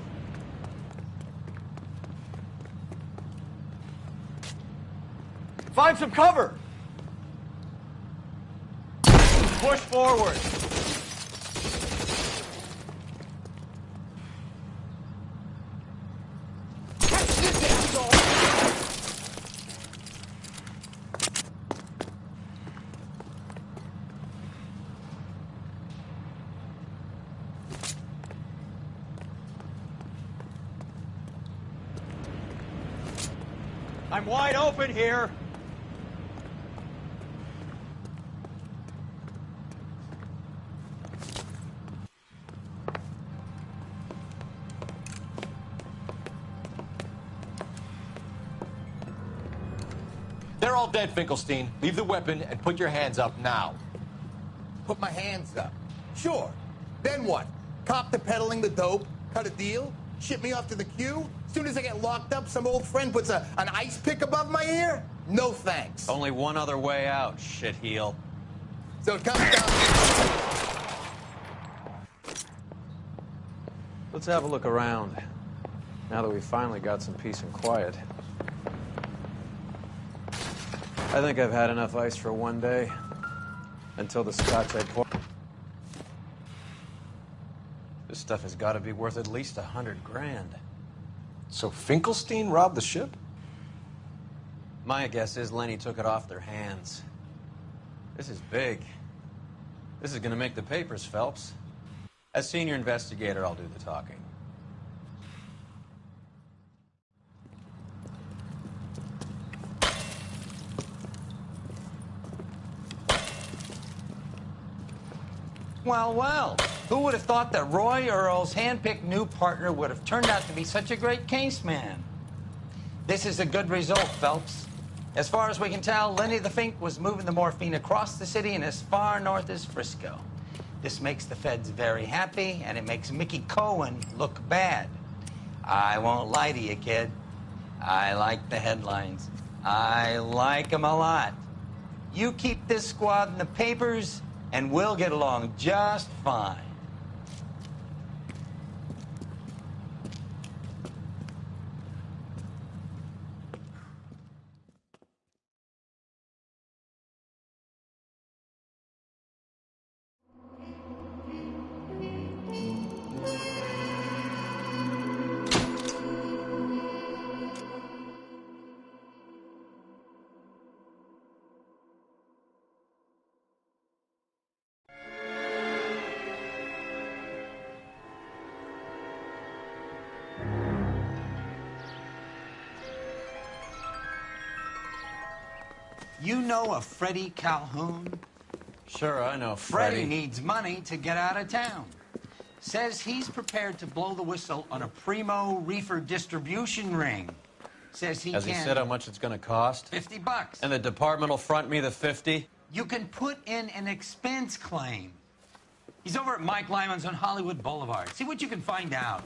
Find some cover. Push forward. I'm wide open here. They're all dead, Finkelstein. Leave the weapon and put your hands up now. Put my hands up. Sure. Then what? Cop to peddling the dope? Cut a deal? Ship me off to the queue? Soon as I get locked up, some old friend puts an ice pick above my ear? No thanks. Only one other way out, shitheel. So it comes down. Let's have a look around. Now that we've finally got some peace and quiet. I think I've had enough ice for one day. Until the scotch I pour. This stuff has got to be worth at least $100 grand. So Finkelstein robbed the ship? My guess is Lenny took it off their hands. This is big. This is going to make the papers, Phelps. As senior investigator, I'll do the talking. Well, well, who would have thought that Roy Earl's hand-picked new partner would have turned out to be such a great case man? This is a good result, Phelps. As far as we can tell, Lenny the Fink was moving the morphine across the city and as far north as Frisco. This makes the feds very happy, and it makes Mickey Cohen look bad. I won't lie to you, kid. I like the headlines. I like them a lot. You keep this squad in the papers, and we'll get along just fine. You know a Freddie Calhoun? Sure, I know Freddie Freddie. needs money to get out of town. Says he's prepared to blow the whistle on a primo reefer distribution ring. Says he Has can... he said how much it's going to cost? $50. And the department will front me the 50? You can put in an expense claim. He's over at Mike Lyman's on Hollywood Boulevard. See what you can find out.